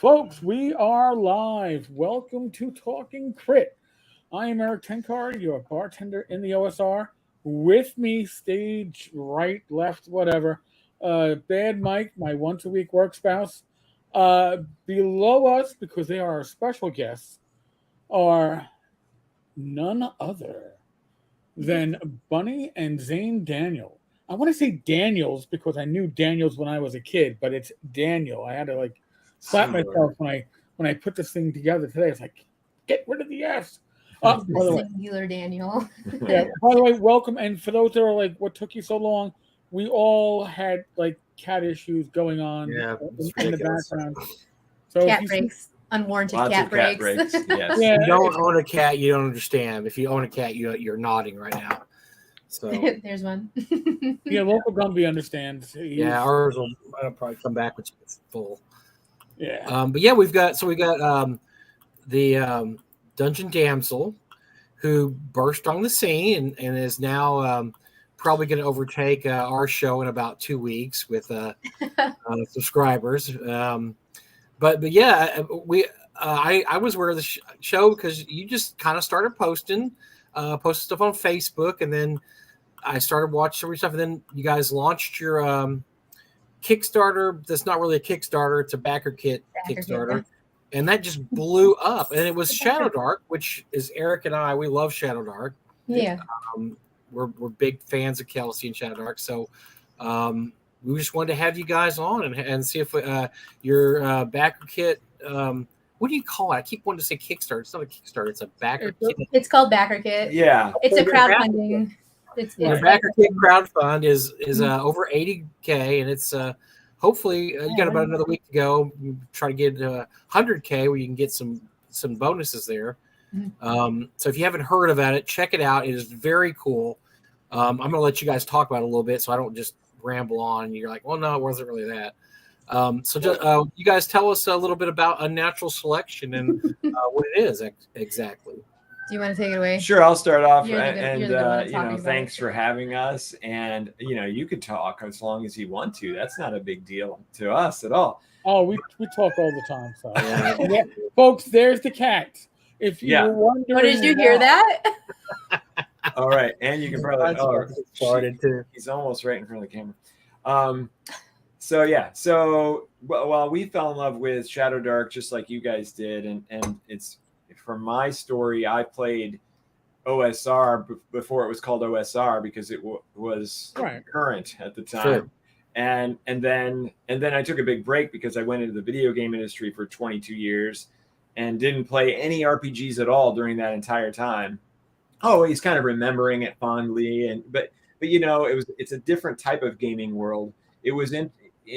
Folks, we are live. Welcome to Talking Crit. I am Eric Tenkar, your bartender in the OSR. With me, stage right, left, whatever. Bad Mike, my once a week work spouse. Below us, because they are our special guests, are none other than Bunny and Zane Daniel. I want to say Daniels because I knew Daniels when I was a kid, but it's Daniel. I had to slap myself when I put this thing together today. It's like, get rid of the S. By the way, Singular Daniel. yeah. By the way, welcome. And for those that are like, what took you so long? We all had cat issues going on in the background. So cat breaks, unwarranted Lots cat of breaks. Yes. Yeah, If you don't own a cat, you don't understand. If you own a cat, you're nodding right now. So There's one. yeah, local Gumby understands. yeah, ours will probably come back when it's full. Yeah. But yeah, we got the Dungeon Damsel, who burst on the scene and is now probably going to overtake our show in about 2 weeks with subscribers. But yeah, I was aware of the show because you just kind of started posting stuff on Facebook, and then I started watching some stuff, and then you guys launched your Kickstarter. That's not really a Kickstarter; it's a Backerkit Kickstarter, and that just blew up. And it was ShadowDark, which is Eric and I. We love ShadowDark. Yeah, we're big fans of Kelsey and ShadowDark, so we just wanted to have you guys on and see if your Backerkit. What do you call it? I keep wanting to say Kickstarter. It's not a Kickstarter. It's a Backerkit. it's called Backerkit. Yeah. It's a crowdfunding. It's Backerkit crowdfund is over 80K, and it's hopefully you got about another week to go. Try to get 100K where you can get some bonuses there. So if you haven't heard about it, check it out. It is very cool. I'm going to let you guys talk about it a little bit, so I don't just ramble on. And you're like, well, no, it wasn't really that. So just, you guys tell us a little bit about Unnatural Selection and what it is exactly. Do you want to take it away? Sure, I'll start off. You're the good one Thanks for having us. And you could talk as long as you want to. That's not a big deal to us at all. Oh, we talk all the time. So yeah, folks, there's the cat. If you were wondering, did you hear that? All right, and you can probably started too. He's almost right in front of the camera. So while we fell in love with ShadowDark just like you guys did, and it's from my story, I played OSR before it was called OSR because it was current at the time. Sure. And then I took a big break because I went into the video game industry for 22 years and didn't play any RPGs at all during that entire time. Always kind of remembering it fondly, but it's a different type of gaming world. It was in,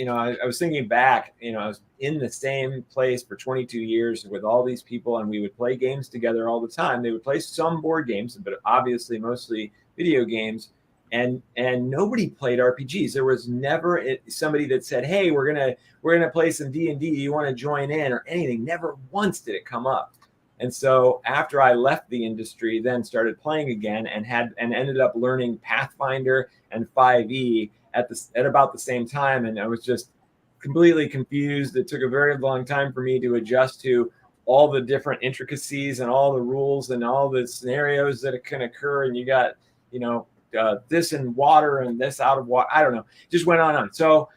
I was thinking back, I was in the same place for 22 years with all these people, and we would play games together all the time. They would play some board games, but obviously mostly video games. And nobody played RPGs. There was never somebody that said, "Hey, we're gonna play some D&D. Do you want to join in?" or anything. Never once did it come up. And so after I left the industry, then started playing again and ended up learning Pathfinder and 5e at about the same time. And I was just completely confused. It took a very long time for me to adjust to all the different intricacies and all the rules and all the scenarios that can occur. And you got, this in water and this out of water. I don't know. Just went on. So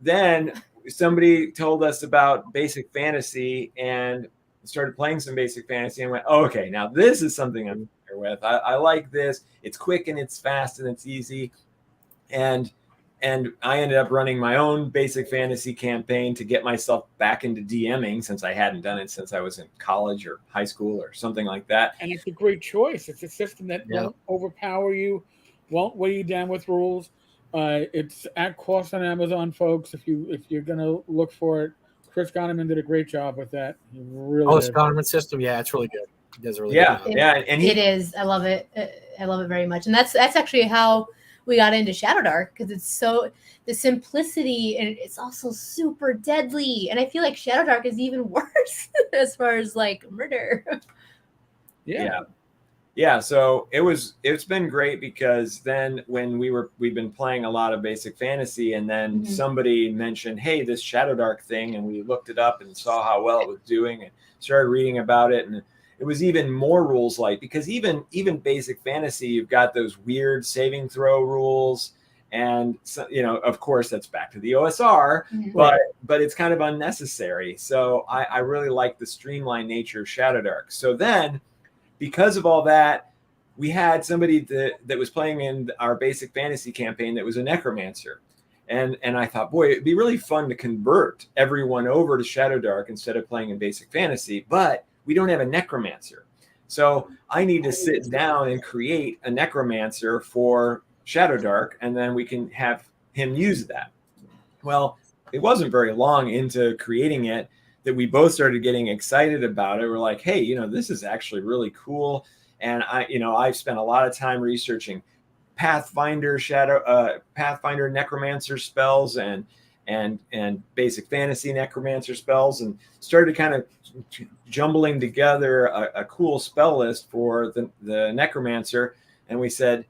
then somebody told us about basic fantasy and started playing some basic fantasy and went, okay, now this is something I'm familiar with. I like this. It's quick and it's fast and it's easy. And I ended up running my own basic fantasy campaign to get myself back into DMing since I hadn't done it since I was in college or high school or something like that. And it's a great choice. It's a system that won't overpower you, won't weigh you down with rules. It's at cost on Amazon, folks. If you're gonna look for it, Chris Goneman did a great job with that. He really the Goneman system, it's really good. It does a really good job. And it is. I love it. I love it very much, and that's actually how we got into ShadowDark, because it's so the simplicity, and it's also super deadly. And I feel like ShadowDark is even worse as far as murder. Yeah. Yeah, so it's been great because then when we've been playing a lot of basic fantasy, and then somebody mentioned, hey, this ShadowDark thing, and we looked it up and saw how well it was doing and started reading about it, and it was even more rules light, because even basic fantasy, you've got those weird saving throw rules, and so, of course that's back to the OSR, but it's kind of unnecessary. So I really like the streamlined nature of ShadowDark. So then, because of all that, we had somebody that was playing in our basic fantasy campaign that was a necromancer. And I thought, boy, it'd be really fun to convert everyone over to ShadowDark instead of playing in basic fantasy, but we don't have a necromancer. So I need to sit down and create a necromancer for ShadowDark, and then we can have him use that. Well, it wasn't very long into creating it that we both started getting excited about it. We're like, hey, this is actually really cool. And I've spent a lot of time researching Pathfinder necromancer spells and basic fantasy necromancer spells, and started kind of jumbling together a cool spell list for the necromancer. And we said,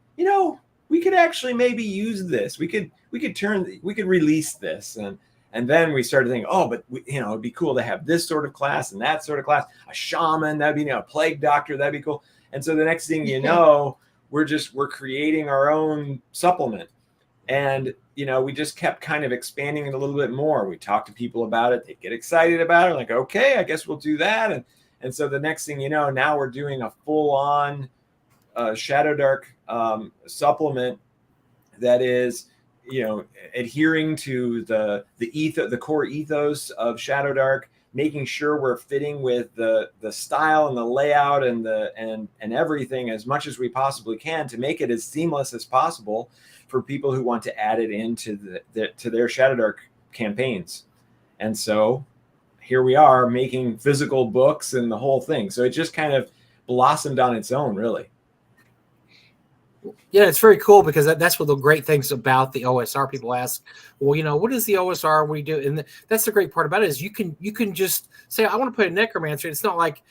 we could actually maybe use this. We could release this. And then we started thinking, but it'd be cool to have this sort of class and that sort of class, a shaman, that'd be, a plague doctor, that'd be cool. And so the next thing you know, we're creating our own supplement. And, we just kept kind of expanding it a little bit more. We talked to people about it. They get excited about it. Like, okay, I guess we'll do that. And so the next thing you know, now we're doing a full-on ShadowDark supplement that is, adhering to the core ethos of ShadowDark, making sure we're fitting with the style and the layout and everything as much as we possibly can to make it as seamless as possible for people who want to add it into to their ShadowDark campaigns. And so here we are making physical books and the whole thing. So it just kind of blossomed on its own, really. Yeah, it's very cool because that's one of the great things about the OSR. People ask, well, what is the OSR? We do, and that's the great part about it is you can just say, I want to put a necromancer. It's not like,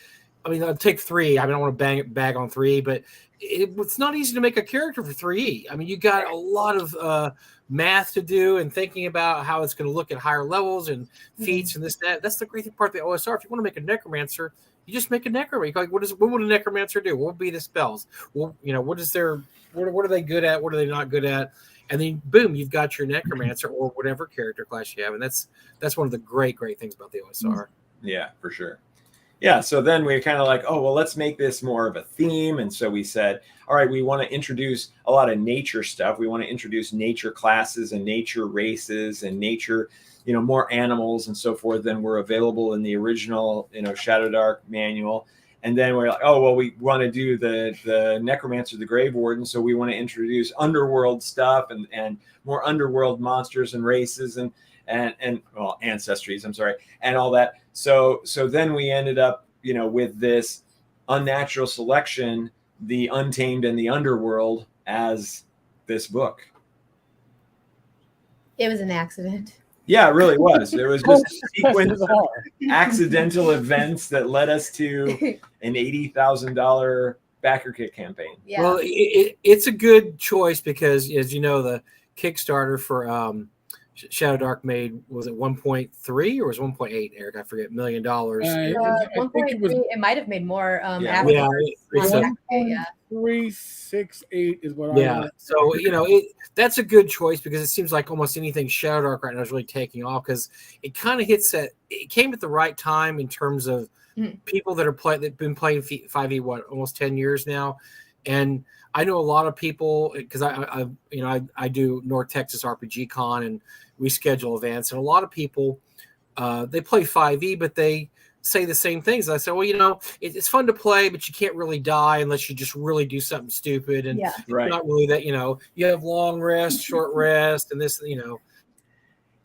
I'll take 3. I don't want to bag on 3, but it's not easy to make a character for 3. You got a lot of math to do and thinking about how it's going to look at higher levels and feats and this, that. That's the great part of the OSR. If you want to make a necromancer, you just make a necromancer. Like, what would a necromancer do? What would be the spells? Well, what are they good at? What are they not good at? And then boom, you've got your necromancer or whatever character class you have. And that's one of the great things about the OSR. Yeah, for sure. Yeah, so then we kind of like, let's make this more of a theme. And so we said, all right, we want to introduce a lot of nature stuff. We want to introduce nature classes and nature races and nature, more animals and so forth than were available in the original, ShadowDark manual. And then we're like, we want to do the Necromancer, the Grave Warden. So we want to introduce underworld stuff and more underworld monsters and races and ancestries, and all that. So then we ended up, with this Unnatural Selection, the Untamed and the Underworld as this book. It was an accident. Yeah, it really was. It was just a sequence of accidental events that led us to an $80,000 Backerkit campaign. Yeah. Well, it's a good choice because, as you know, the Kickstarter for ShadowDark made, was it 1.3 or was it 1.8, Eric? I forget, $1 million. 1.3. It might have made more. Yeah. After. 368 is what I Yeah. So, that's a good choice because it seems like almost anything ShadowDark right now is really taking off because it kind of it came at the right time in terms of people that've been playing 5e almost 10 years now. And I know a lot of people because I do North Texas RPG Con and we schedule events, and a lot of people they play 5e, but they say the same things. I say, it's fun to play, but you can't really die unless you just really do something stupid, and not really that you have long rest, short rest, and this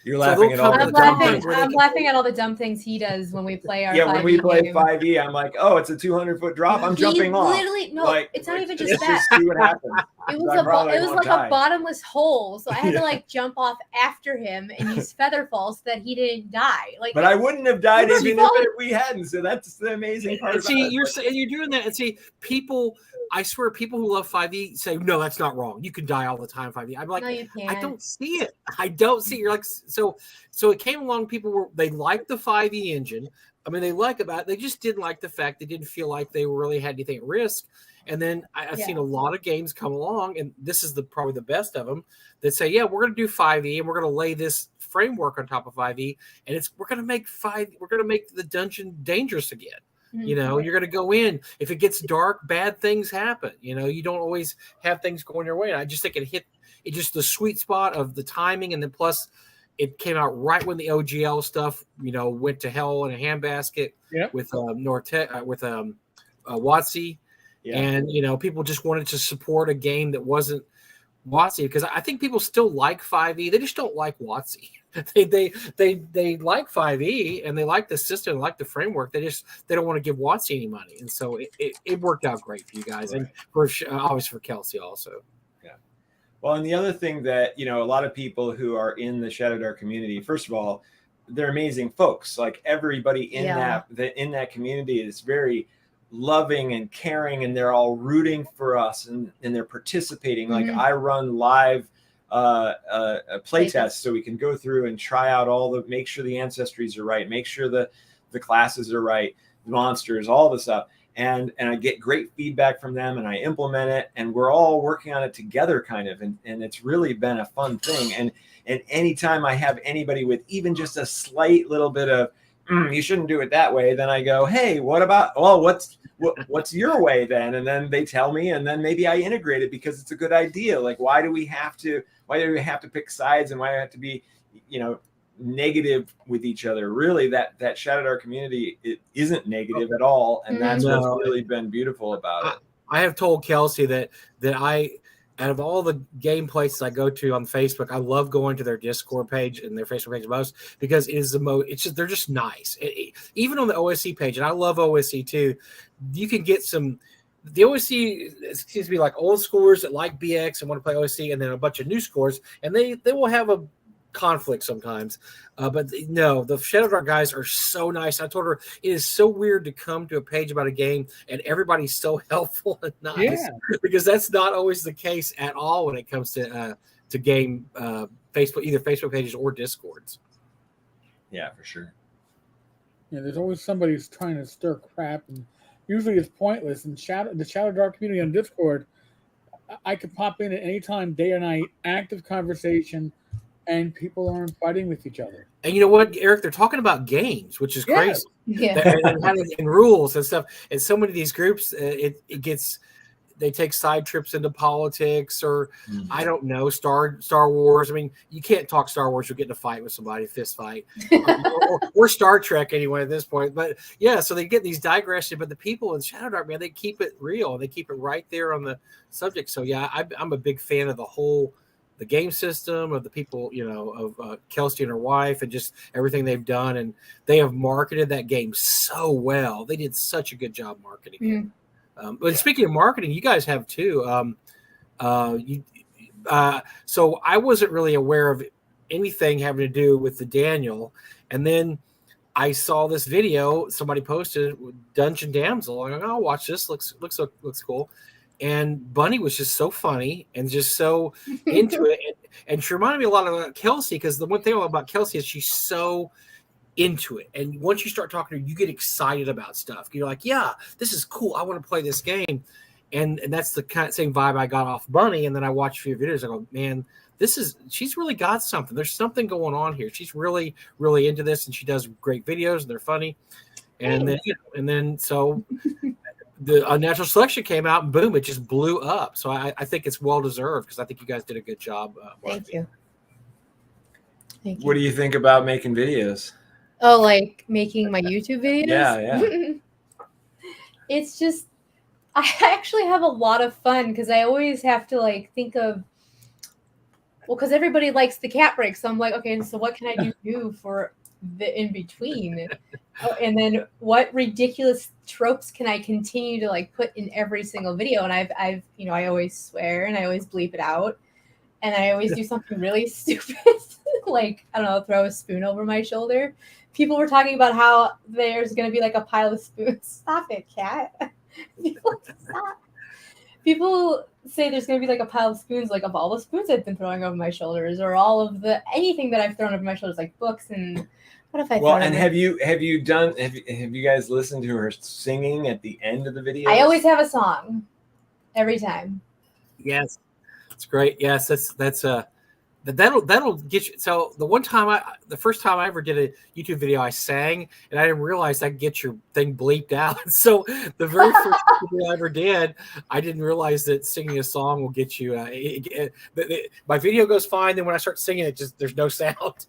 You're laughing at all the dumb things. I'm laughing at all the dumb things he does when we play our 5e when we play game. 5e, I'm like, it's a 200-foot drop. I'm jumping off. Literally, no, it's not even just that. Just see what happens. It was I probably it was won't like die. a bottomless hole, so I had Yeah. to like jump off after him and use feather fall so that he didn't die. Like, But I wouldn't have died It was even fun. if we hadn't. So that's the amazing part And about see, it. you're doing that, and see, people. I swear, people who love 5e say, "No, that's not wrong. You can die all the time 5e." I'm like, no, you can't. I don't see it. I don't see it. You're like, so it came along. People they liked the 5e engine. I mean, they like about it. They just didn't like the fact they didn't feel like they really had anything at risk. And then I've seen a lot of games come along, and this is probably the best of them that say, "Yeah, we're going to do 5e, and we're going to lay this framework on top of 5e, and we're going to make the dungeon dangerous again." You know, you're going to go in. If it gets dark, bad things happen. You know, you don't always have things going your way. And I just think it hit just the sweet spot of the timing. And then plus it came out right when the OGL stuff, you know, went to hell in a handbasket with WotC. Yeah. And, you know, people just wanted to support a game that wasn't WotC, because I think people still like 5e. They just don't like WotC. They like 5e and they like the system, like the framework. They don't want to give WotC any money, and so it worked out great for you guys, right. And for obviously for Kelsey also. Yeah. Well, and the other thing that, you know, a lot of people who are in the ShadowDark community, first of all, they're amazing folks. Like everybody in that community is very loving and caring, and they're all rooting for us, and they're participating. Like I run live play tests so we can go through and try out make sure the ancestries are right, make sure the classes are right, the monsters, all the stuff, and I get great feedback from them, and I implement it, and we're all working on it together kind of, and it's really been a fun thing. And anytime I have anybody with even just a slight little bit of you shouldn't do it that way, then I go, hey, what about, well, what's your way then? And then they tell me, and then maybe I integrate it because it's a good idea. Like, why do we have to pick sides, and why do we have to be, you know, negative with each other? Really, that ShadowDark community, it isn't negative at all, and that's what's really been beautiful about it. I have told Kelsey that I, out of all the game places I go to on Facebook, I love going to their Discord page and their Facebook page most, because it is the most. It's just, they're just nice. Even on the OSC page, and I love OSC too. You can get the OSC seems to be like old schoolers that like BX and want to play OSC, and then a bunch of new scores, and they will have a conflict sometimes. But no, the ShadowDark guys are so nice. I told her it is so weird to come to a page about a game and everybody's so helpful and nice, because that's not always the case at all when it comes to game Facebook, either Facebook pages or Discords. Yeah, for sure. Yeah, there's always somebody who's trying to stir crap, and usually it's pointless. And the ShadowDark community on Discord, I could pop in at any time, day or night, active conversation, and people aren't fighting with each other. And you know what, Eric? They're talking about games, which is crazy. Yeah. and rules and stuff. And so many of these groups, they take side trips into politics, or I don't know, Star Wars. I mean, you can't talk Star Wars. You'll get in a fight with somebody, fist fight, or Star Trek anyway at this point. But yeah, so they get these digressions. But the people in ShadowDark, man, they keep it real. They keep it right there on the subject. So yeah, I'm a big fan of the game system, of the people, you know, of Kelsey and her wife, and just everything they've done. And they have marketed that game so well. They did such a good job marketing it. But speaking of marketing, you guys have too. So I wasn't really aware of anything having to do with the Daniel. And then I saw this video somebody posted, Dungeon Damsel. I'm like, oh, I'll watch this. Looks cool. And Bunny was just so funny and just so into it. And she reminded me a lot of Kelsey, because the one thing about Kelsey is she's so into it. And once you start talking to her, you get excited about stuff. You're like, yeah, this is cool. I want to play this game. And that's the kind of same vibe I got off Bunny. And then I watched a few videos. I go, man, she's really got something. There's something going on here. She's really, really into this, and she does great videos, and they're funny. And then so the Unnatural Selection came out, and boom, it just blew up. So I think it's well deserved, because I think you guys did a good job. Thank you. What do you think about making videos? Oh, like making my YouTube videos? Yeah. It's just, I actually have a lot of fun, because I always have to like think of, well, because everybody likes the cat break. So I'm like, okay, so what can I do for the in between? And then what ridiculous tropes can I continue to like put in every single video? And I've I always swear and I always bleep it out, and I always do something really stupid, like I don't know, throw a spoon over my shoulder. People were talking about how there's gonna be like a pile of spoons. Stop it, cat. Stop. People say there's going to be like a pile of spoons, like of all the spoons I've been throwing over my shoulders, or all of anything that I've thrown over my shoulders, like books and what if I? Well, and have you guys listened to her singing at the end of the video? I always have a song every time. Yes, it's great. Yes, that'll get you. So the first time I ever did a YouTube video, I sang, and I didn't realize that get your thing bleeped out. So the very first video I ever did, I didn't realize that singing a song will get you. My video goes fine, then when I start singing, there's no sound.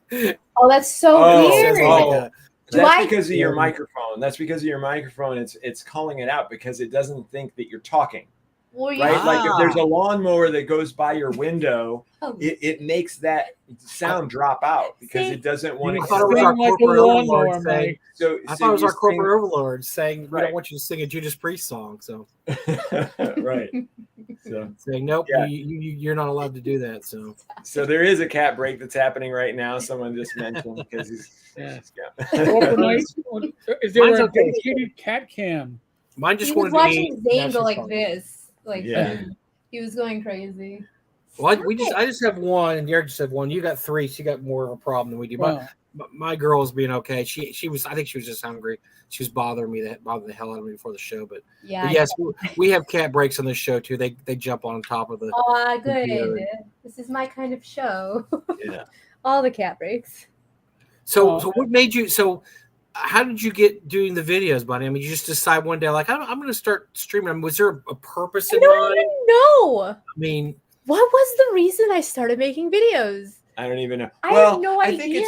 Oh, that's so weird. That's because of your microphone. That's because of your microphone. It's calling it out because it doesn't think that you're talking. Well, right? Like if there's a lawnmower that goes by your window, it makes that sound drop out because it doesn't want to. I thought it was our corporate overlord saying. I thought it was our corporate overlord saying, "We don't want you to sing a Judas Priest song." So, right. So saying, "Nope, you're not allowed to do that." So there is a cat break that's happening right now. Someone just mentioned because he's. Is there a dedicated cat cam? Mine just wanted watching Zane go like this. Like he was going crazy. Well, I just have one, and Eric just have one. You got three. She got more of a problem than we do. Wow. My girl was being okay. She was. I think she was just hungry. She was bothering the hell out of me before the show. But yes, we have cat breaks on this show too. They jump on top of the. Oh, good. This is my kind of show. Yeah. All the cat breaks. So what made you so? How did you get doing the videos, Bunny? I mean, you just decide one day, like, I'm going to start streaming. I mean, was there a purpose in mind? I don't even know. I mean, what was the reason I started making videos? I don't even know. I have no idea.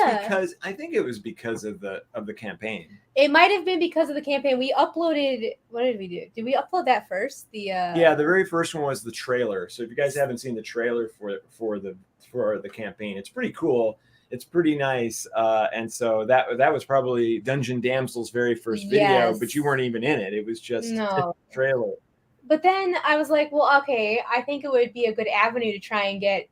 I think it was because of the campaign. It might have been because of the campaign. We uploaded. What did we do? Did we upload that first? The very first one was the trailer. So if you guys haven't seen the trailer for the campaign, it's pretty cool. It's pretty nice, and so that was probably Dungeon Damsel's very first video, but you weren't even in it. It was just a trailer. But then I was like, well, okay, I think it would be a good avenue to try and get.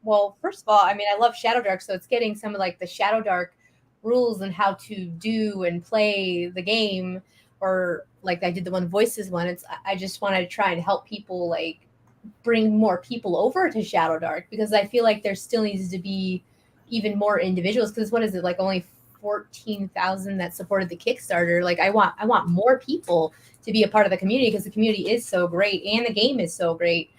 Well, first of all, I mean, I love ShadowDark, so it's getting some of like the ShadowDark rules and how to do and play the game, or like I did the One Voices one. I just want to try and help people like bring more people over to ShadowDark because I feel like there still needs to be even more individuals because what is it like only 14,000 that supported the Kickstarter. Like I want more people to be a part of the community because the community is so great and the game is so great,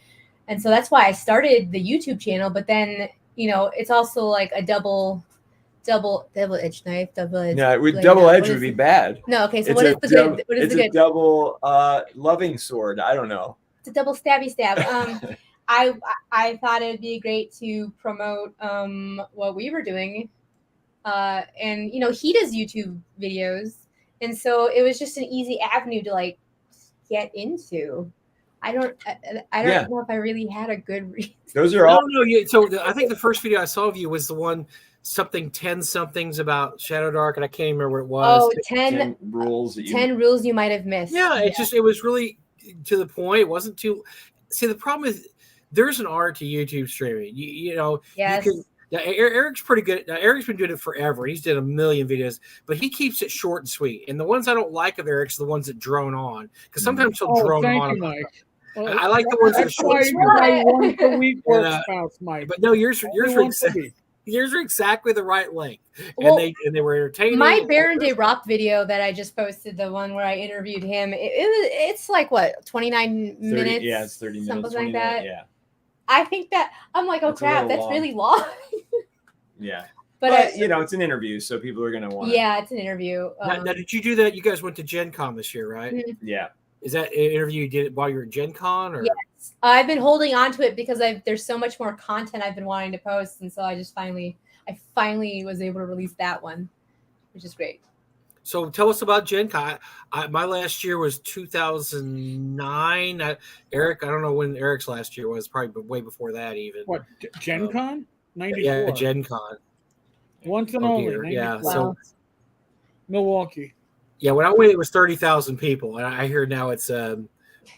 and so that's why I started the YouTube channel. But then it's also like a double-edged knife. Double-edged would be bad. No, okay. So what is the good? What is the good? It's a double loving sword. I don't know. It's a double stabby stab. I thought it would be great to promote what we were doing. And he does YouTube videos. And so it was just an easy avenue to like get into. I don't know if I really had a good reason. Those are all. So I think the first video I saw of you was the one 10 somethings about ShadowDark, and I can't remember what it was. Oh, 10 rules. 10 rules you might have missed. Yeah, it was really to the point. It wasn't too. See, the problem is there's an art to YouTube streaming. Yes. You can. Now, Eric's pretty good. Now, Eric's been doing it forever. He's did a million videos, but he keeps it short and sweet. And the ones I don't like of Eric's are the ones that drone on, because sometimes he'll drone on. Well, I like the ones that are short and sweet. One per week works, Mike. But no, yours are exactly the right length, and they were entertaining. My Baron de Rock video that I just posted, the one where I interviewed him, it's like what 29 minutes? Yeah, it's 30 minutes, something like that. Yeah. I think that I'm like, oh crap, that's really long. Yeah. But it's an interview, so people are going to want. Yeah, it's an interview. Now, did you do that? You guys went to Gen Con this year, right? Mm-hmm. Yeah. Is that an interview you did while you were at Gen Con? Or? Yes. I've been holding on to it because there's so much more content I've been wanting to post, and so I finally was able to release that one, which is great. So tell us about Gen Con. My last year was 2009. Eric, I don't know when Eric's last year was. Probably way before that even. What, Gen Con? 94. Yeah, Gen Con. Once and only. Yeah, wow. Milwaukee. Yeah, when I went, it was 30,000 people, and I hear now it's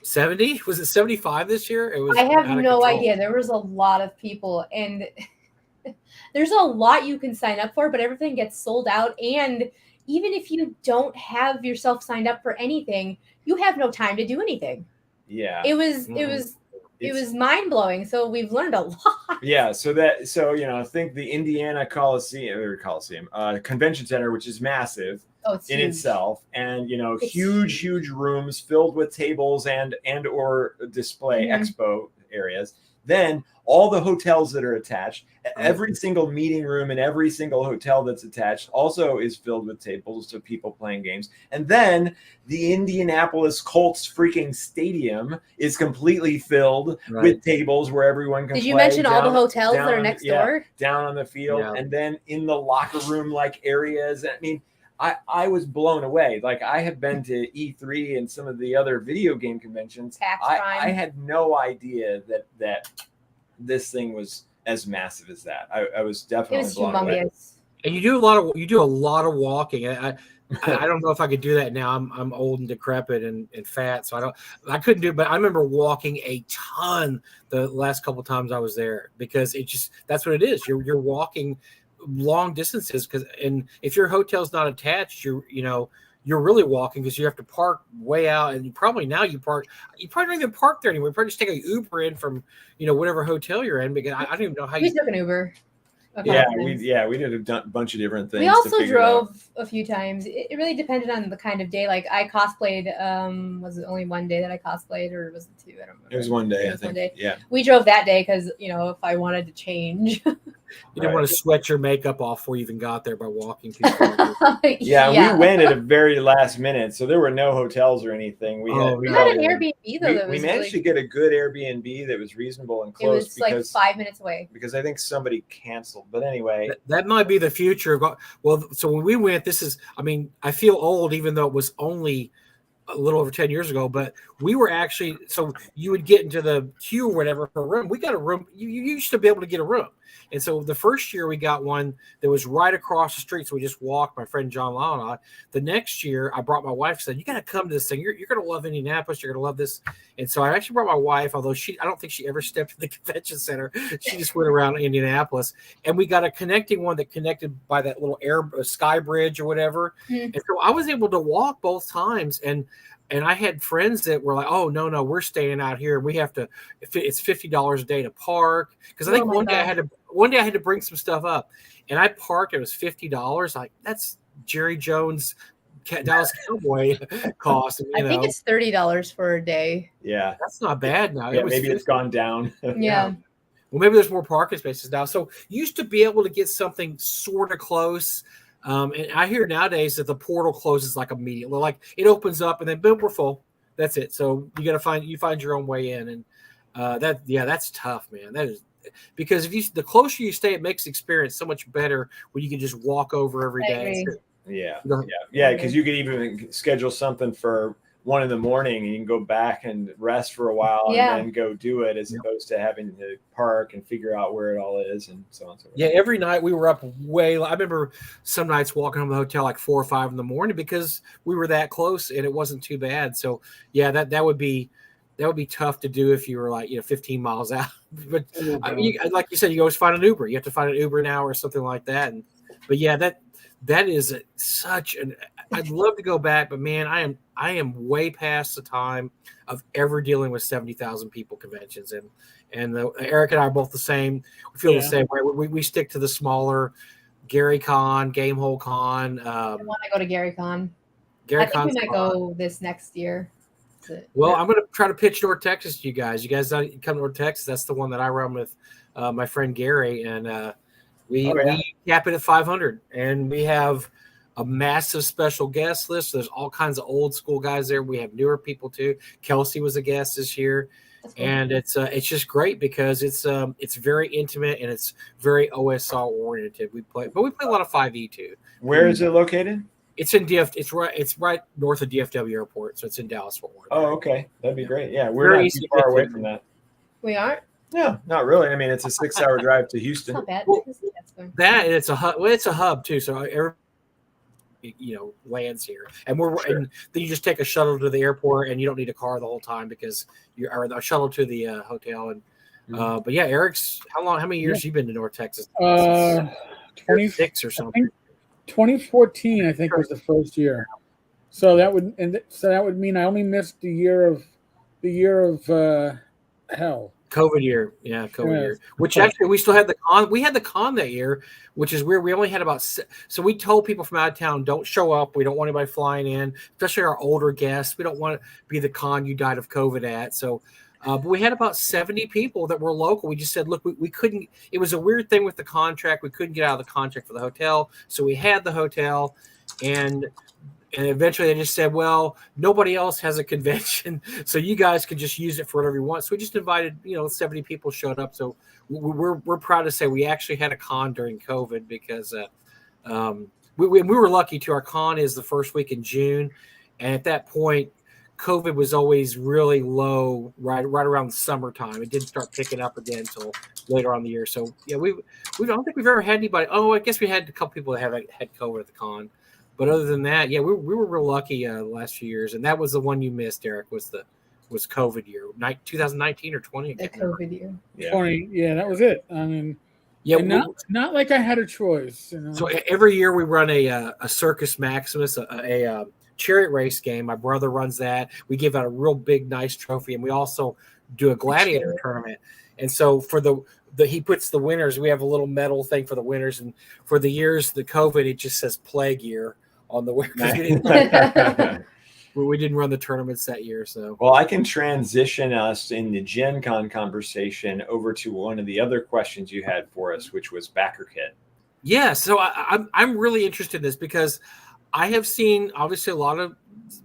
70. Was it 75 this year? It was. I have out of no control. idea. There was a lot of people, and there's a lot you can sign up for, but everything gets sold out. And even if you don't have yourself signed up for anything, you have no time to do anything. Yeah. It was mind blowing. So we've learned a lot. Yeah. So think the Indiana Coliseum Convention Center, which is massive in huge. itself, and It's huge rooms filled with tables and or display expo areas. Then all the hotels that are attached, every single meeting room in every single hotel that's attached also is filled with tables of people playing games. And then the Indianapolis Colts freaking stadium is completely filled with tables where everyone can play. Did you mention all the hotels that are next door? Down on the field. Yeah. And then in the locker room like areas. I mean, I was blown away. Like, I have been to E3 and some of the other video game conventions. I had no idea that this thing was as massive as that. I was definitely blown away. And you do a lot of walking. I don't know if I could do that now. I'm old and decrepit and fat, so I couldn't do it. But I remember walking a ton the last couple of times I was there, because that's what it is. You're walking long distances, and if your hotel's not attached, you're really walking, because you have to park way out, and you probably don't even park there anymore. You probably just take an Uber in from whatever hotel you're in, because I don't even know how we took an Uber. We did a bunch of different things. We also drove a few times. It really depended on the kind of day. Like, I cosplayed. Was it only one day that I cosplayed, or was it two? I don't remember. It was one day. I think. One day. Yeah. We drove that day because if I wanted to change. You didn't want to sweat your makeup off before you even got there by walking too far. Yeah, we went at a very last minute, so there were no hotels or anything. We had an Airbnb though. We managed to get a good Airbnb that was reasonable and close. It was like 5 minutes away. Because I think somebody canceled. But anyway, that might be the future. Well, so when we went, I feel old, even though it was only a little over 10 years ago, but we were actually, so you would get into the queue or whatever for a room. We got a room. You used to be able to get a room. And so the first year we got one that was right across the street. So we just walked, my friend John Lau and I. The next year I brought my wife and said, you got to come to this thing. You're going to love Indianapolis. You're going to love this. And so I actually brought my wife, although I don't think she ever stepped in the convention center. She just went around Indianapolis, and we got a connecting one that connected by that little sky bridge or whatever. Mm-hmm. And so I was able to walk both times. And I had friends that were like, oh, no, we're staying out here. We have to, it's $50 a day to park. Because I think one day I had to bring some stuff up, and I parked. It was $50. Like, that's Jerry Jones' Dallas Cowboy cost. I think it's $30 for a day. Yeah. That's not bad now. Yeah, maybe it's gone down. Yeah. Well, maybe there's more parking spaces now. So you used to be able to get something sort of close. And I hear nowadays that the portal closes like immediately. Like, it opens up and then boom, we're full. That's it. So you got to find your own way in. And that's tough, man. That is, because the closer you stay, it makes the experience so much better when you can just walk over every day. Yeah. Because you could even schedule something for 1 a.m. and you can go back and rest for a while and then go do it, as opposed to having to park and figure out where it all is and so on and so forth. Yeah, every night we were up I remember some nights walking home from the hotel like 4 or 5 in the morning because we were that close and it wasn't too bad. So yeah, that would be tough to do if you were like 15 miles out. But like you said, you always find an Uber. You have to find an Uber now or something like that. But yeah, that is such an. I'd love to go back, but man, I am way past the time of ever dealing with 70,000 people conventions, and Eric and I are both the same. We feel the same way. We stick to the smaller Gary Con, Gamehole Con. I want to go to Gary Con. Gary I think we might go this next year. Well, I'm going to try to pitch North Texas to you guys. You guys come to North Texas. That's the one that I run with my friend Gary, and we cap it at 500, and we have a massive special guest list. There's all kinds of old school guys there. We have newer people too. Kelsey was a guest this year, and it's just great because it's very intimate and it's very OSR oriented. We play a lot of 5e too. Where is it located? It's in It's right north of DFW Airport, so it's in Dallas Fort Worth. Oh, okay, that'd be great. Yeah, we're not too far away from that. We aren't. No, not really. I mean, it's a 6-hour drive to Houston. Not bad. Well, it's a hub. Well, it's a hub too. So lands here. And and then you just take a shuttle to the airport, and you don't need a car the whole time because or a shuttle to the hotel. And but yeah, Eric's how many years you been to North Texas? 26 or something. 2014, I think, was the first year. So that would mean I only missed the year of hell. COVID year. Yeah, COVID year. Which actually we still had the con. We had the con that year, which is weird. We only had about so we told people from out of town, don't show up. We don't want anybody flying in, especially our older guests. We don't want to be the con you died of COVID at. So but we had about 70 people that were local. We just said, look, we couldn't. It was a weird thing with the contract. We couldn't get out of the contract for the hotel. So we had the hotel, and eventually they just said, well, nobody else has a convention, so you guys can just use it for whatever you want. So we just invited, 70 people showed up. So we're proud to say we actually had a con during COVID because we were lucky too. Our con is the first week in June. And at that point, COVID was always really low right around the summertime. It didn't start picking up again until later on in the year. So yeah, we don't think we've ever had anybody. Oh, I guess we had a couple people that had COVID at the con. But other than that, yeah, we were real lucky the last few years, and that was the one you missed, Eric. Was COVID year, 2019 or 20? The COVID year. Yeah. 20, yeah, that was it. I mean, yeah, not like I had a choice. So every year we run a Circus Maximus, a chariot race game. My brother runs that. We give out a real big, nice trophy, and we also do a gladiator tournament. And so for he puts the winners. We have a little medal thing for the winners, and for the years the COVID, it just says plague year on the winner. We didn't run the tournaments that year. So well, I can transition us in the Gen Con conversation over to one of the other questions you had for us, which was Backerkit. Yeah, so I'm really interested in this because I have seen obviously a lot of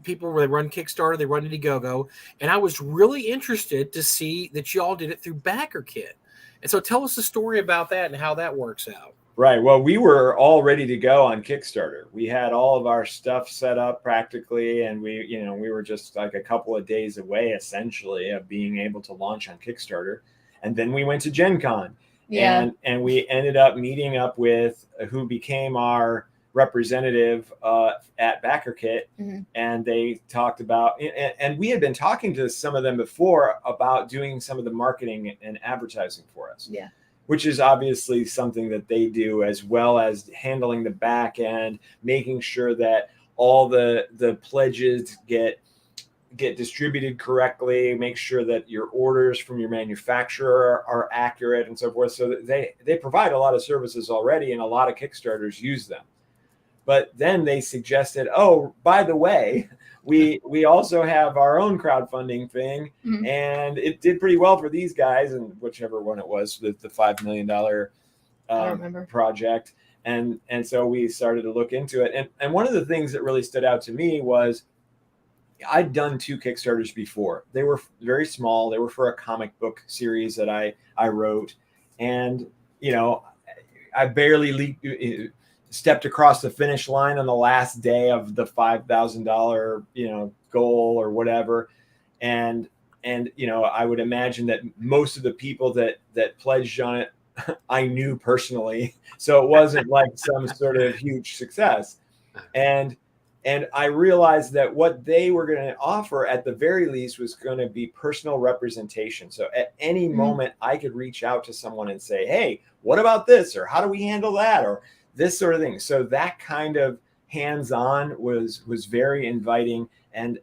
people where they run Kickstarter, they run Indiegogo, and I was really interested to see that you all did it through Backerkit. And so tell us the story about that and how that works out. Right. Well, we were all ready to go on Kickstarter. We had all of our stuff set up practically, and we were just like a couple of days away, essentially, of being able to launch on Kickstarter. And then we went to Gen Con. Yeah. And we ended up meeting up with who became our representative at Backerkit, and they talked about, and we had been talking to some of them before about doing some of the marketing and advertising for us. Yeah. Which is obviously something that they do, as well as handling the back end, making sure that all the pledges get distributed correctly, make sure that your orders from your manufacturer are accurate and so forth. So that they provide a lot of services already, and a lot of Kickstarters use them. But then they suggested, oh, by the way, we also have our own crowdfunding thing, and it did pretty well for these guys, and whichever one it was, the $5 million project. And so we started to look into it. And one of the things that really stood out to me was I'd done 2 Kickstarters before. They were very small. They were for a comic book series that I wrote. And, I barely stepped across the finish line on the last day of the $5,000, goal or whatever. And I would imagine that most of the people that pledged on it, I knew personally. So it wasn't like some sort of huge success. And I realized that what they were going to offer at the very least was going to be personal representation. So at any moment I could reach out to someone and say, hey, what about this? Or how do we handle that? Or this sort of thing. So that kind of hands-on was very inviting. And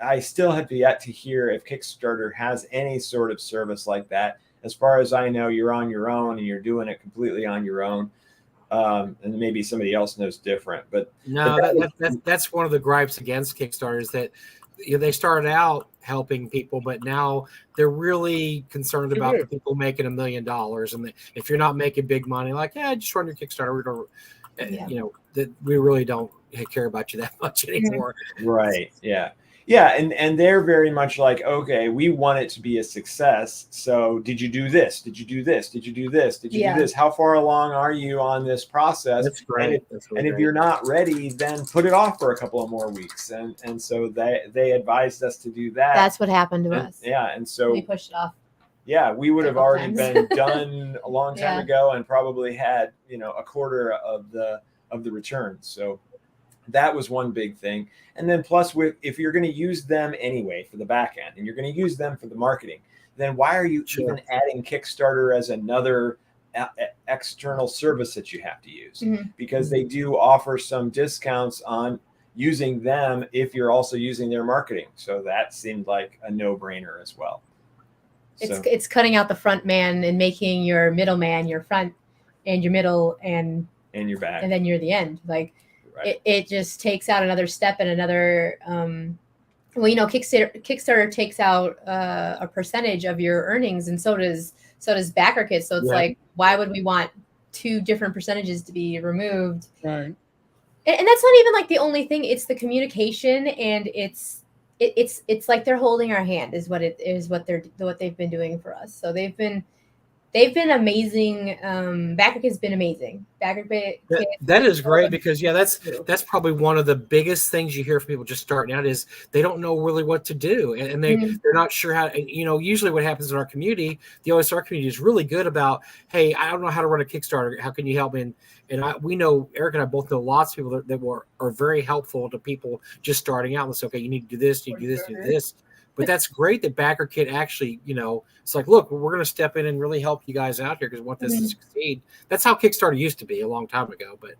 I still have yet to hear if Kickstarter has any sort of service like that. As far as I know, you're on your own and you're doing it completely on your own. And maybe somebody else knows different. But no, that's one of the gripes against Kickstarter is that they started out helping people, but now they're really concerned about the people making $1 million. And if you're not making big money, like, just run your Kickstarter. We really don't care about you that much anymore. Right. Yeah. Yeah. And they're very much like, okay, we want it to be a success. So did you do this? Did you do this? Did you do this? Did you do this? How far along are you on this process? That's great. And if you're not ready, then put it off for a couple of more weeks. And so they advised us to do that. That's what happened to us. Yeah. And so we pushed it off. Yeah, we would have already been done a long time ago and probably had, a quarter of the return. So That was one big thing. And then plus, if you're going to use them anyway for the back end and you're going to use them for the marketing, then why are you even adding Kickstarter as another external service that you have to use? Because they do offer some discounts on using them if you're also using their marketing. So that seemed like a no-brainer as well. It's cutting out the front man and making your middleman your front and your middle and your back, and then you're the end. Like it just takes out another step and another. Well, you know, Kickstarter takes out a percentage of your earnings, and so does Backerkit. So it's like, why would we want two different percentages to be removed? Right. And that's not even like the only thing. It's the communication, and it's like they're holding our hand is what they've been doing for us. So they've been amazing. Backerkit's been amazing. Backerkit. That is great because that's probably one of the biggest things you hear from people just starting out is they don't know really what to do, and they're not sure how. And, you know, usually what happens in our community, the OSR community is really good about, hey, I don't know how to run a Kickstarter. How can you help me? And we know, Eric and I both know lots of people that are very helpful to people just starting out. And say, okay, you need to do this, you do this, do this. But that's great that Backerkit actually, you know, it's like, look, we're going to step in and really help you guys out here because we want this to succeed. That's how Kickstarter used to be a long time ago, but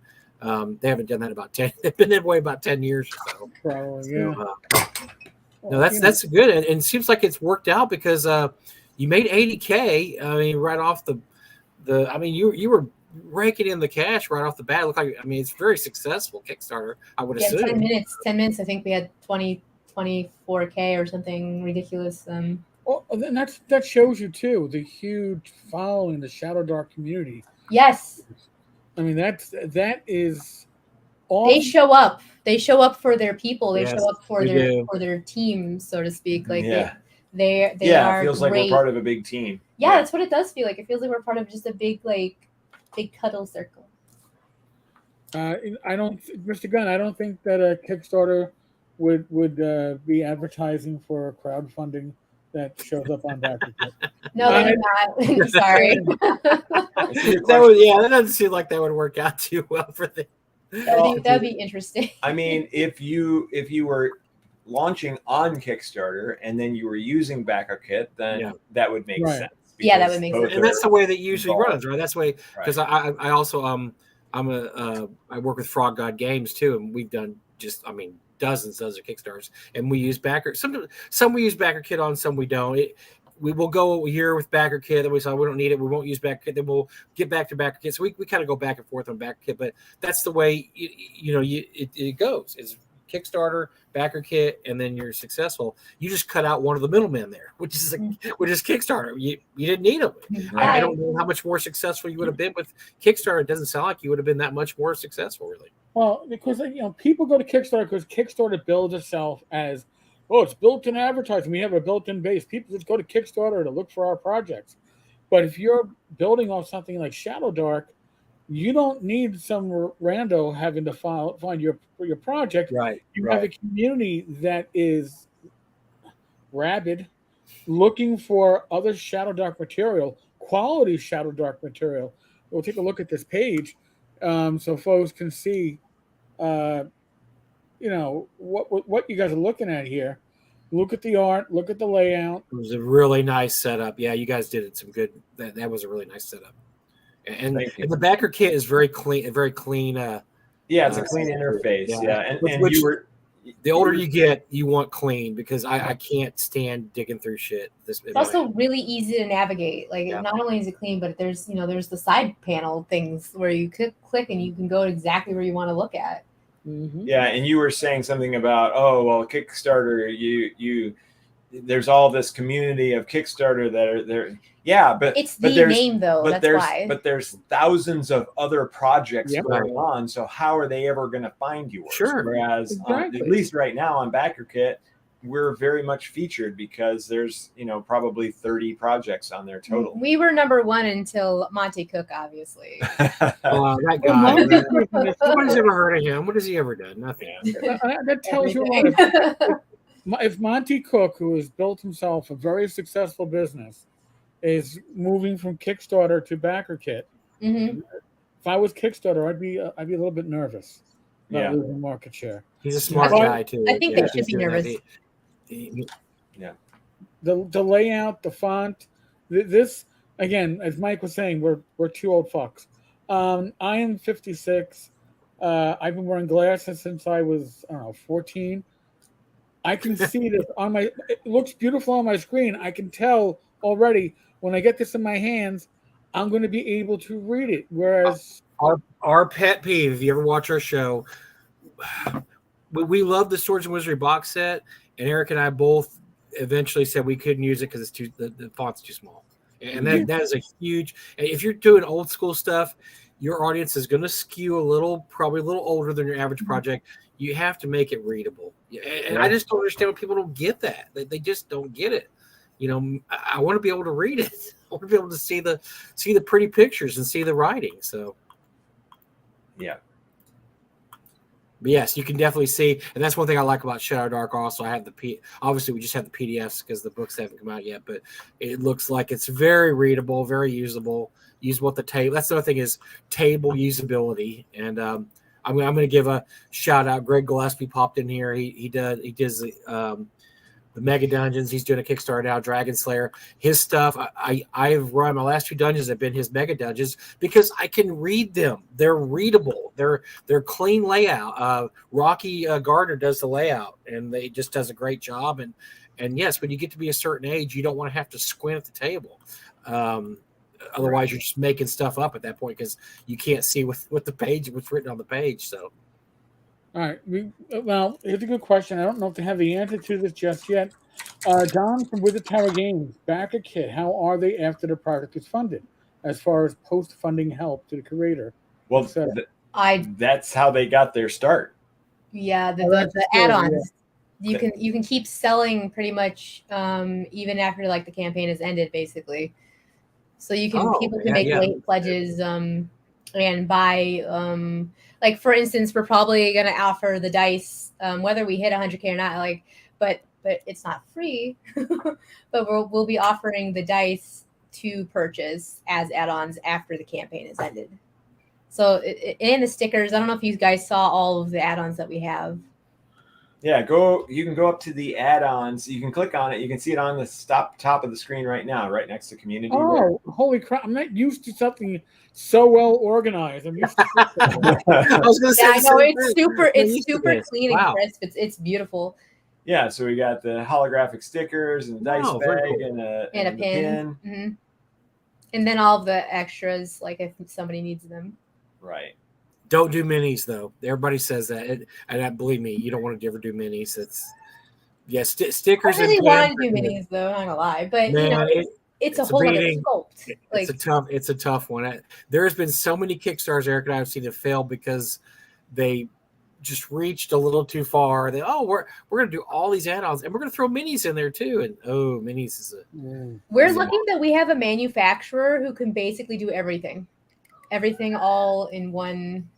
they haven't done that about 10. They've been that way about 10 years or so. Probably, yeah. No, that's good, and it seems like it's worked out because you made $80K. I mean, right off the. I mean, you were raking in the cash right off the bat. It looked like, I mean, it's very successful Kickstarter, I would assume. 10 minutes. I think we had 24K or something ridiculous. Well, then that shows you too the huge following the ShadowDark community. Yes. I mean that is all. They show up for their people. They show up for their team, so to speak. Like they are. It feels like we're part of a big team. Yeah, that's what it does feel like. It feels like we're part of just a big cuddle circle. Mr. Gunn, I don't think that a Kickstarter would be advertising for crowdfunding that shows up on Backerkit. No, they're not. Sorry. That doesn't seem like that would work out too well for them. That'd be interesting. I mean, if you were launching on Kickstarter and then you were using Backerkit, then that would make sense. Yeah, that would make sense. And that's the way that usually runs, right? That's the way, because I also I work with Frog God Games too, and we've done dozens of Kickstarters, and we use Backer. Some we use Backerkit on, some we don't. We will go a year with Backerkit, then we say we don't need it, we won't use Backerkit, then we'll get back to Backerkit. So we kind of go back and forth on Backerkit, but that's the way it goes. It's Kickstarter, Backerkit, and then you're successful. You just cut out one of the middlemen there, which is Kickstarter. You didn't need them. I don't know how much more successful you would have been with Kickstarter. It doesn't sound like you would have been that much more successful, really. Well, because people go to Kickstarter because Kickstarter builds itself as, it's built-in advertising. We have a built-in base. People just go to Kickstarter to look for our projects. But if you're building off something like ShadowDark, you don't need some rando having to find your project. Right. You have a community that is rabid, looking for other ShadowDark material, quality ShadowDark material. We'll take a look at this page, so folks can see, what you guys are looking at here. Look at the art. Look at the layout. It was a really nice setup. Yeah, you guys did some good. That was a really nice setup. And the Backerkit is very clean. Very clean. It's a clean interface. Yeah, which, the older you get, you want clean because I can't stand digging through shit. It's also really easy to navigate. Like not only is it clean, but there's the side panel things where you click and you can go exactly where you want to look at. Mm-hmm. Yeah, and you were saying something about Kickstarter. There's all this community of Kickstarter that are there. Yeah, but it's the name though. That's why. But there's thousands of other projects going on. So how are they ever going to find yours? Sure. Whereas at least right now on Backerkit, we're very much featured because there's probably 30 projects on there total. We were number one until Monty Cook, obviously. That guy. Nobody's ever heard of him. What has he ever done? Nothing. That tells you a lot. If Monty Cook, who has built himself a very successful business, is moving from Kickstarter to Backerkit, if I was Kickstarter, I'd be a little bit nervous. Yeah. losing market share. He's a smart But guy too. I think they should be nervous. The layout, the font, this again, as Mike was saying, we're two old fucks. I am 56. I've been wearing glasses since I was 14. I can see this on my. It looks beautiful on my screen. I can tell already when I get this in my hands, I'm going to be able to read it. Whereas our pet peeve, if you ever watch our show, we love the Swords and Wizardry box set, and Eric and I both eventually said we couldn't use it because it's the font's too small, and that is a huge. If you're doing old school stuff, your audience is going to skew probably a little older than your average project. You have to make it readable, and I just don't understand when people don't get that. They just don't get it. I want to be able to read it. I want to be able to see the pretty pictures and see the writing. So, yeah. But yes, you can definitely see, and that's one thing I like about ShadowDark. Also, I have obviously we just have the PDFs because the books haven't come out yet, but it looks like it's very readable, very usable at the table. That's the other thing is table usability, and I'm going to give a shout out. Greg Gillespie popped in here. He does the mega dungeons. He's doing a Kickstarter now, Dragon Slayer. His stuff, I've run my last 2 dungeons have been his mega dungeons because I can read them. They're readable. They're clean layout. Rocky Gardner does the layout, and they just does a great job. And yes, when you get to be a certain age, you don't want to have to squint at the table. Otherwise, you're just making stuff up at that point because you can't see what's written on the page. So. All right. Well, here's a good question. I don't know if they have the answer to this just yet. Don from Wizard Tower Games, Backerkit, how are they after the project is funded as far as post-funding help to the creator? Well, that's how they got their start. Yeah, the add-ons. Yeah. You can keep selling pretty much even after like the campaign has ended, basically. So people can make late pledges and buy like for instance, we're probably going to offer the dice whether we hit 100K or not, but it's not free. But we'll be offering the dice to purchase as add-ons after the campaign is ended. So and the stickers, I don't know if you guys saw all of the add-ons that we have. Yeah, you can go up to the add-ons. You can click on it. You can see it on the top of the screen right now, right next to community. Oh, holy crap. I'm not used to something so well organized. I'm used to I was going to say, I know it's super clean and crisp. It's beautiful. Yeah, so we got the holographic stickers and a dice bag cool. and a pin. Mm-hmm. And then all the extras, like if somebody needs them. Right. Don't do minis though. Everybody says that, and believe me, you don't want to ever do minis. Stickers. I really want to do minis though. I'm not gonna lie, but man, it's a whole other sculpt. It's a tough one. There has been so many Kickstarters Eric and I have seen it fail because they just reached a little too far. We're gonna do all these add-ons and we're gonna throw minis in there too. And minis is we're lucky that we have a manufacturer who can basically do everything all in one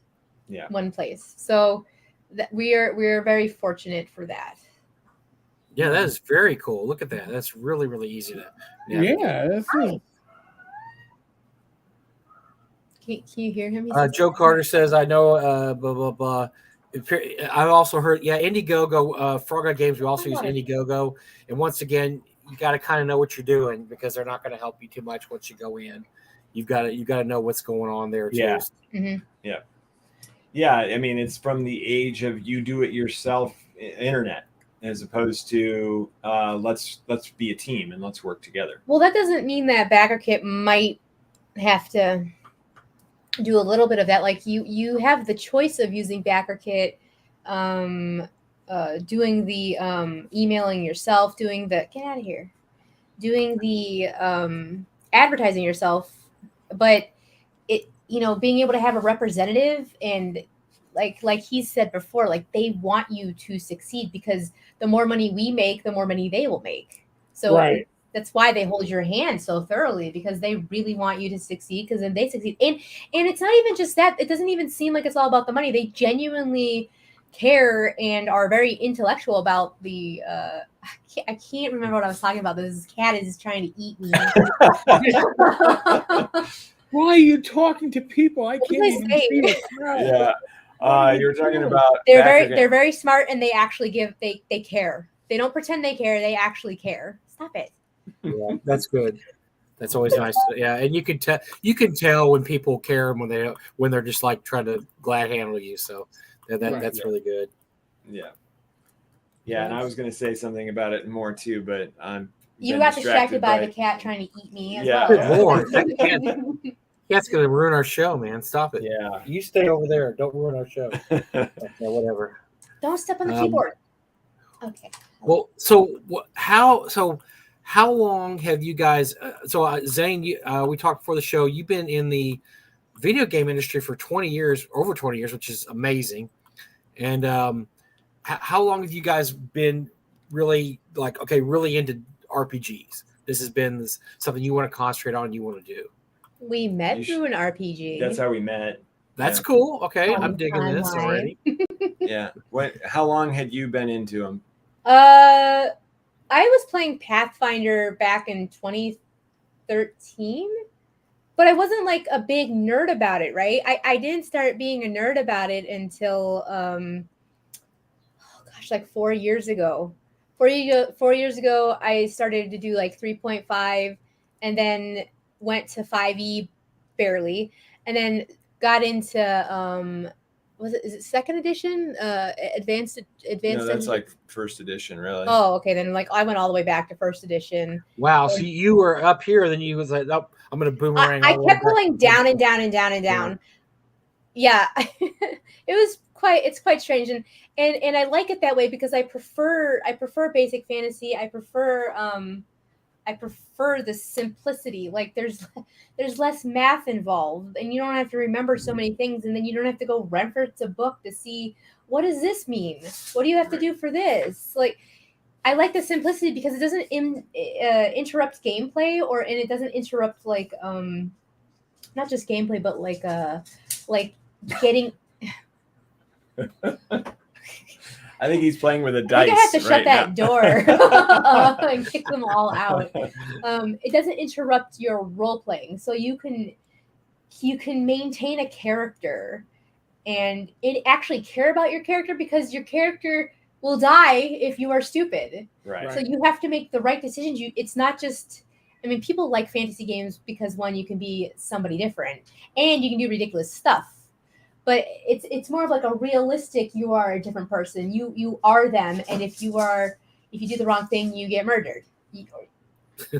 place. So that we're very fortunate for that. Yeah, that is very cool. Look at that. That's really, really easy to navigate. Yeah, that's it. Can you hear him? Joe Carter says, I know blah blah blah. I've also heard Indiegogo, Frog Eye Games, we also use Indiegogo. And once again, you got to kind of know what you're doing because they're not going to help you too much once you go in. You've got to know what's going on there too. Yeah. Mm-hmm. Yeah. I mean, it's from the age of you do it yourself internet as opposed to let's be a team and let's work together. Well, that doesn't mean that Backerkit might have to do a little bit of that. Like you have the choice of using Backerkit, doing the emailing yourself, doing the advertising yourself. But being able to have a representative and like he said before, like they want you to succeed because the more money we make, the more money they will make. So that's why they hold your hand so thoroughly because they really want you to succeed because then they succeed. And it's not even just that. It doesn't even seem like it's all about the money. They genuinely care and are very intellectual about the I can't remember what I was talking about. This cat is trying to eat me. Why are you talking to people? I can't even see it. Yeah. You were talking about they're very smart, and they actually they care. They don't pretend they care. They actually care. Stop it. Yeah, that's good. That's always nice. Yeah, and you can tell when people care when they're just like trying to glad handle you. So that's really good. Yeah. Yeah, and I was going to say something about it more too, but you got distracted by the cat trying to eat me as well. Good Lord, cat's going to ruin our show, man. Stop it. Yeah. You stay over there. Don't ruin our show. Whatever. Don't step on the keyboard. Okay. Well, how long have you guys? Zane, we talked before the show. You've been in the video game industry for 20 years, over 20 years, which is amazing. And how long have you guys been really really into RPGs? This has been something you want to concentrate on, you want to do. We met through an RPG. That's how we met. That's cool. Okay, I'm digging this already. Yeah. How long had you been into them? I was playing Pathfinder back in 2013, but I wasn't like a big nerd about it, right? I didn't start being a nerd about it until like 4 years ago. 4 years ago, I started to do like 3.5, and then went to 5e barely, and then got into is it second edition? Advanced. No, that's like first edition, really. Oh, okay. Then like I went all the way back to first edition. Wow. So you were up here, then you was like, nope, I'm gonna boomerang. I kept going down and down and down and down. Yeah. It's quite strange, and I like it that way because I prefer basic fantasy. I prefer the simplicity. Like there's less math involved, and you don't have to remember so many things, and then you don't have to go reference a book to see what does this mean? What do you have to do for this? Like I like the simplicity because it doesn't interrupt gameplay, and it doesn't interrupt like not just gameplay, but like getting. I think he's playing with a dice. I have to shut that now. door and kick them all out. It doesn't interrupt your role playing, so you can maintain a character and actually care about your character, because your character will die if you are stupid. Right. So you have to make the right decisions. It's not just. I mean, people like fantasy games because one, you can be somebody different, and you can do ridiculous stuff. But it's more of like a realistic. You are a different person. You are them, and if you do the wrong thing, you get murdered.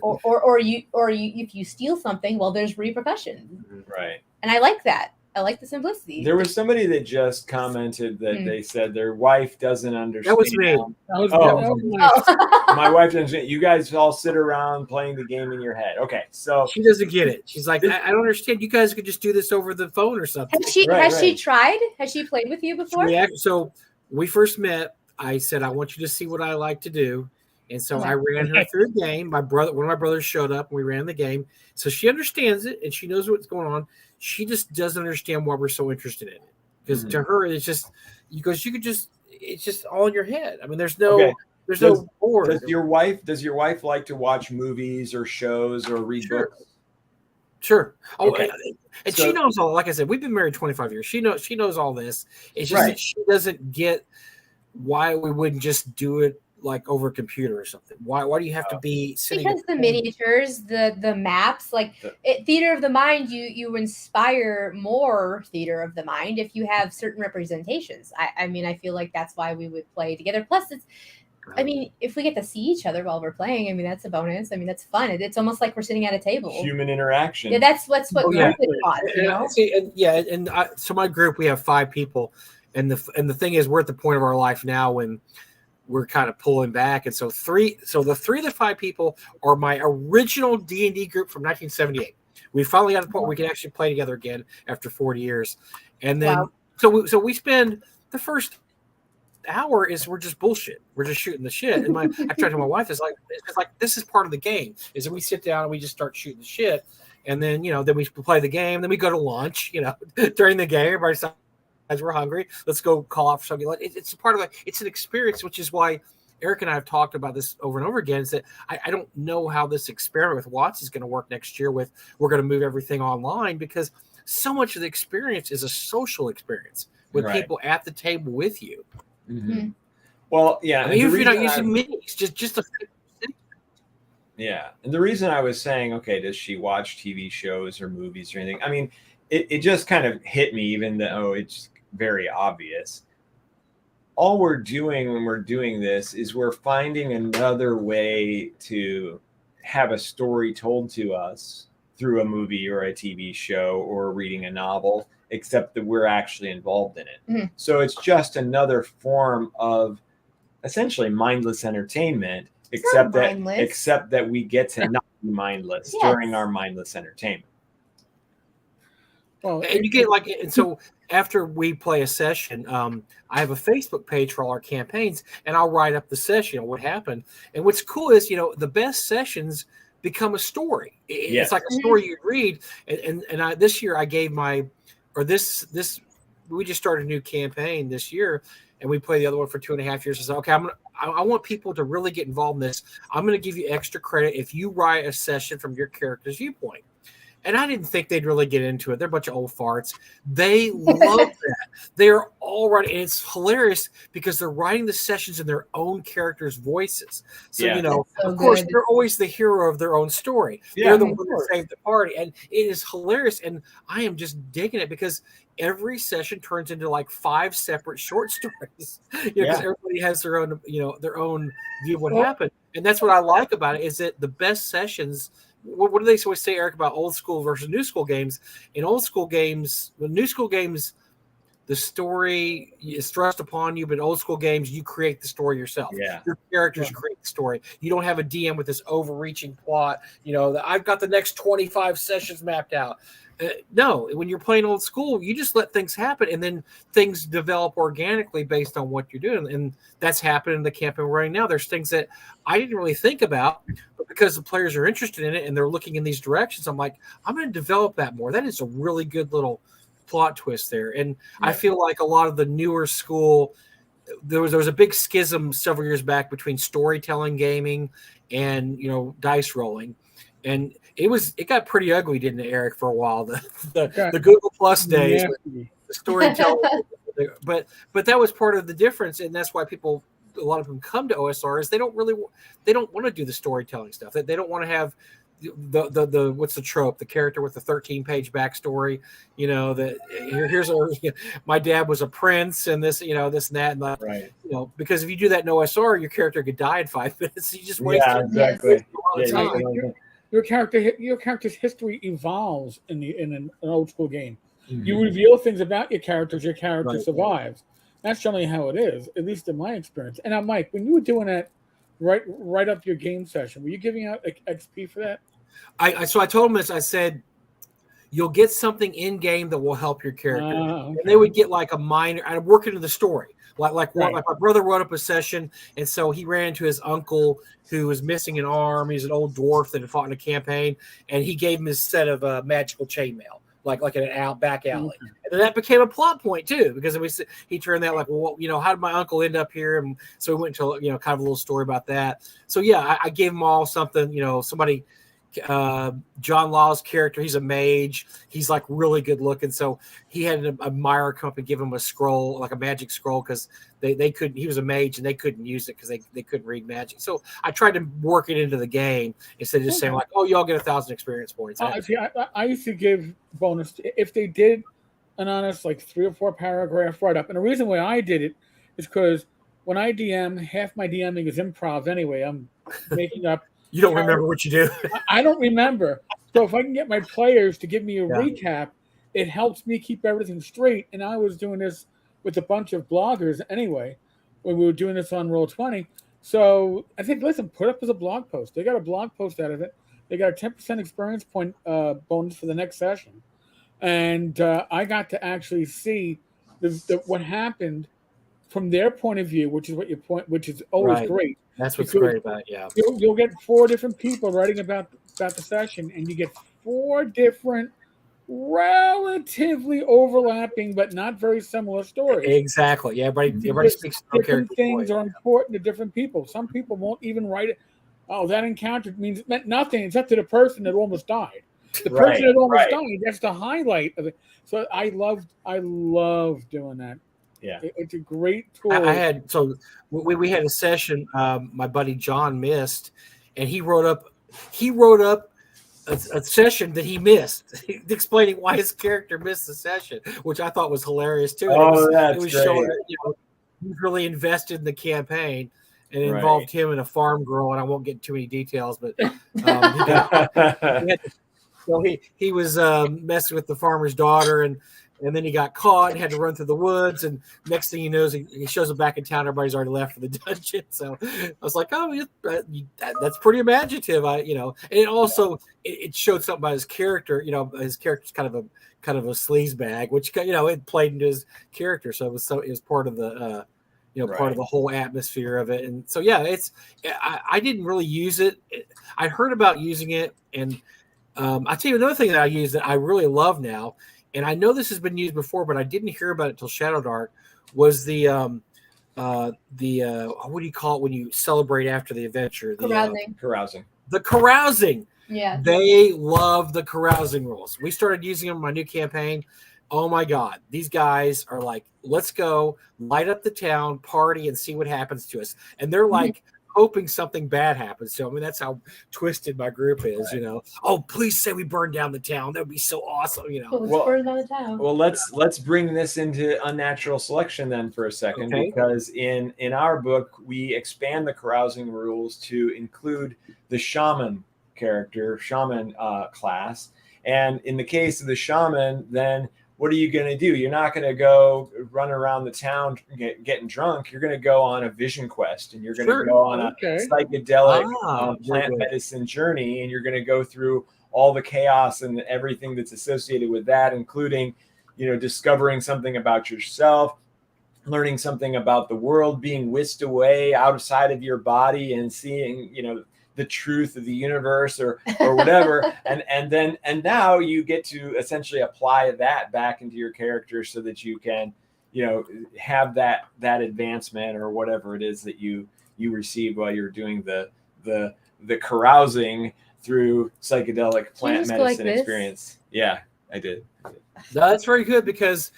Or if you steal something, well, there's repercussions. Right. And I like that. I like the simplicity. There was somebody that just commented that they said their wife doesn't understand. That was me. My wife doesn't. You guys all sit around playing the game in your head. Okay, so she doesn't get it. She's like, I don't understand. You guys could just do this over the phone or something. Has she tried? Has she played with you before? So we first met. I said, I want you to see what I like to do. And so I ran her through the game. One of my brothers showed up and we ran the game. So she understands it and she knows what's going on. She just doesn't understand why we're so interested in it. Because to her, it's just, it's just all in your head. I mean, there's no board. Does your wife like to watch movies or shows or read books? Sure. Oh, okay. And she knows all. Like I said, we've been married 25 years. She knows all this. It's just that she doesn't get why we wouldn't just do it like over a computer or something. Why do you have to be sitting? Because the miniatures, the maps, theater of the mind, you inspire more theater of the mind if you have certain representations. I mean, I feel like that's why we would play together. Plus, I mean, if we get to see each other while we're playing, I mean, that's a bonus. I mean, that's fun. It's almost like we're sitting at a table. Human interaction. Yeah, that's what taught, you know? So my group, we have 5 people, and the thing is, we're at the point of our life now when we're kind of pulling back, and so the 3 of the 5 people are my original D&D group from 1978. We finally got to the point where we can actually play together again after 40 years, and then so we spend the first hour we're just bullshit. We're just shooting the shit. And I tried to my wife it's like this is part of the game. Is that we sit down and we just start shooting the shit, and then then we play the game. Then we go to lunch. During the game, everybody's as we're hungry, let's go call out for something. It's a part of it's an experience, which is why Eric and I have talked about this over and over again. Is that I don't know how this experiment with Watts is going to work next year. We're going to move everything online, because so much of the experience is a social experience. with Right. people at the table with you. Mm-hmm. Well, yeah. I mean, even if you're not using minis, just a yeah. And the reason I was saying, okay, does she watch TV shows or movies or anything? I mean, it just kind of hit me, even though it's very obvious. All we're doing when we're doing this is we're finding another way to have a story told to us through a movie or a TV show or reading a novel, except that we're actually involved in it. Mhm. So it's just another form of essentially mindless entertainment, except that we get to not be mindless during our mindless entertainment. Well, and you get like, and so after we play a session, I have a Facebook page for all our campaigns, and I'll write up the session, what happened. And what's cool is, the best sessions become a story. It's like a story you read. And I, this year I gave we just started a new campaign this year, and we played the other one for 2.5 years. I said, okay, I want people to really get involved in this. I'm going to give you extra credit if you write a session from your character's viewpoint. And I didn't think they'd really get into it. They're a bunch of old farts. They love that. They're all right. And it's hilarious because they're writing the sessions in their own characters' voices. So, of course, they're always the hero of their own story. Yeah, they're the one that saved the party. And it is hilarious. And I am just digging it because every session turns into like 5 separate short stories. Because everybody has their own, their own view of what happened. And that's what I like about it is that the best sessions – what do they always say, Eric, about old school versus new school games? In old school games, the new school games, the story is thrust upon you, but in old school games, you create the story yourself. Yeah. Your characters create the story. You don't have a DM with this overreaching plot, that I've got the next 25 sessions mapped out. No, when you're playing old school, you just let things happen, and then things develop organically based on what you're doing. And that's happening in the campaign we're running now. There's things that I didn't really think about, but because the players are interested in it and they're looking in these directions, I'm like, I'm going to develop that more. That is a really good little plot twist there. And I feel like a lot of the newer school, there was a big schism several years back between storytelling gaming and dice rolling. And it got pretty ugly, didn't it, Eric, for a while? The Google Plus days, the storytelling. but that was part of the difference, and that's why a lot of them come to OSR is they don't want to do the storytelling stuff. They don't want to have the what's the trope? The character with the 13-page backstory. Here's my dad was a prince, and this this and that, and like, right. Because if you do that in OSR, your character could die in 5 minutes. You just waste exactly. Your character's history evolves in an old school game. Mm-hmm. You reveal things about your character survives. That's generally how it is, at least in my experience. And now, Mike, when you were doing that, right up your game session, were you giving out XP for that? So I told them this. I said, you'll get something in game that will help your character. Okay. And they would get like a minor. I'd work into the story. Like my brother wrote up a session, and so he ran into his uncle who was missing an arm. He's an old dwarf that had fought in a campaign, and he gave him his set of magical chainmail, like in an back alley. Okay. And then that became a plot point too, because he turned that like, well, how did my uncle end up here? And so we went into kind of a little story about that. So I gave them all something. Somebody. John Law's character, he's a mage. He's like really good looking. So he had a Meyer company give him a scroll, like a magic scroll, because they couldn't. He was a mage and they couldn't use it because they couldn't read magic. So I tried to work it into the game instead of just saying like, oh, y'all get 1,000 experience points. I used to give bonus if they did an honest like 3 or 4 paragraph write up. And the reason why I did it is because when I DM, half my DMing is improv anyway. I'm making up. You don't remember what you do. I don't remember. So if I can get my players to give me a recap, it helps me keep everything straight. And I was doing this with a bunch of bloggers anyway, when we were doing this on Roll20. So I think, listen, put up as a blog post. They got a blog post out of it. They got a 10% experience point bonus for the next session. And I got to actually see what happened from their point of view, which is always great. That's what's great about it, yeah. You'll get 4 different people writing about the session, and you get 4 different, relatively overlapping but not very similar stories. Exactly. Yeah, everybody speaks different things are important to different people. Some people won't even write it. Oh, that encounter meant nothing. It's up to the person that almost died. The Right, person that almost right. done, he gets the highlight of it. So I love doing that. Yeah. It's a great tool. I had we had a session my buddy John missed, and he wrote up a session that he missed, explaining why his character missed the session, which I thought was hilarious too. Oh, it was showing that, he's really invested in the campaign, and it involved him and a farm girl, and I won't get too many details, but he was messing with the farmer's daughter, and then he got caught and had to run through the woods. And next thing he knows, he shows up back in town. Everybody's already left for the dungeon. So I was like, oh, that's pretty imaginative. And it also it showed something about his character. His character's kind of a sleaze bag, which it played into his character. So it was part of the part of the whole atmosphere of it. And so I didn't really use it. I heard about using it, and I tell you another thing that I use that I really love now. And I know this has been used before, but I didn't hear about it till ShadowDark. Was the what do you call it when you celebrate after the adventure? Carousing. The carousing. Yeah. They love the carousing rules. We started using them in my new campaign. Oh my God, these guys are like, let's go light up the town, party, and see what happens to us. And they're like hoping something bad happens. So I mean, that's how twisted my group is. Right. Oh, please say we burn down the town. That would be so awesome. Burn down the town. Well, let's bring this into Unnatural Selection then for a second, because in our book we expand the carousing rules to include the shaman class, and in the case of the shaman, then what are you going to do? You're not going to go run around the town getting drunk. You're going to go on a vision quest, and you're going to go on a psychedelic plant medicine journey, and you're going to go through all the chaos and everything that's associated with that, including, discovering something about yourself, learning something about the world, being whisked away outside of your body and seeing, the truth of the universe or whatever. and now you get to essentially apply that back into your character so that you can, have that advancement or whatever it is that you received while you're doing the carousing through psychedelic plant medicine experience. Yeah, I did. That's very good, because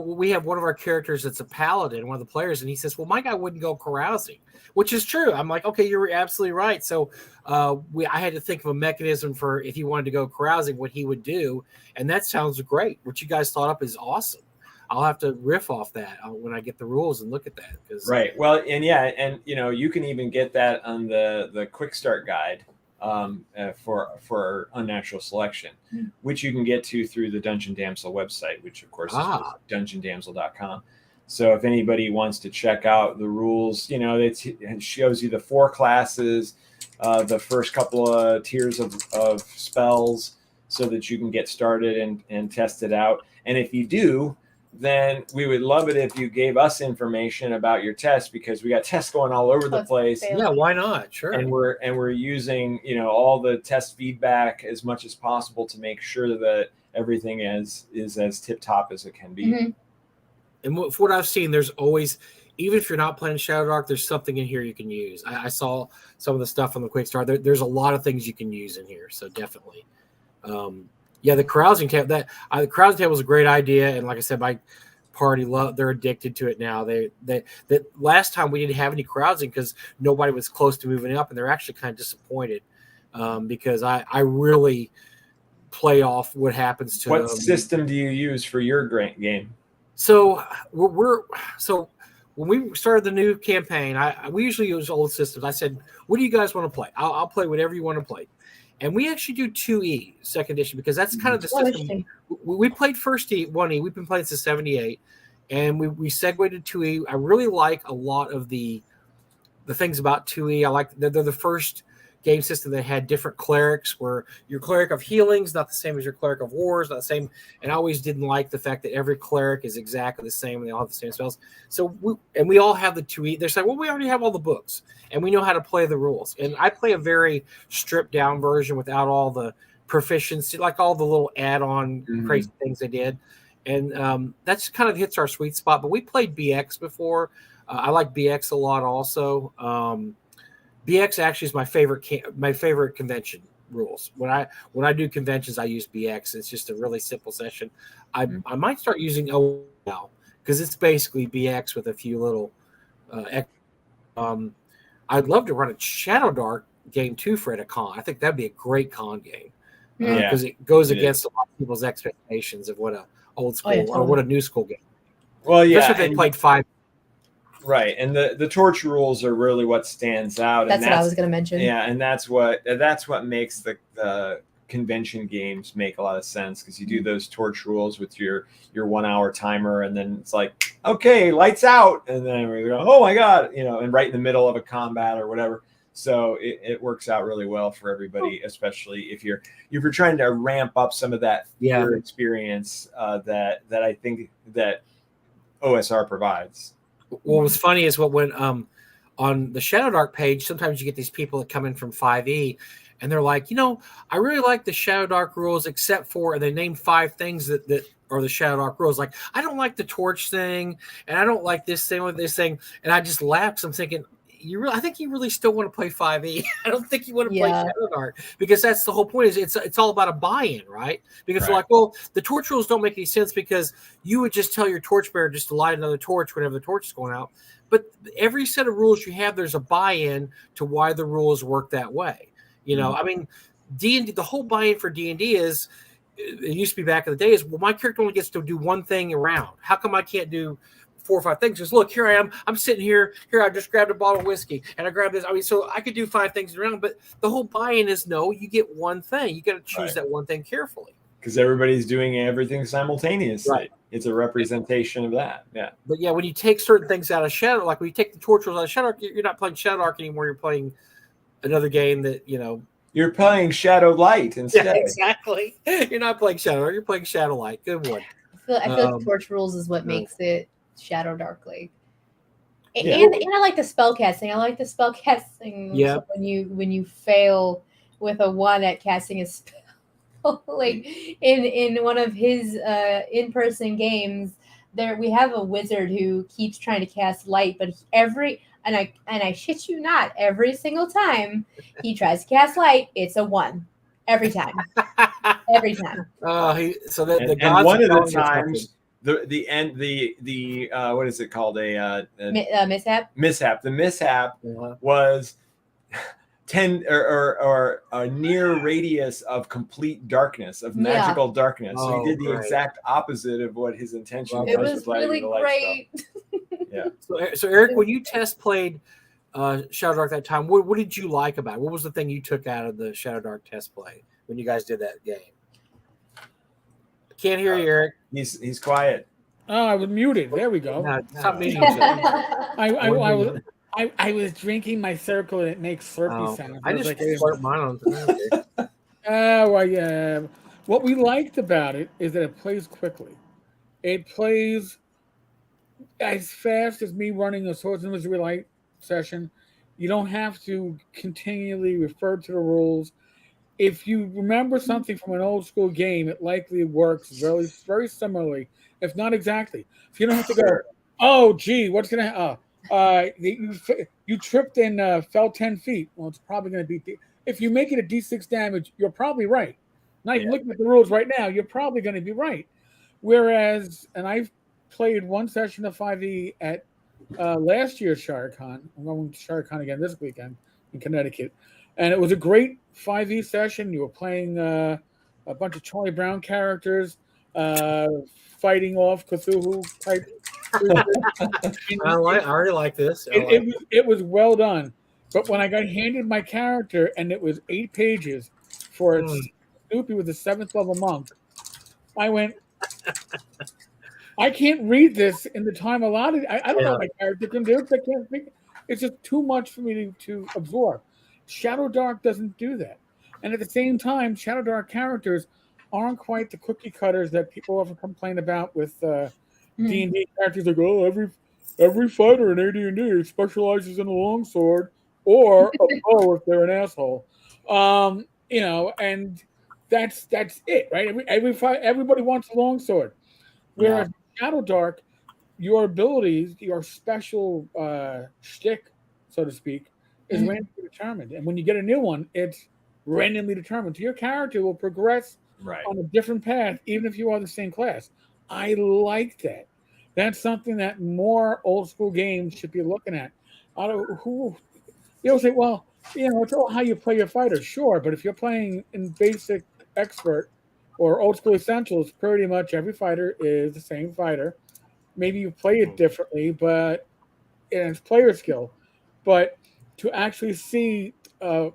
we have one of our characters that's a paladin, one of the players, and he says, well, my guy wouldn't go carousing, which is true. I'm like, okay, you're absolutely right. So I had to think of a mechanism for if he wanted to go carousing, what he would do, and that sounds great. What you guys thought up is awesome. I'll have to riff off that when I get the rules and look at that. Right. Well, and you can even get that on the quick start guide for Unnatural Selection, which you can get to through the Dungeon Damsel website, which of course is dungeondamsel.com. So if anybody wants to check out the rules, it shows you the 4 classes, the first couple of tiers of spells, so that you can get started and test it out. And if you do, then we would love it if you gave us information about your test, because we got tests going all over the place. Yeah, why not? Sure. And we're using, all the test feedback as much as possible to make sure that everything is as tip top as it can be. Mm-hmm. And what I've seen, there's always, even if you're not playing ShadowDark, there's something in here you can use. I saw some of the stuff on the quick start. There's a lot of things you can use in here, so definitely. The carousing table. The carousing table is a great idea, and like I said, my party they're addicted to it now. That last time we didn't have any carousing because nobody was close to moving up, and they're actually kind of disappointed because I really play off what happens to. What system do you use for your game? So when we started the new campaign, we usually use old systems. I said, "What do you guys want to play? I'll play whatever you want to play." And we actually do 2E, second edition, because that's kind of the system. We played first 1E. We've been playing since 78. And we segued to 2E. I really like a lot of the things about 2E. I like they're the first game system that had different clerics, where your cleric of healing is not the same as your cleric of wars, not the same. And I always didn't like the fact that every cleric is exactly the same and they all have the same spells. So we all have the 2E. They're saying, well, we already have all the books and we know how to play the rules. And I play a very stripped down version without all the proficiency, like all the little add-on crazy things they did. And that's kind of hits our sweet spot. But we played BX before. I like BX a lot also. BX actually is my favorite convention rules. When I do conventions, I use BX. It's just a really simple session. I might start using O now because it's basically BX with a few little. I'd love to run a ShadowDark game too for at a con. I think that'd be a great con game because it goes against a lot of people's expectations of what a old school or what a new school game. Well, yeah, especially if they played 5. Right, and the torch rules are really what stands out. That's what I was going to mention. Yeah, and that's what makes the convention games make a lot of sense because you do those torch rules with your 1 hour timer, and then it's like, okay, lights out, and then we go, oh my god, and right in the middle of a combat or whatever. So it works out really well for everybody, especially if you're trying to ramp up some of that fear experience that I think that OSR provides. What was funny is when on the ShadowDark page, sometimes you get these people that come in from 5e, and they're like, I really like the ShadowDark rules, except for, and they name 5 things that are the ShadowDark rules. Like, I don't like the torch thing, and I don't like this thing with this thing, and I just laughed. I'm thinking, I think you really still want to play 5e. I don't think you want to play ShadowDark because that's the whole point. Is it's all about a buy-in, right? Because they're like, well, the torch rules don't make any sense because you would just tell your torchbearer just to light another torch whenever the torch is going out. But every set of rules you have, there's a buy-in to why the rules work that way. I mean, D&D, the whole buy-in for D&D is, it used to be back in the day, is, well, my character only gets to do one thing around. How come I can't do 4 or 5 things? Just look, here I am. I'm sitting here. I just grabbed a bottle of whiskey and I grabbed this. I mean, so I could do 5 things around, but the whole buy-in is no, you get one thing. You got to choose that one thing carefully. Because everybody's doing everything simultaneously. Right. It's a representation of that. Yeah. But yeah, when you take certain things out of Shadow, like when you take the torch rules out of ShadowDark, you're not playing ShadowDark anymore. You're playing another game that, You're playing Shadow Light instead. Yeah, exactly. You're not playing ShadowDark. You're playing Shadow Light. Good one. I feel like torch rules is what makes it ShadowDark. Like, and I like the spell casting. I like the spell casting. Yeah. So when you fail with a 1 at casting a spell, like in one of his in-person games, we have a wizard who keeps trying to cast light, but and I shit you not, every single time he tries to cast light, it's a 1. Every time. Every time. So the and gods one of the times the what is it called? Mishap. The mishap was 10 or a near radius of complete darkness, of magical darkness. So he did the exact opposite of what his intention was. It was really great. Yeah. So Eric, when you test played ShadowDark that time, what did you like about it? What was the thing you took out of the ShadowDark test play when you guys did that game? Can't hear you, Eric. He's quiet. Oh, I was muted. There we go. Stop muting. I was drinking my circle and it makes slurpy sounds. I just slurp mine on. What we liked about it is that it plays quickly. It plays as fast as me running a Swords and Wizardry Light session. You don't have to continually refer to the rules. If you remember something from an old school game, it likely works very, very similarly, if not exactly. So you don't have to go, oh, gee, what's going to happen? You tripped and fell 10 feet. Well, it's probably going to be. If you make it a D6 damage, you're probably right. Not even looking at the rules right now, you're probably going to be right. Whereas, and I've played one session of 5e at last year's ShireCon. I'm going to ShireCon again this weekend in Connecticut. And it was a great 5e session. You were playing a bunch of Charlie Brown characters, fighting off Cthulhu type. I already like this. It was well done. But when I got handed my character and it was 8 pages for Snoopy with the 7th level monk, I went, I can't read this in the time allotted. I don't know what my character can do because I can't think. It's just too much for me to absorb. ShadowDark doesn't do that. And at the same time, ShadowDark characters aren't quite the cookie cutters that people often complain about with D&D characters. Like, oh, every fighter in AD&D specializes in a longsword or a bow if they're an asshole. And that's it, right? Everybody wants a longsword. Whereas ShadowDark, your abilities, your special shtick, so to speak, is randomly determined. And when you get a new one, it's randomly determined. Your character will progress Right. on a different path, even if you are the same class. I like that. That's something that more old school games should be looking at. I don't who you'll say, well, it's all how you play your fighter, sure, but if you're playing in basic expert or old school essentials, pretty much every fighter is the same fighter. Maybe you play it differently, but it's player skill. But to actually see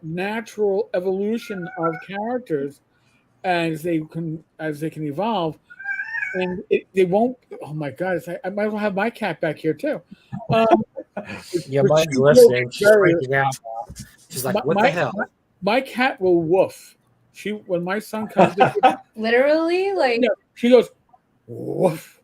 natural evolution of characters as they can evolve, and they won't. Oh my God! I might as well have my cat back here too. Yeah, But mine's she will listening. She's very- freaking out. She's like, my, "What the my, hell?" my cat will woof. When my son comes to Literally, like, yeah, she goes woof.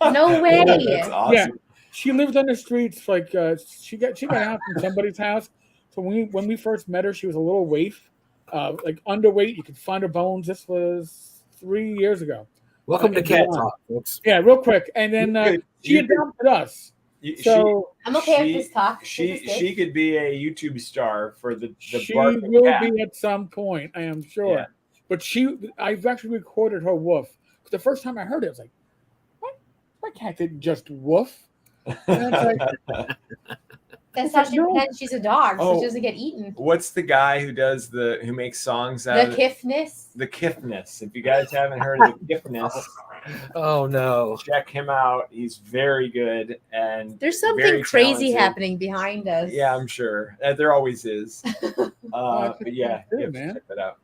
no way. That's awesome. Yeah, she lived on the streets. Like she got out from somebody's house. So when we first met her, she was a little waif, like underweight. You could find her bones. This was 3 years ago. Welcome to in Cat July. Talk, folks. Yeah, real quick, and then she adopted us. So I'm okay with this talk. She could be a YouTube star for the she barking will cat. be at some point, I am sure. Yeah. But I've actually recorded her woof. The first time I heard it, I was like, "What? My cat didn't just woof." And it's like, That's how she No. pretends she's a dog, so Oh. she doesn't get eaten. What's the guy who makes songs out The of kiffness. the Kiffness? If you guys haven't heard of the Kiffness, Oh no! check him out. He's very good and There's something very crazy talented. happening behind us. Yeah, I'm sure. There always is. that's But yeah, good, you have man. to check that out.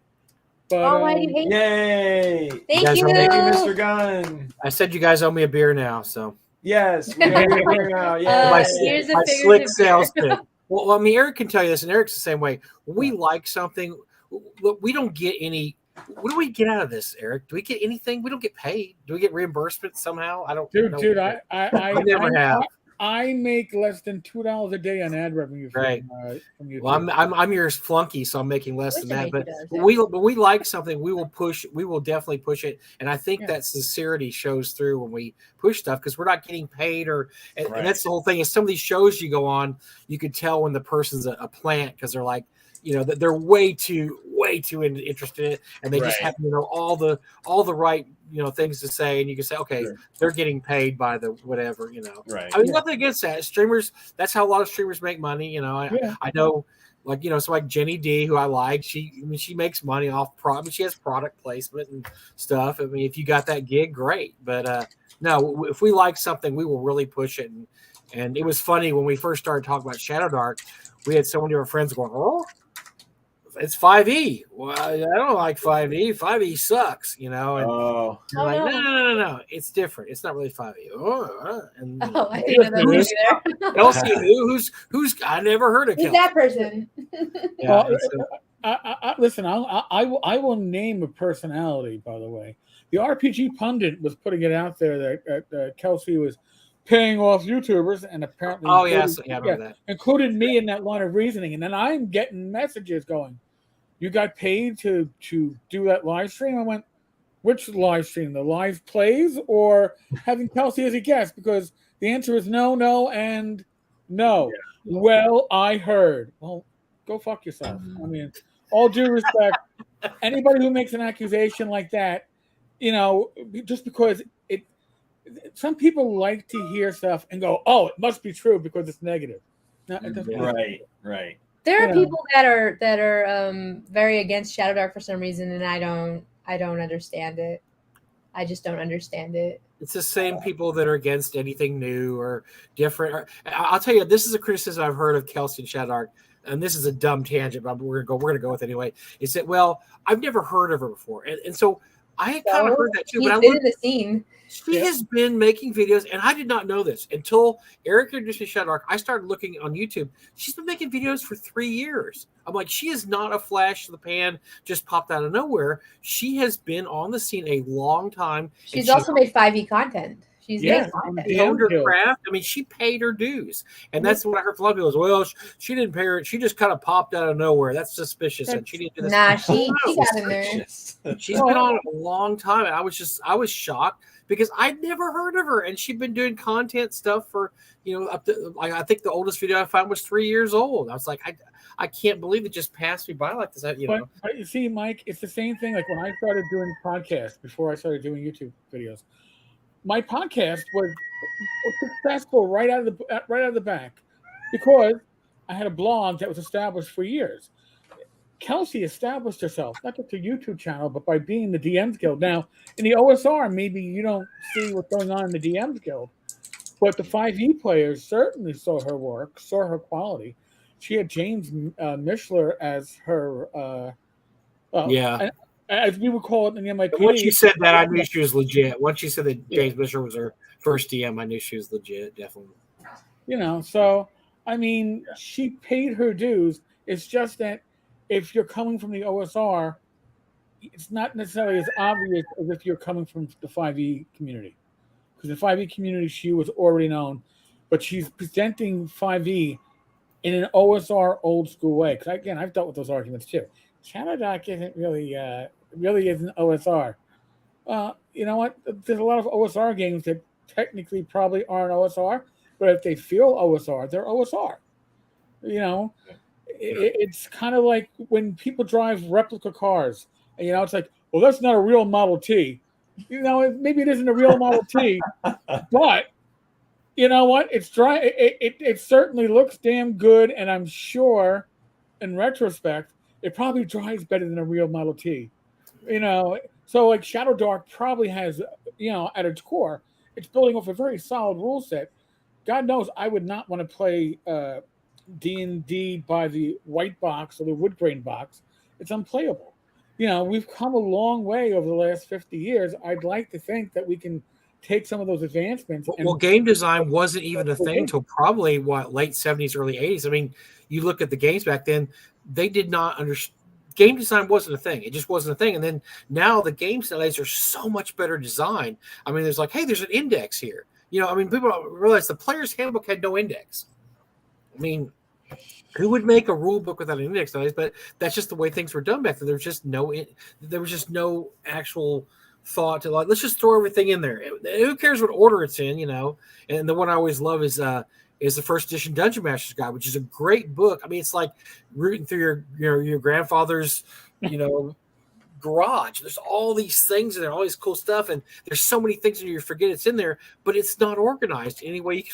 but Oh, why do you hate Yay! Thank guys you. are Thank you, Mr. Gunn. I said you guys owe me a beer now, so Yes, we're here now. Yay. my, here's a my figurative slick beer. sales pitch. Well, I mean, Eric can tell you this, and Eric's the same way. When we like something, we don't get any. What do we get out of this, Eric? Do we get anything? We don't get paid. Do we get reimbursement somehow? I don't know. dude, I never have. I make less than $2 a day on ad revenue from, Right. From YouTube. Well, I'm your flunky, so I'm making less Wish than I that. made But $2 we like something, we will push. We will definitely push it, and I think Yeah. that sincerity shows through when we push stuff because we're not getting paid, and Right. that's the whole thing. Is some of these shows you go on, you could tell when the person's a plant because they're like, that they're way too interested in it, and they just Right. have all the right things to say, and you can say, okay, Sure. they're getting paid by the whatever. Right. I mean, Yeah. nothing against that. Streamers, that's how a lot of streamers make money. Yeah. I know, so like Jenny D, who I like, she makes money off she has product placement and stuff. I mean, if you got that gig, great. But no, if we like something, we will really push it. And it was funny when we first started talking about ShadowDark, we had so many of our friends going, "Oh, it's 5e. Well, I don't like 5e. 5e sucks, and Oh, you're Oh, like, no. no. It's different. It's not really 5e. And Oh, I didn't know that was you there. Kelsey, who's I never heard of Who's Kelsey. that person? Yeah, Well, and so- listen, I will name a personality. By the way, the RPG pundit was putting it out there that Kelsey was paying off YouTubers, and apparently, oh yes, yeah, I remember that. included me in that line of reasoning. And then I'm getting messages going, "You got paid to do that live stream?" I went, "Which live stream? The live plays or having Kelsey as a guest?" Because the answer is no, and no. Yeah. Well, I heard. Well, go fuck yourself. I mean, all due respect, anybody who makes an accusation like that, just because some people like to hear stuff and go, "Oh, it must be true because it's negative." No, it doesn't. right. There are Yeah. people that are very against ShadowDark for some reason, and I don't understand it. I just don't understand it. It's the same people that are against anything new or different. I'll tell you, this is a criticism I've heard of Kelsey and ShadowDark, and this is a dumb tangent, but we're gonna go with it anyway. Is that, well, I've never heard of her before, and so I had kind of heard that too. He's But I been looked, in the scene. she has been making videos, and I did not know this until Eric introduced me to ShadowDark. I started looking on YouTube. She's been making videos for 3 years. I'm like, she is not a flash in the pan, just popped out of nowhere. She has been on the scene a long time. She's also made 5e content. She's Yeah, getting on honed her Damsel. craft. I mean, she paid her dues, and that's what I heard from a lot of people is, well, she didn't pay her. She just kind of popped out of nowhere. That's suspicious, and she didn't do this. Nah, she No, got in there. Suspicious. she's been on a long time, and I was shocked because I'd never heard of her, and she'd been doing content stuff for up to like I think the oldest video I found was 3 years old. I was like, I can't believe it just passed me by like this. But you see, Mike, it's the same thing. Like when I started doing podcasts before I started doing YouTube videos, my podcast was successful right out of the back because I had a blog that was established for years. Kelsey established herself not just a YouTube channel, but by being the DMs Guild. Now, in the OSR, maybe you don't see what's going on in the DMs Guild, but the 5e players certainly saw her work, saw her quality. She had James Mishler as her, as we would call it in the MIP. Once she said that, I knew she was legit. Once she said that James Mishler was her first DM, I knew she was legit, definitely. So, I mean, she paid her dues. It's just that if you're coming from the OSR, it's not necessarily as obvious as if you're coming from the 5e community. Because the 5e community, she was already known, but she's presenting 5e in an OSR old school way. Because again, I've dealt with those arguments too. ShadowDark isn't really isn't OSR. You know what? There's a lot of OSR games that technically probably aren't OSR, but if they feel OSR, they're OSR. It's kind of like when people drive replica cars, and it's like, well, that's not a real Model T. Maybe it isn't a real Model T, but you know what? It's dry. It certainly looks damn good, and I'm sure, in retrospect, it probably drives better than a real Model T. So like ShadowDark probably has, at its core, it's building off a very solid rule set. God knows I would not want to play D&D by the white box or the wood grain box. It's unplayable. We've come a long way over the last 50 years. I'd like to think that we can take some of those advancements. Well, game design wasn't even a thing until probably late 70s, early 80s. I mean, you look at the games back then, they did not understand. Game design wasn't a thing. It just wasn't a thing. And then now the games nowadays are so much better designed. I mean, there's like, hey, there's an index here. People don't realize the player's handbook had no index. I mean, who would make a rule book without an index nowadays? But that's just the way things were done back then. There was just no actual thought to like, let's just throw everything in there. Who cares what order it's in, And the one I always love is the first edition Dungeon Master's Guide, which is a great book. I mean, it's like rooting through your grandfather's, garage. There's all these things in there, all these cool stuff, and there's so many things that you forget it's in there, but it's not organized any way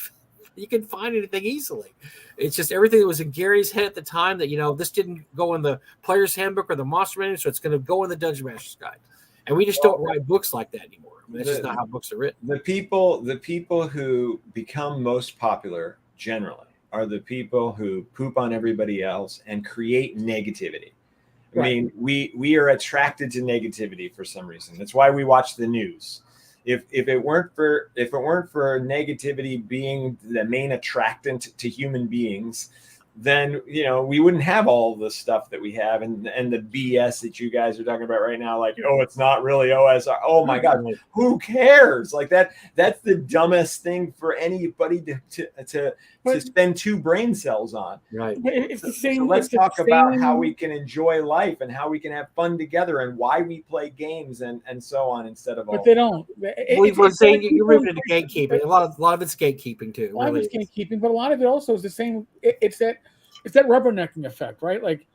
you can find anything easily. It's just everything that was in Gary's head at the time that, this didn't go in the player's handbook or the monster manual, so it's going to go in the Dungeon Master's Guide. And we just don't write books like that anymore. I mean, that's just not how books are written. The people who become most popular generally are the people who poop on everybody else and create negativity. Right. I mean, we are attracted to negativity for some reason. That's why we watch the news. If it weren't for negativity being the main attractant to human beings, then we wouldn't have all the stuff that we have and the BS that you guys are talking about right now. Like, oh, it's not really OSR. Oh my God, who cares? Like that's the dumbest thing for anybody to spend 2 brain cells on. Right. It's the same. So let's talk about how we can enjoy life and how we can have fun together and why we play games and so on instead of all. But they don't. We're saying you're moving into gatekeeping. A lot of it's gatekeeping too. A lot of it's gatekeeping, but a lot of it also is the same. It's that rubbernecking effect, right? Like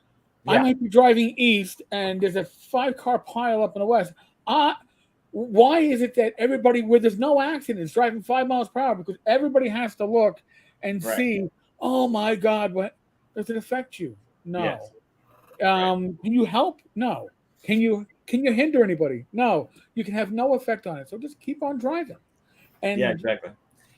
I might be driving east and there's a 5-car pile up in the west. Why is it that everybody where there's no accident is driving 5 miles per hour? Because everybody has to look and see, oh my God, what does it affect you? No. Yes. Can you help? No. Can you hinder anybody? No. You can have no effect on it. So just keep on driving. And yeah, exactly.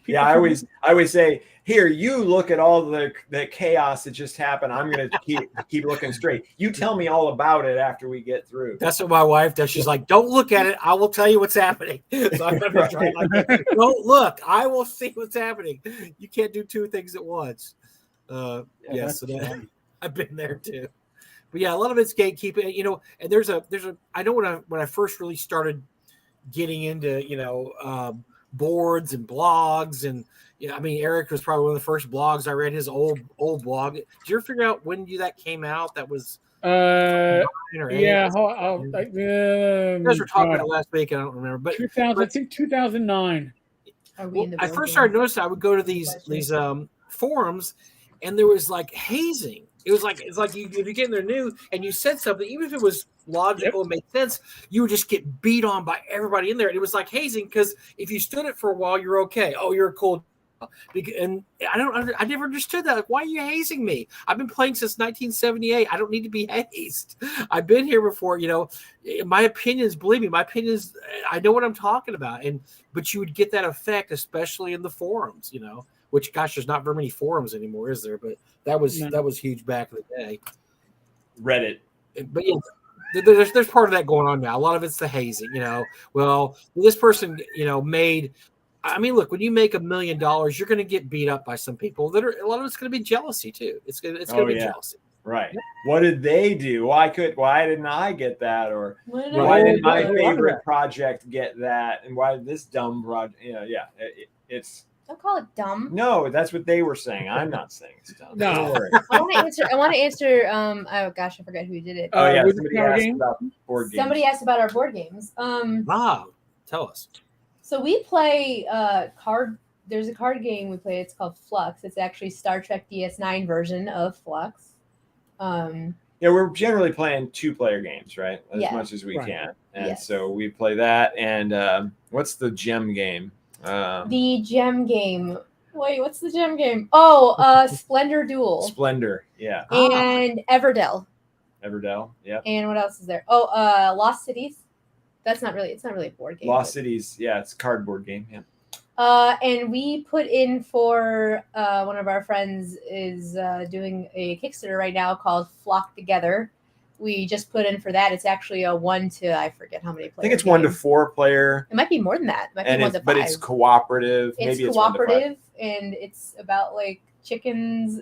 Yeah, I always say, here, you look at all the chaos that just happened. I'm going to keep looking straight. You tell me all about it after we get through. That's what my wife does. She's like, don't look at it. I will tell you what's happening. So I'm going to try like, don't look. I will see what's happening. You can't do 2 things at once. Yes, so I've been there too. But yeah, a lot of it's gatekeeping. And there's a. I know when I first really started getting into boards and blogs, and I mean, Eric was probably one of the first blogs I read. His old blog. Did you ever figure out when that came out? That was 9 or 8. Yeah. You guys were talking about it last week, and I don't remember. But 2000, I think 2009. I first started noticing I would go to these forums, and there was like hazing. It's like if you get in there new and you said something, even if it was logical and made sense, you would just get beat on by everybody in there. And it was like hazing, because if you stood it for a while, you're okay. Oh, you're a cool. And I never understood that. Like, why are you hazing me? I've been playing since 1978. I don't need to be hazed. I've been here before. My opinions, believe me, I know what I'm talking about. But you would get that effect, especially in the forums. Which, gosh, there's not very many forums anymore, is there? But that was huge back in the day. Reddit. But yeah, there's part of that going on now. A lot of it's the hazing. Well, this person made. I mean, look, when you make $1 million, you're going to get beat up by some people. A lot of it's going to be jealousy too. It's going to be jealousy. Right. Yep. What did they do? Why didn't I get that? Or why did my favorite project get that? And why did this dumb project? It's. Don't call it dumb. No, that's what they were saying. I'm not saying it's dumb. No. I want to answer. Oh gosh, I forgot who did it. Oh yeah, somebody asked about board games. Somebody asked about our board games. Tell us. So we play card. There's a card game we play. It's called Flux. It's actually Star Trek DS9 version of Flux. We're generally playing 2-player games, right? As much as we can. And so we play that. And what's the gem game? The gem game. Wait, what's the gem game? Oh, Splendor Duel. Splendor, yeah. And Everdell. Everdell, yeah. And what else is there? Oh, Lost Cities. It's not really a board game. Lost Cities, yeah, it's a cardboard game, yeah. And we put in for one of our friends is doing a Kickstarter right now called Flock Together. We just put in for that. It's actually a 1 to I forget how many players. I think it's 1 to 4 player. It might be more than that. It might be 1 to 5. But it's cooperative. It's cooperative, and it's about like chickens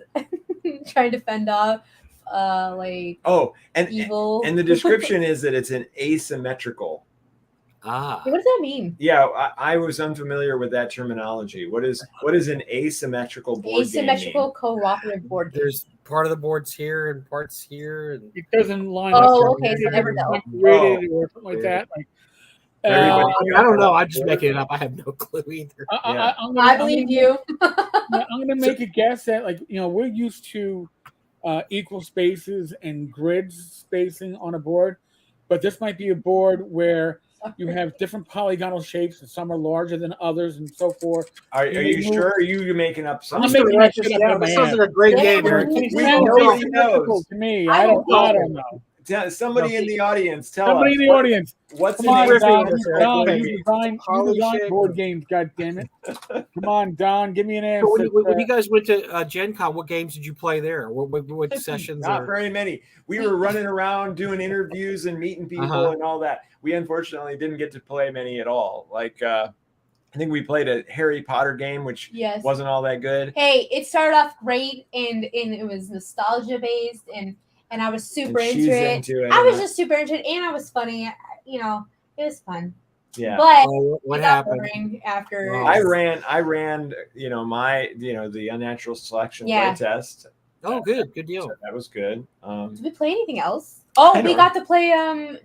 trying to fend off evil. And the description is that it's an asymmetrical. What does that mean? Yeah, I was unfamiliar with that terminology. What is an asymmetrical board game? Asymmetrical cooperative board game. There's part of the boards here and parts here, and it doesn't line up. Okay, so never know. Or something like that. I don't know. I'm just making it up. I have no clue either. I believe you. I'm going to make a guess that, we're used to equal spaces and grids spacing on a board, but this might be a board where you have different polygonal shapes, and some are larger than others, and so forth. Are you sure? Are you making up something? I'm making that shit up. This sounds like a great game. Nobody knows. To me, I don't know. Somebody in the audience, tell us. Somebody in the audience. What's Come on, Don, in you design board games, goddammit. Come on, Don, give me an answer. So when you guys went to Gen Con, what games did you play there? What sessions? Not very many. We were running around doing interviews and meeting people and all that. We unfortunately didn't get to play many at all. I think we played a Harry Potter game, which wasn't all that good. Hey, it started off great, and it was nostalgia based, and I was super into it. I was just super into it, and I was funny. It was fun. Yeah. But what happened after? I ran. The Unnatural Selections play test. Oh, good deal. So that was good. Did we play anything else? Oh, we got to play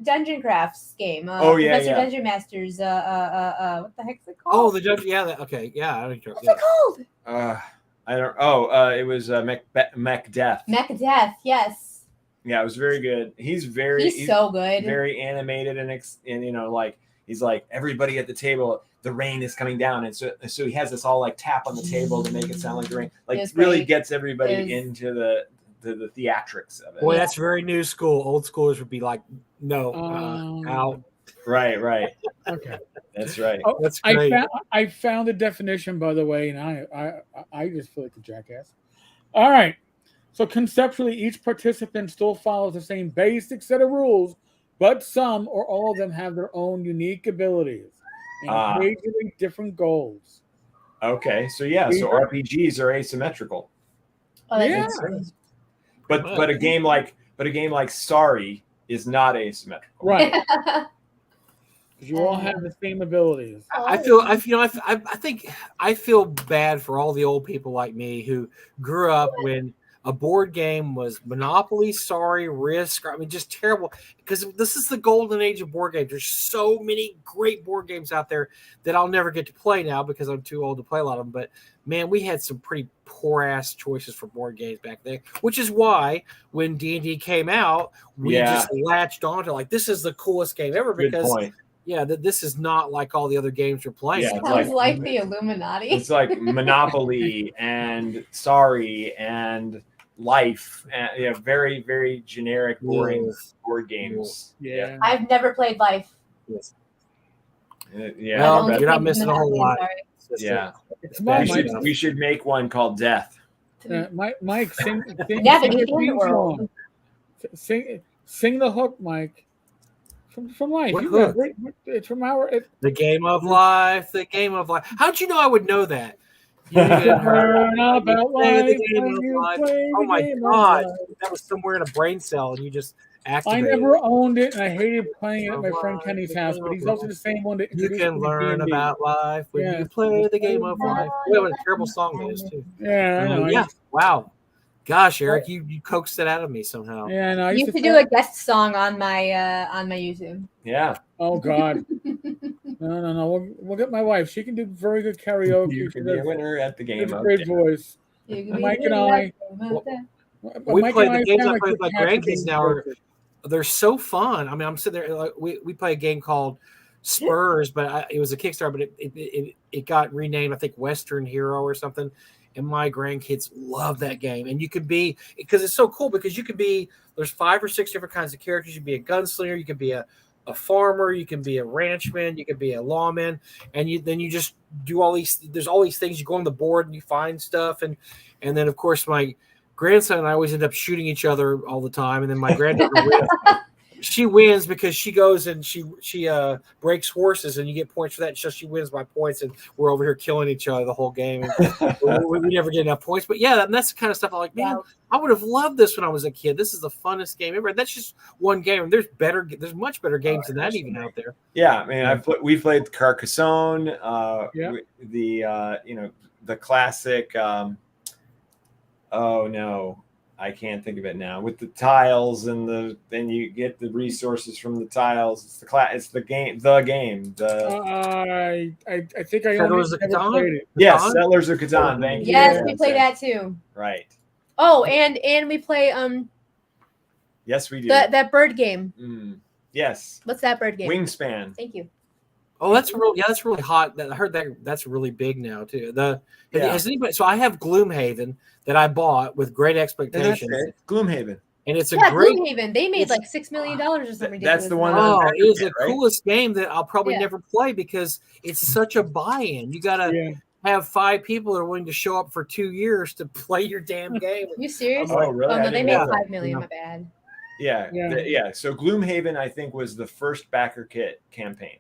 Dungeon Crafts game. Professor Dungeon Masters. What the heck's it called? Oh, the dungeon. Yeah. Okay. Yeah. What's it called? I don't. Oh, it was Macdeath. Macdeath. Yes. Yeah, it was very good. He's so good. Very animated and he's like, everybody at the table, the rain is coming down, and so he has this all like tap on the table to make it sound like the rain. Really gets everybody into the theatrics of it. Boy, that's very new school. Old schoolers would be like, no, out. Right. Okay, that's right. Oh, that's great. I found the definition, by the way, and I just feel like a jackass. All right. So conceptually, each participant still follows the same basic set of rules, but some or all of them have their own unique abilities and occasionally different goals. Okay, so RPGs are asymmetrical. Oh, that's interesting. But a game like Sorry is not asymmetrical. Right. because you all have the same abilities. I think I feel bad for all the old people like me who grew up when a board game was Monopoly, Sorry, Risk. I mean, just terrible, because this is the golden age of board games. There's so many great board games out there that I'll never get to play now because I'm too old to play a lot of them. But man, we had some pretty poor ass choices for board games back then, which is why when D&D came out, we just latched onto like, this is the coolest game ever, because Good point. yeah, this is not like all the other games you're playing. Yeah, Sounds like the Illuminati. It's like Monopoly and Sorry and Life. And, very, very generic, boring board games. Yeah. I've never played Life. Yes. Yeah. Well, you're not missing a whole lot. Yeah. Come on, Mike. We should make one called Death. Mike, sing Navigate the the theme world. song. Sing the hook, Mike. From Life. What You hook? got it's from our. The game of life, the game of life. How'd you know I would know that? You Learn heard about play life the game when of you life. play Oh the my game of god, life. that was somewhere in a brain cell, and you just I activated. never owned it, and I hated playing it at my Of friend life, Kenny's the house. game But of he's also life. the same one that You introduced can me to learn D&D. about life when Yeah. you play the game of life. What a terrible song that is too. Yeah, I know. Yeah, wow. Gosh, Eric, you coaxed it out of me somehow. Yeah, no. I You used to could do a guest song on my YouTube. Yeah. Oh God. No. We'll get my wife. She can do very good karaoke. You She can be a does- winner at the she has game a of great Death. voice. You can Mike be and I- We Mike play and the I games sound I like play with we're my grandkids practicing now are poker. they're so fun. I mean, I'm sitting there like we play a game called Spurs, but it was a Kickstarter, but it got renamed, I think, Western Hero or something. And my grandkids love that game. And you could be, because it's so cool, because you could be, there's 5 or 6 different kinds of characters. You can be a gunslinger, you can be a farmer, you can be a ranchman, you can be a lawman, and then you just do all these. There's all these things. You go on the board and you find stuff, and then of course my grandson and I always end up shooting each other all the time, and then my granddaughter wins. She wins because she goes and she breaks horses, and you get points for that. So she wins by points, and we're over here killing each other the whole game. And we never get enough points. But yeah, that's the kind of stuff I'm like, man, I would have loved this when I was a kid. This is the funnest game ever. That's just one game. And there's much better games than that even out there. Yeah, I mean, we played Carcassonne, the classic. Oh no, I can't think of it now. With the tiles and then you get the resources from the tiles. It's the game. I think I Settlers only of never Catan? played it. Yes, Catan? Settlers of Catan. Thank you. Yes, we play that too. Right. Oh, and we play Yes, we do. that bird game. Yes. What's that bird game? Wingspan. Thank you. Oh, that's really hot. I heard that's really big now too. Has anybody? So I have Gloomhaven that I bought with great And that's expectations, it. Gloomhaven. and it's a Yeah, great. Gloomhaven. They made like $6 million or something ridiculous. That's the one Oh, that- it is the right? coolest game that I'll probably Yeah. never play because it's such a buy-in. You gotta have 5 people that are willing to show up for 2 years to play your damn game. You serious? Oh, really? Oh I no, they didn't made know that. 5 million. Yeah. My bad. Yeah. So Gloomhaven, I think, was the first Backerkit campaign.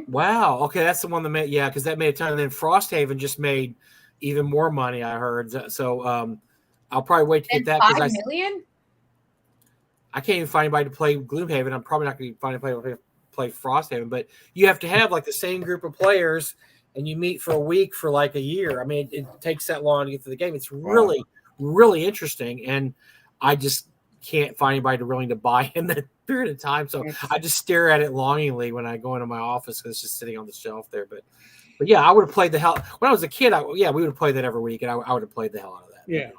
Wow. Okay, that's the one that made because that made a ton. And then Frosthaven just made even more money. I heard. So I'll probably wait to get And that 5 because million? I can't even find anybody to play Gloomhaven. I'm probably not going to find anybody to play Frosthaven. But you have to have like the same group of players, and you meet for a week for like a year. I mean, it takes that long to get through the game. It's really, really interesting, and I just can't find anybody willing to buy in that period of time. So I just stare at it longingly when I go into my office because it's just sitting on the shelf there. But yeah, I would have played the hell when I was a kid. We would have played that every week, and I would have played the hell out of that. Yeah.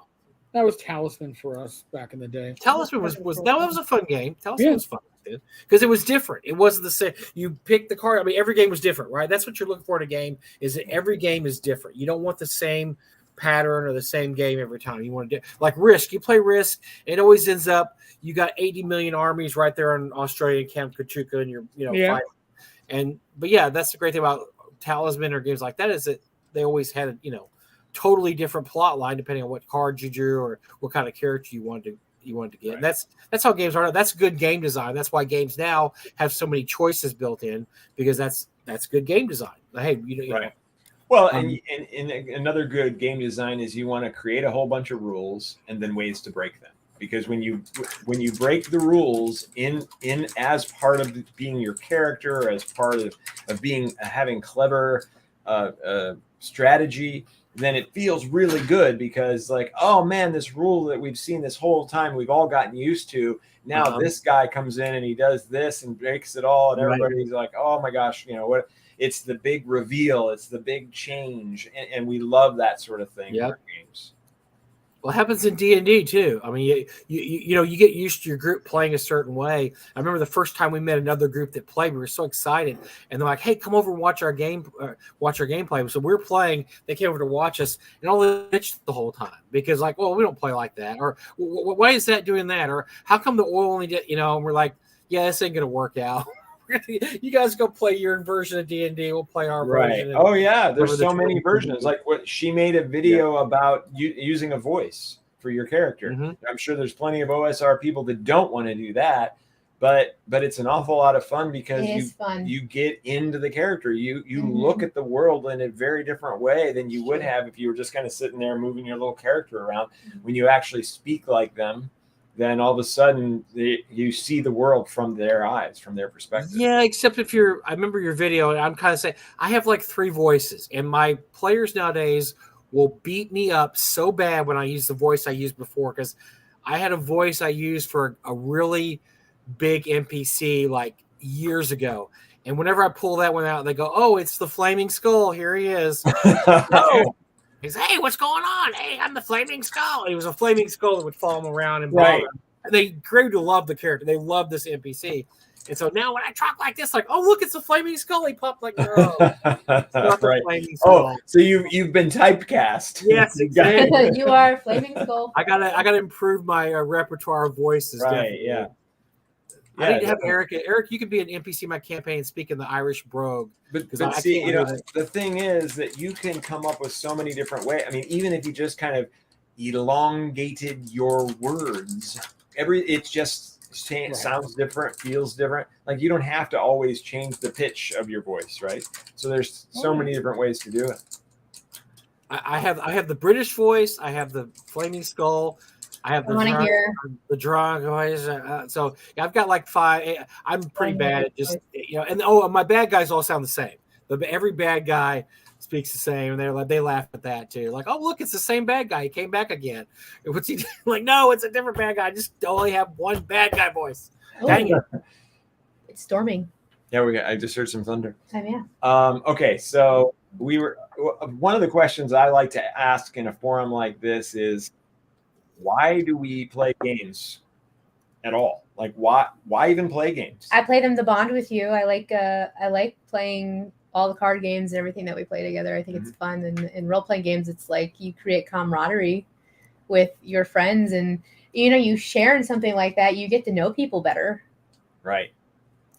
That was Talisman for us back in the day. Talisman was a fun game. Talisman was fun because it was different. It wasn't the same. You pick the card. I mean, every game was different, right? That's what you're looking for in a game. Is that every game is different. You don't want the same pattern or the same game every time. You want to do like Risk. You play Risk, it always ends up you got 80 million armies right there in Australia, Camp Kachuka, and you're fighting. But that's the great thing about Talisman or games like that is that they always had a totally different plot line depending on what card you drew or what kind of character you wanted to get. Right. And that's how games are. That's good game design. That's why games now have so many choices built in because that's good game design. Hey, you know. Well, and another good game design is you want to create a whole bunch of rules and then ways to break them. because when you break the rules in as part of being your character, or as part of being having clever strategy, then it feels really good, because like, oh man, this rule that we've seen this whole time, we've all gotten used to. Now this guy comes in and he does this and breaks it all, and everybody's like, oh my gosh, what? It's the big reveal, it's the big change, and we love that sort of thing in our games. Well, it happens in D&D too. I mean, you get used to your group playing a certain way. I remember the first time we met another group that played, we were so excited, and they're like, "Hey, come over and watch our gameplay." So we're playing. They came over to watch us, and all the bitch the whole time, because like, well, we don't play like that, or why is that doing that, or how come the oil only did, And we're like, yeah, this ain't gonna work out. You guys go play your version of D&D. We'll play our version. Oh yeah, there's so many versions. Like what she made a video about using a voice for your character. I'm sure there's plenty of OSR people that don't want to do that, but it's an awful lot of fun, because you get into the character. You look at the world in a very different way than you would have if you were just kind of sitting there moving your little character around. When you actually speak like them, then all of a sudden you see the world from their eyes, from their perspective. Yeah, except I remember your video, and I'm kind of saying, I have like 3 voices, and my players nowadays will beat me up so bad when I use the voice I used before, because I had a voice I used for a really big NPC like years ago. And whenever I pull that one out, they go, "Oh, it's the Flaming Skull. Here he is." Oh. He's, "Hey, what's going on? Hey, I'm the Flaming Skull." He was a flaming skull that would follow him around and bother him. And they grew to love the character. They love this NPC. And so now when I talk like this, like, "Oh, look, it's a Flaming Skull." He popped like, "No, it's not the Flaming Skull." Oh, so you've been typecast. Yes, exactly. You are Flaming Skull. I gotta improve my repertoire of voices. Right? Definitely. Yeah. I need to have Eric. Eric, you could be an NPC in my campaign speaking the Irish brogue. But see, the thing is that you can come up with so many different ways. I mean, even if you just kind of elongated your words, it just sounds different, feels different. Like you don't have to always change the pitch of your voice, right? So there's so many different ways to do it. I have the British voice. I have the Flaming Skull. I have the drunk voice. So I've got like 5. I'm pretty bad at just and my bad guys all sound the same. Every bad guy speaks the same, and they laugh at that too. Like, "Oh, look, it's the same bad guy. He came back again." What's he like? No, it's a different bad guy. I just only have one bad guy voice. Dang it! It's storming. Yeah, I just heard some thunder. Yeah. Okay, so one of the questions I like to ask in a forum like this is, why do we play games at all? Like, why even play games? I play them to bond with you. I like playing all the card games and everything that we play together. I think it's fun. And in role-playing games, it's like you create camaraderie with your friends, and you share in something like that, you get to know people better. Right.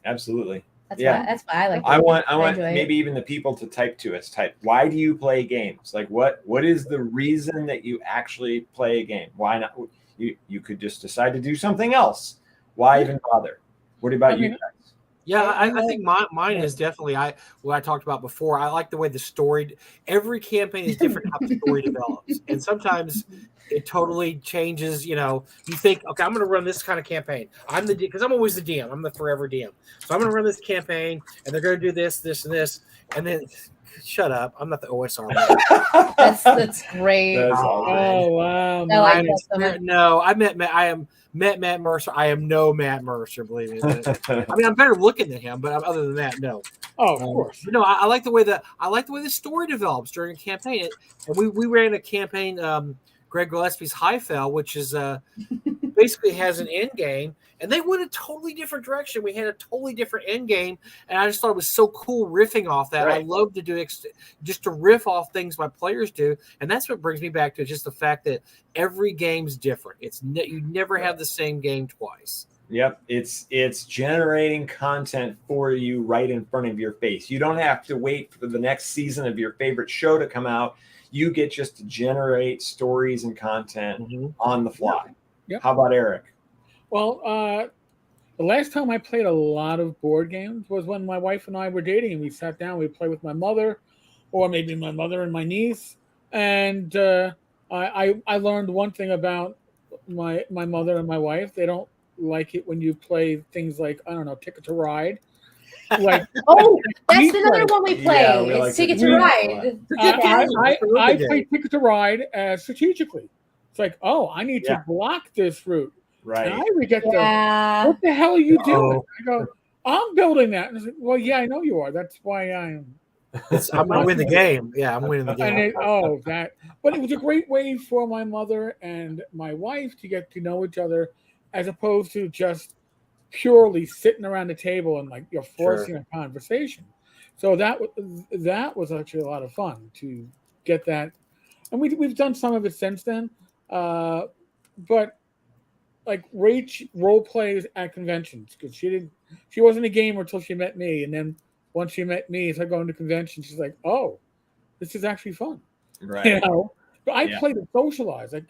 Absolutely. That's why I like it. I want maybe even the people to type to us. Why do you play games? Like what is the reason that you actually play a game? Why not? You could just decide to do something else. Why even bother? What about you guys? Yeah, I think mine is definitely what I talked about before. I like the way the story. Every campaign is different how the story develops, and sometimes it totally changes. You think, okay, I'm going to run this kind of campaign. Because I'm always the DM. I'm the forever DM. So I'm going to run this campaign, and they're going to do this, this, and this, and then shut up. I'm not the OSR. That's great. That's Oh wow! I like that so much. No, I met Matt Mercer. I am no Matt Mercer, believe me. I mean, I'm better looking than him, but other than that, no. Oh, of course. No, I like the way the story develops during a campaign. And we ran a campaign, Greg Gillespie's Highfell, which is basically has an end game, and they went a totally different direction. We had a totally different end game, and I just thought it was so cool riffing off that. Right. I love to do just to riff off things my players do, and that's what brings me back to just the fact that every game's different. You never have the same game twice. Yep, it's generating content for you right in front of your face. You don't have to wait for the next season of your favorite show to come out. You get just to generate stories and content on the fly. Yep. How about Eric? Well, the last time I played a lot of board games was when my wife and I were dating, and we sat down. We'd play with my mother, or maybe my mother and my niece. And I learned one thing about my mother and my wife, they don't like it when you play things like, I don't know, Ticket to Ride. Like, Oh, that's we another play- one we play. Yeah, we it's like Ticket to to do that a Ride. I play Ticket to Ride strategically. It's like, oh, I need Yeah. to block this route. And I Right. would get the, Yeah. what the hell are you doing? Uh-oh. I go, I'm building that. And I said, well, yeah, I know you are. That's why I'm. I'm going to win the game. Yeah, I'm winning the game. But it was a great way for my mother and my wife to get to know each other, as opposed to just purely sitting around the table and like you're forcing a conversation. So that was actually a lot of fun to get that, and we've done some of it since then. But like Rach role plays at conventions because she wasn't a gamer until she met me, and then once she met me, started going to conventions. She's like, oh, this is actually fun. Right. You know, but I Yeah. play to socialize. Like,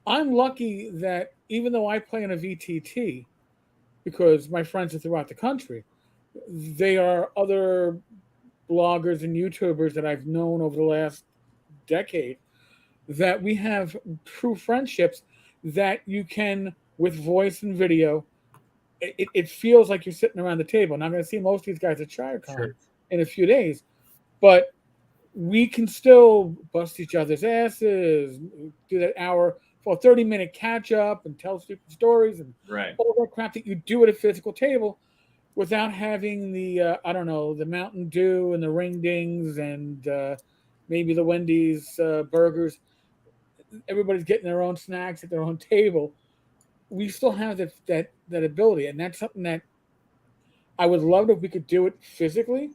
I'm lucky that even though I play in a VTT, because my friends are throughout the country, they are other bloggers and YouTubers that I've known over the last decade, that we have true friendships that you can, with voice and video, it feels like you're sitting around the table. And I'm going to see most of these guys at ShireCon in a few days, but we can still bust each other's asses, do that hour for a 30-minute catch up and tell stupid stories and Right. all that crap that you do at a physical table without having the, I don't know, the Mountain Dew and the Ring Dings and maybe the Wendy's burgers. Everybody's getting their own snacks at their own table. We still have that ability, and that's something that I would love if we could do it physically,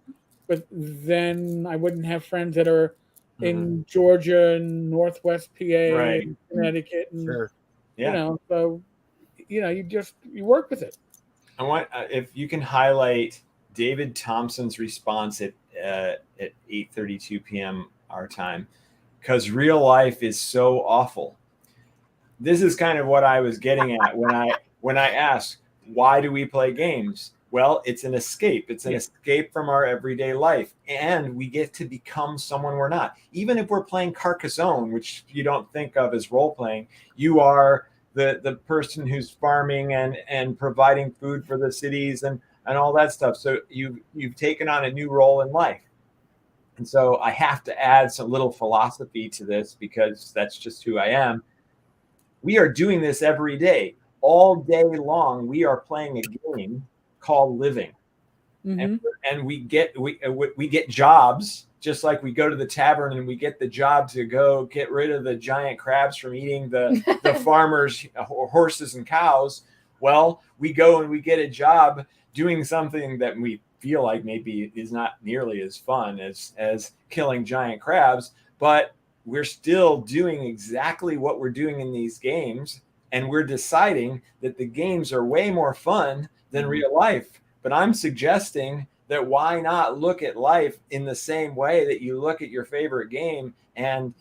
but then I wouldn't have friends that are in Georgia and Northwest PA and Connecticut, and you know, so you know, you work with it. I want if you can highlight David Thompson's response at 8:32 p.m. our time, because real life is so awful. This is kind of what I was getting at when I asked, why do we play games? Well, it's an escape. It's an escape from our everyday life. And we get to become someone we're not. Even if we're playing Carcassonne, which you don't think of as role-playing, you are the person who's farming and providing food for the cities and all that stuff. So you've taken on a new role in life. And so I have to add some little philosophy to this because that's just who I am. We are doing this every day. All day long, we are playing a game called living. And we get jobs, just like we go to the tavern and we get the job to go get rid of the giant crabs from eating the farmers' horses and cows. Well, we go and we get a job doing something that we feel like maybe is not nearly as fun as killing giant crabs, but we're still doing exactly what we're doing in these games, and we're deciding that the games are way more fun than real life. But I'm suggesting that why not look at life in the same way that you look at your favorite game and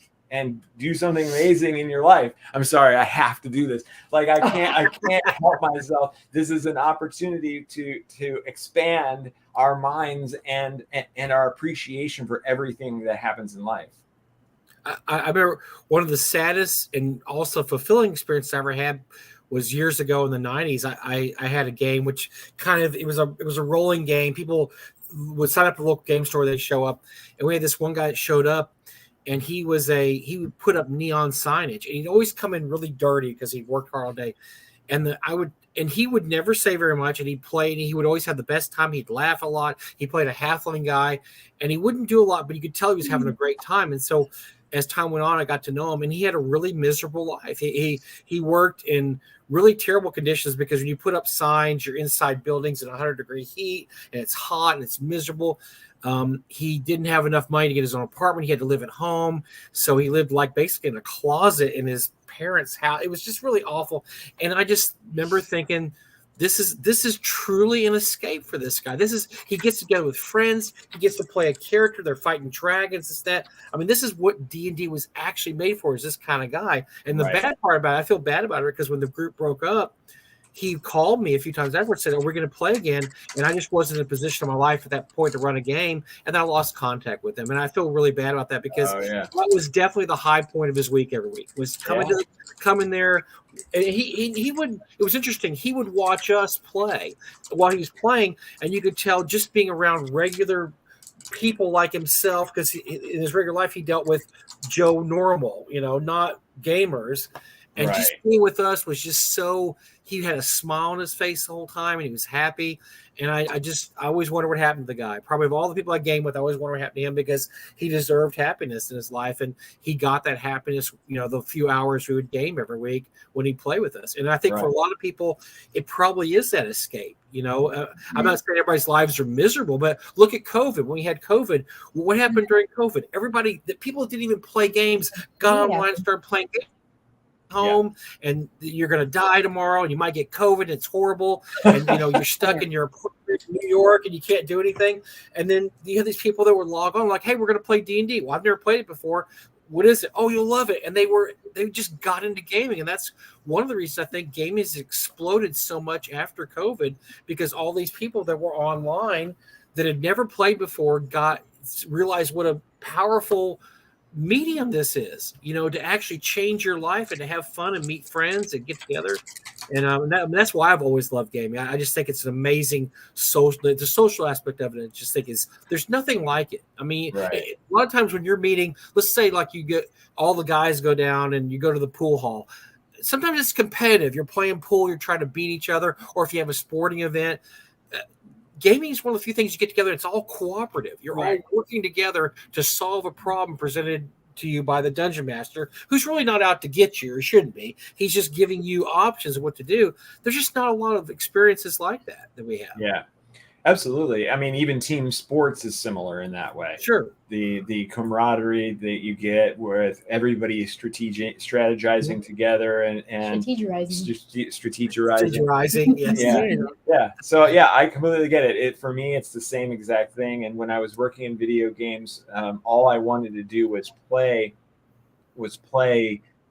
do something amazing in your life. I'm sorry, I have to do this. Like I can't help myself. This is an opportunity to expand our minds and our appreciation for everything that happens in life. I remember one of the saddest and also fulfilling experiences I ever had was years ago in the 90s. I had a game which kind of it was a rolling game. People would sign up at the local game store, they'd show up, and we had this one guy that showed up, and he would put up neon signage, and he'd always come in really dirty because he'd worked hard all day. And he would never say very much, and he'd play, and he would always have the best time. He'd laugh a lot. He played a halfling guy, and he wouldn't do a lot, but you could tell he was having a great time. And so as time went on, I got to know him, and he had a really miserable life. He worked in really terrible conditions because when you put up signs, you're inside buildings in 100-degree heat, and it's hot and it's miserable. He didn't have enough money to get his own apartment. He had to live at home, so he lived like basically in a closet in his parents' house. It was just really awful, and I just remember thinking, this is truly an escape for this guy. He gets together with friends. He gets to play a character. They're fighting dragons. This is what D&D was actually made for, is this kind of guy. And the bad part about it, I feel bad about it because when the group broke up, he called me a few times afterwards, said, "Are we going to play again?" And I just wasn't in a position in my life at that point to run a game, and then I lost contact with him. And I feel really bad about that because that was definitely the high point of his week every week, was coming there. And he would. It was interesting. He would watch us play while he was playing, and you could tell just being around regular people like himself, because in his regular life he dealt with Joe Normal, not gamers, and just being with us was just so. He had a smile on his face the whole time, and he was happy. And I always wonder what happened to the guy. Probably of all the people I game with, I always wonder what happened to him, because he deserved happiness in his life, and he got that happiness. The few hours we would game every week when he'd play with us. And I think for a lot of people, it probably is that escape. I'm not saying everybody's lives are miserable, but look at COVID. When we had COVID, what happened during COVID? People that didn't even play games got online and started playing games. Home and you're going to die tomorrow and you might get COVID. It's horrible. And you're stuck in your apartment in New York and you can't do anything. And then you have these people that would log on like, hey, we're going to play D&D. Well, I've never played it before. What is it? Oh, you'll love it. And they just got into gaming. And that's one of the reasons I think gaming has exploded so much after COVID, because all these people that were online that had never played before realized what a powerful medium this is, to actually change your life and to have fun and meet friends and get together. And that's why I've always loved gaming. I just think it's an amazing the social aspect of it. I just think there's nothing like it. I mean, a lot of times when you're meeting, let's say like you get all the guys go down and you go to the pool hall. Sometimes it's competitive. You're playing pool, you're trying to beat each other, or if you have a sporting event. Gaming is one of the few things you get together. It's all cooperative. You're all working together to solve a problem presented to you by the dungeon master, who's really not out to get you, or shouldn't be. He's just giving you options of what to do. There's just not a lot of experiences like that we have. Yeah, absolutely. I mean, even team sports is similar in that way. Sure. The camaraderie that you get with everybody strategizing together and strategizing. Yes. Yeah. So I completely get it. For me, it's the same exact thing. And when I was working in video games, all I wanted to do was play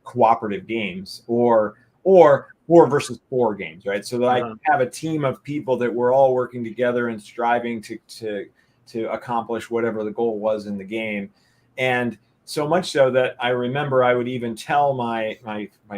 cooperative games or 4 versus 4 games, right? So that I have a team of people that were all working together and striving to accomplish whatever the goal was in the game. And so much so that I remember I would even tell my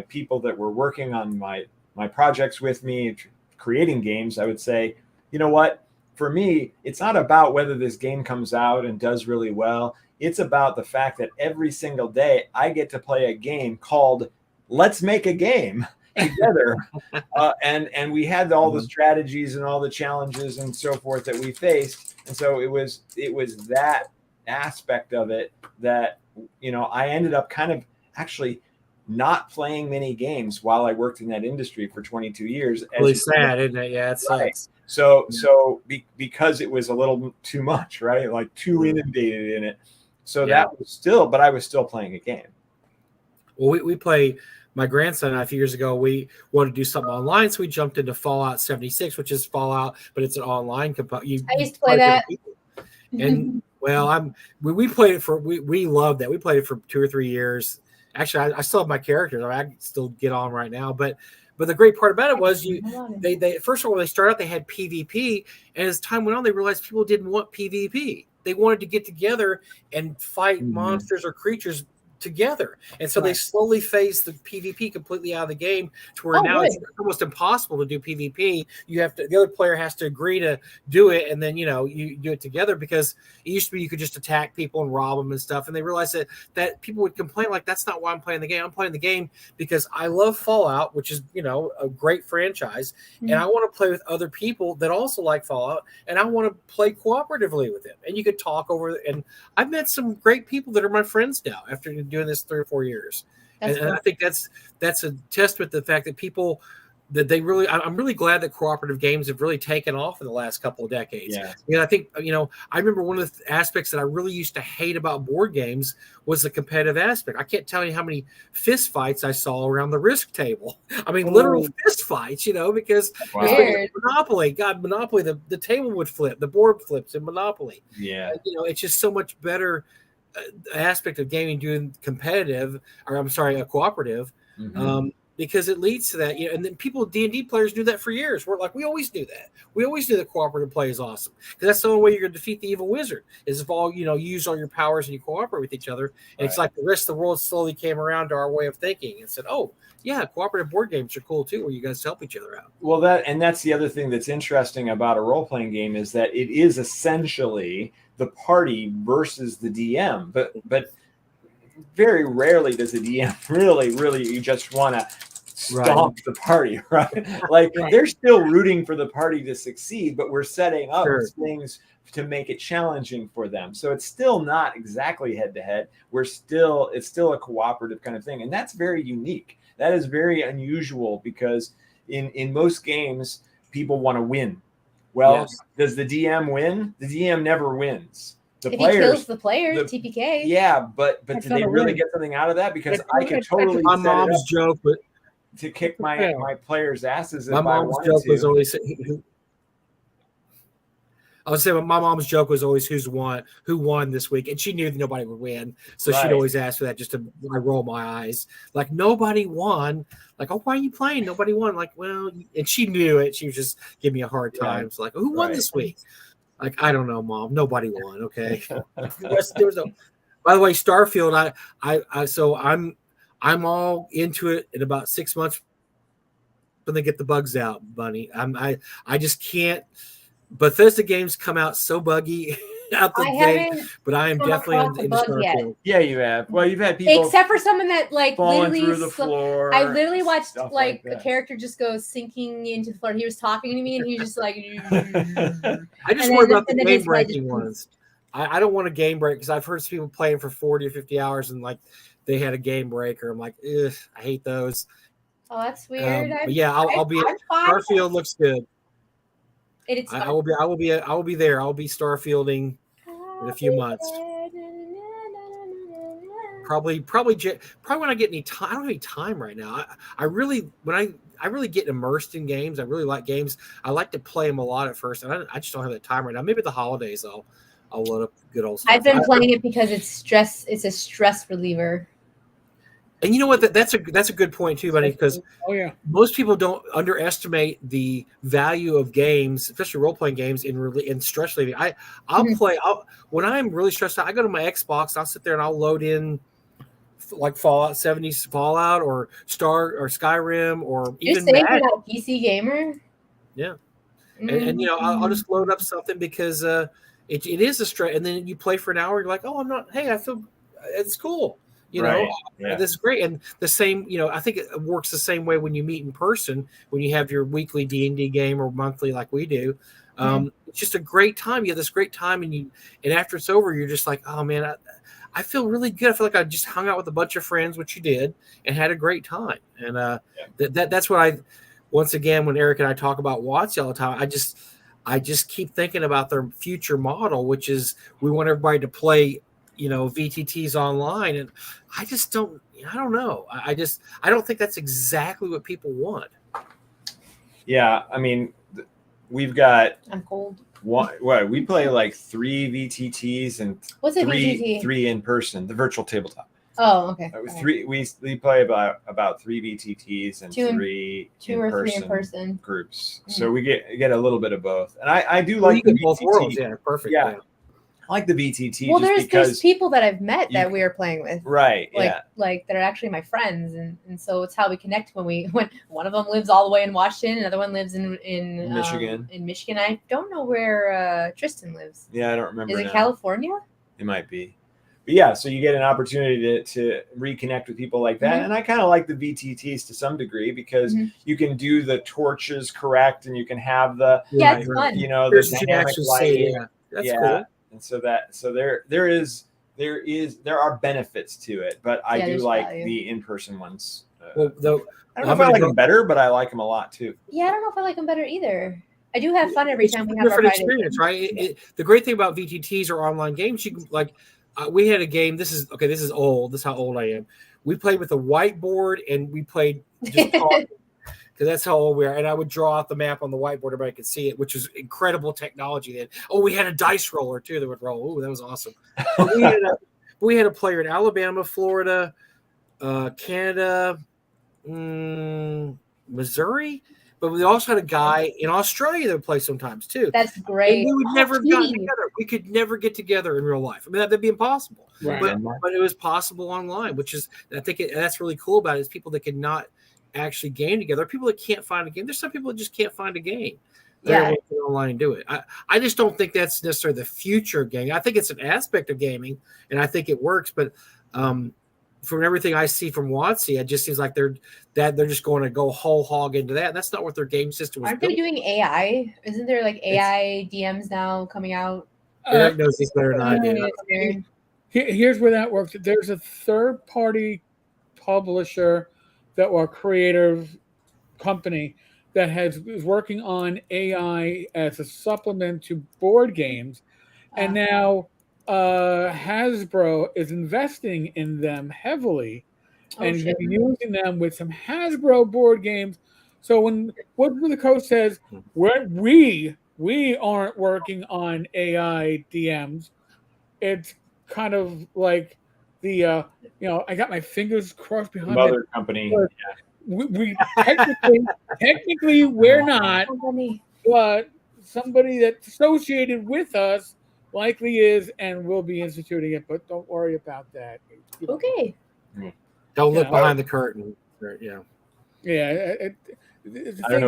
people that were working on my projects with me, creating games, I would say, you know what, for me, it's not about whether this game comes out and does really well. It's about the fact that every single day I get to play a game called Let's Make a Game together. And we had all the strategies and all the challenges and so forth that we faced. And so it was that aspect of it that, I ended up kind of actually not playing many games while I worked in that industry for 22 years. Really sad, isn't it? Yeah, it sucks. So because it was a little too much, right? Like too inundated in it. So that was but I was still playing a game. Well, we play. My grandson and I, a few years ago, we wanted to do something online, so we jumped into Fallout 76, which is Fallout, but it's an online component. I used to play that. And we played it we loved that. We played it for 2 or 3 years. Actually, I still have my characters. I can still get on right now, but the great part about it was they first of all, when they started out, they had PvP, and as time went on, they realized people didn't want PvP. They wanted to get together and fight monsters or creatures together, and so they slowly phased the PvP completely out of the game to where now it's almost impossible to do PvP. The other player has to agree to do it, and then you do it together, because it used to be you could just attack people and rob them and stuff, and they realized that people would complain like, that's not why I'm playing the game. I'm playing the game because I love Fallout, which is a great franchise, and I want to play with other people that also like Fallout, and I want to play cooperatively with them, and you could talk over. And I've met some great people that are my friends now after doing this 3 or 4 years. And I think that's a testament to the fact that people that they really, I'm really glad that cooperative games have really taken off in the last couple of decades. I think, I remember one of the aspects that I really used to hate about board games was the competitive aspect. I can't tell you how many fist fights I saw around the Risk table. I mean, literal fist fights, because Monopoly, Monopoly, the table would flip, the board flips in Monopoly. It's just so much better aspect of gaming doing competitive, or I'm sorry, a cooperative. because it leads to that. And then D&D players do that for years. We're like, we always do that. We always knew that cooperative play is awesome because that's the only way you're going to defeat the evil wizard is if all you use all your powers and you cooperate with each other. And it's like the rest of the world slowly came around to our way of thinking and said, oh yeah, cooperative board games are cool too, where you guys help each other out. Well, that's the other thing that's interesting about a role-playing game is that it is essentially the party versus the DM, but very rarely does the DM really you just want to stomp the party, right? Like they're still rooting for the party to succeed, but we're setting up things to make it challenging for them. So it's still not exactly head to head. It's still a cooperative kind of thing, and that's very unique. That is very unusual because in most games people want to win. Well, does the DM win? The DM never wins. If he kills the players, TPK. Yeah, but did they really get something out of that? Because I could totally my mom's joke, but to kick my players' asses. My mom's joke was always I would say my mom's joke was always who won this week, and she knew that nobody would win, so she'd always ask for that just to roll my eyes, like nobody won. Like, oh, why are you playing? Nobody won. Like, well, and she knew it. She was just giving me a hard time. It's like, who won this week? Like, I don't know, Mom. Nobody won. Okay. By the way, Starfield. So I'm all into it in about 6 months when they get the bugs out, Bunny. I just can't. Bethesda games come out so buggy out the gate, but I am definitely into Starfield. Yeah, you have. Well, you've had people except for someone that falling through the floor. I literally watched like a character just go sinking into the floor. He was talking to me, and he was just like. I just worry about the game breaking ones. I don't want a game break because I've heard some people playing for 40 or 50 hours and like they had a game breaker. I'm like, ugh, I hate those. Oh, that's weird. But yeah, I'll be. Starfield looks good. I will be there. I'll be Starfielding in a few months. Probably when I get any time. I don't have any time right now. I really get immersed in games. I really like games. I like to play them a lot at first, and I just don't have that time right now. Maybe the holidays I'll load up good old stuff. I've been playing it because it's stress. It's a stress reliever. And you know what? That's a good point too, buddy. Because most people don't underestimate the value of games, especially role playing games, in stress relieving. I'll play. When I'm really stressed out, I go to my Xbox. I'll sit there and I'll load in like Fallout 70s, Fallout or Skyrim or even. You're saying you're not a PC gamer? Yeah, and I'll just load up something because it is a stress, and then you play for an hour. You're like, oh, I'm not. Hey, I feel it's cool. This is great. And the same, I think it works the same way when you meet in person, when you have your weekly D&D game or monthly like we do. It's just a great time. You have this great time and after it's over, you're just like, oh man, I feel really good. I feel like I just hung out with a bunch of friends, which you did, and had a great time. And that's what once again, when Eric and I talk about WotC all the time, I just keep thinking about their future model, which is we want everybody to play VTTs online, and I don't know. I don't think that's exactly what people want. Yeah, I mean, we've got. I'm cold. We play like 3 VTTs and what's a VTT? 3 in person, the virtual tabletop. Oh, okay. 3 we play about 3 VTTs and 3 in person groups. Mm-hmm. So we get a little bit of both, and I do like the both worlds. Yeah, perfect. Yeah. I like the VTT. Well, there's people that I've met that we are playing with, right? Like that are actually my friends, and so it's how we connect when one of them lives all the way in Washington, another one lives in Michigan. In Michigan, I don't know where Tristan lives. Yeah, I don't remember. Is it California? It might be, but yeah. So you get an opportunity to reconnect with people like that, and I kind of like the VTTs to some degree because you can do the torches correct, and you can have the it's fun. The dynamic lighting. That's cool. And so there are benefits to it, but I do like the in-person ones. I don't know if I like them better, but I like them a lot too. Yeah, I don't know if I like them better either. I do have fun every time we have different experience, right? The great thing about VTTs or online games, you can we had a game. This is old. This is how old I am. We played with a whiteboard and we played just talking. Because that's how old we are. And I would draw out the map on the whiteboard, everybody could see it, which was incredible technology then. Oh, we had a dice roller too that would roll. Oh, that was awesome. We had a player in Alabama, Florida, Canada, Missouri, but we also had a guy in Australia that would play sometimes too. That's great. And we would never have Jeez. gotten together. We could never get together in real life. I mean, that'd be impossible. Right. But it was possible online, which is, I think that's really cool about it, is people that could not actually game together. People that can't find a game. There's some people that just can't find a game. Yeah. Get online and do it. I just don't think that's necessarily the future of gaming. I think it's an aspect of gaming, and I think it works. But from everything I see from WotC, it just seems like they're just going to go whole hog into that. That's not what their game system was. Aren't they doing AI? Isn't there like AI DMs now coming out? Eric knows this better than I do. Here's where that works. There's a third-party publisher or creative company that is working on AI as a supplement to board games, and now Hasbro is investing in them heavily and using them with some Hasbro board games. So when Woods of the Coast says we aren't working on AI DMs, it's kind of like the I got my fingers crossed behind mother company. We technically we're not, but somebody that's associated with us likely is and will be instituting it. But don't worry about that. Okay. Don't look behind the curtain. Yeah. Yeah. I don't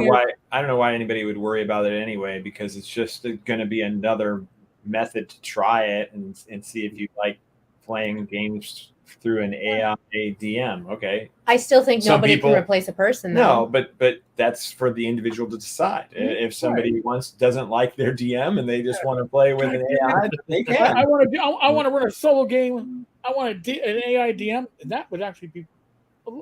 know why anybody would worry about it anyway, because it's just going to be another method to try it and see if you like playing games through an AI DM. Okay. I still think nobody can replace a person, though. No, but that's for the individual to decide. If somebody doesn't like their DM and they just want to play with an AI, they can. I want to run a solo game. I want an AI DM. That would actually be.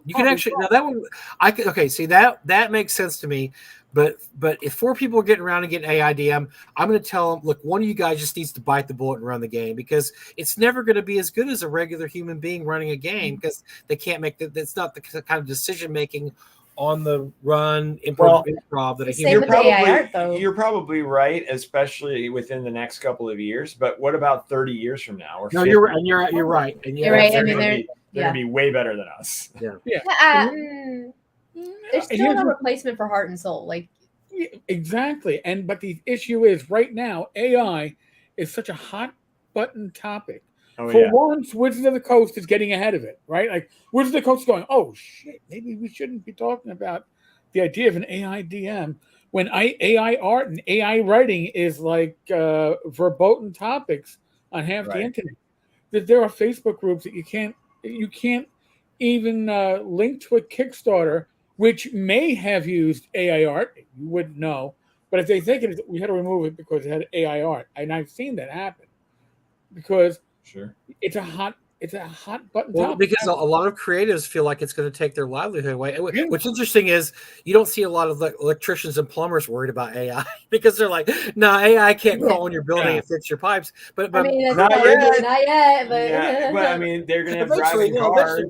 You can actually now that one. I could see that makes sense to me. But if 4 people are getting around and getting AIDM, I'm going to tell them, look, one of you guys just needs to bite the bullet and run the game, because it's never going to be as good as a regular human being running a game, because they can't make that's not the kind of decision making on the run improv that a human. You're probably right, especially within the next couple of years. But what about 30 years from now? No, you're right. And you're right. And you're right. They're going to be way better than us. Yeah. There's still no replacement for heart and soul. Exactly. But the issue is right now, AI is such a hot button topic. Once, Wizards of the Coast is getting ahead of it, right? Like Wizards of the Coast is going, oh shit, maybe we shouldn't be talking about the idea of an AI DM when AI art and AI writing is like verboten topics on half the internet. That there are Facebook groups that you can't even link to a Kickstarter, which may have used AI art. You wouldn't know. But if they think we had to remove it because it had AI art. And I've seen that happen. Because it's a hot button topic. Because a lot of creatives feel like it's going to take their livelihood away. What's interesting is you don't see a lot of electricians and plumbers worried about AI because they're like, no, AI can't crawl in your building and fix your pipes. But I mean, not yet. But I mean, they're going to have driving cars.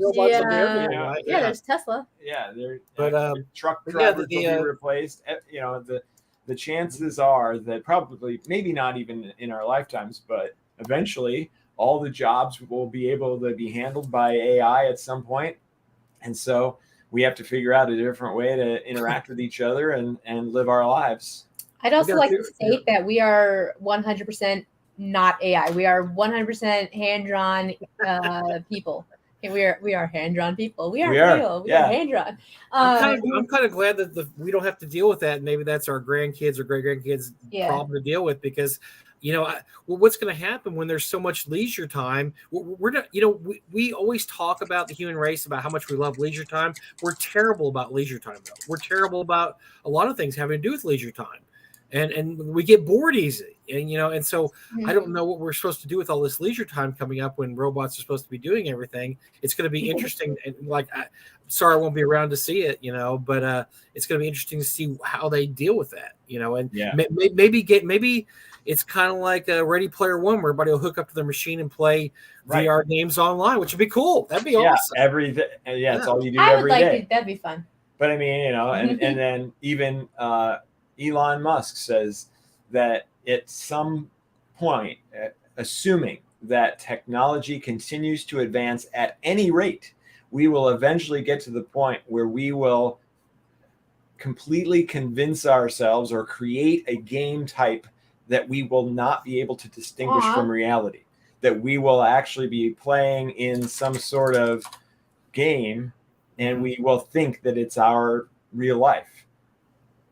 There's Tesla. Yeah, truck drivers will be replaced. The chances are that probably, maybe not even in our lifetimes, but eventually all the jobs will be able to be handled by AI at some point. And so we have to figure out a different way to interact with each other and live our lives. I'd also like to state that we are 100% not AI. We are 100% hand-drawn people. We are hand-drawn people. We are real. We are hand-drawn. I'm kind of glad that we don't have to deal with that. And maybe that's our grandkids or great-grandkids' problem to deal with, because what's going to happen when there's so much leisure time? We're not, we always talk about the human race, about how much we love leisure time. We're terrible about leisure time, though. We're terrible about a lot of things having to do with leisure time. And we get bored easy. And so I don't know what we're supposed to do with all this leisure time coming up when robots are supposed to be doing everything. It's going to be interesting. And sorry, I won't be around to see it, but it's going to be interesting to see how they deal with that, and maybe it's kind of like a Ready Player One, where everybody will hook up to their machine and play VR games online, which would be cool. That'd be awesome. It's all you do every day. That'd be fun. But I mean, and then even Elon Musk says that at some point, assuming that technology continues to advance at any rate, we will eventually get to the point where we will completely convince ourselves or create a game type that we will not be able to distinguish from reality, that we will actually be playing in some sort of game and we will think that it's our real life.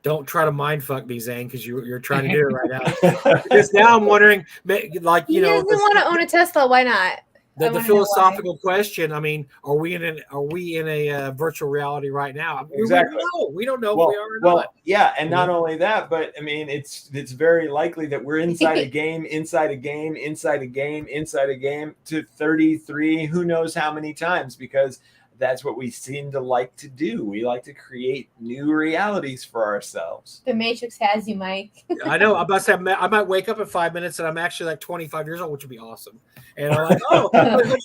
Don't try to mind fuck me, Zane, because you're trying to do it right now. Because now I'm wondering, like, He doesn't want to own a Tesla. Why not? The philosophical question. I mean, are we in a virtual reality right now? Exactly. We don't know if we are or not. Yeah, and not only that, but I mean, it's very likely that we're inside a game, inside a game, inside a game, inside a game to 33, who knows how many times, because that's what we seem to like to do. We like to create new realities for ourselves. The Matrix has you, Mike. I know. I'm about to say, I might wake up in 5 minutes and I'm actually like 25 years old, which would be awesome. And I'm like,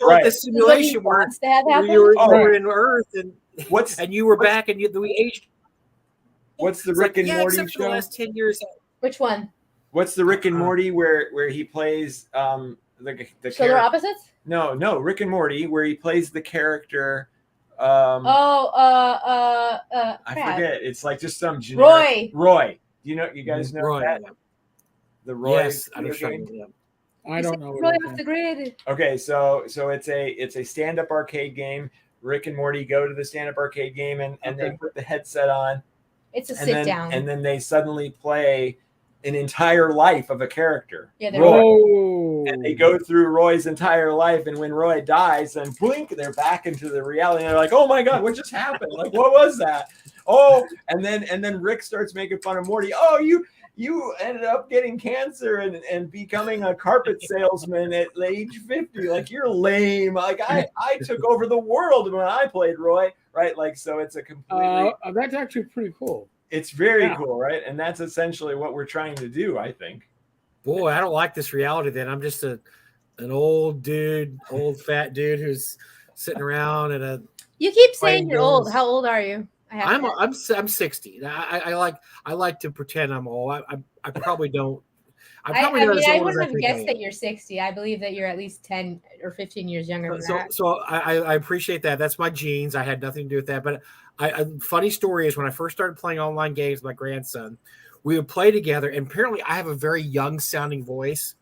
right. This simulation where you were in Earth and you were back and we aged. What's the Rick and Morty show? For the last 10 years. Which one? What's the Rick and Morty where he plays the Solar Opposites? No, Rick and Morty, where he plays the character. I forget. It's like just some generic Roy. You guys know Roy, that? The Roy. Yes, I don't know. Roy off the grid. Okay, so it's a stand-up arcade game. Rick and Morty go to the stand-up arcade game and they put the headset on. It's a sit down. And then they suddenly play an entire life of a character. Yeah, Roy. And they go through Roy's entire life, and when Roy dies, then blink, they're back into the reality. And they're like, "Oh my god, what just happened? Like, what was that?" Oh, and then Rick starts making fun of Morty. Oh, you ended up getting cancer and becoming a carpet salesman at age 50. Like, you're lame. Like, I took over the world when I played Roy, right? Like, so it's a completely. That's actually pretty cool. It's very cool, right? And that's essentially what we're trying to do, I think. Boy, I don't like this reality then. I'm just an old fat dude who's sitting around You keep saying you're old. How old are you? I'm 60. I like to pretend I'm old. I probably don't. I wouldn't have guessed that you're 60. I believe that you're at least 10 or 15 years younger than that. So I appreciate that. That's my genes. I had nothing to do with that. But funny story is when I first started playing online games with my grandson, we would play together. And apparently I have a very young sounding voice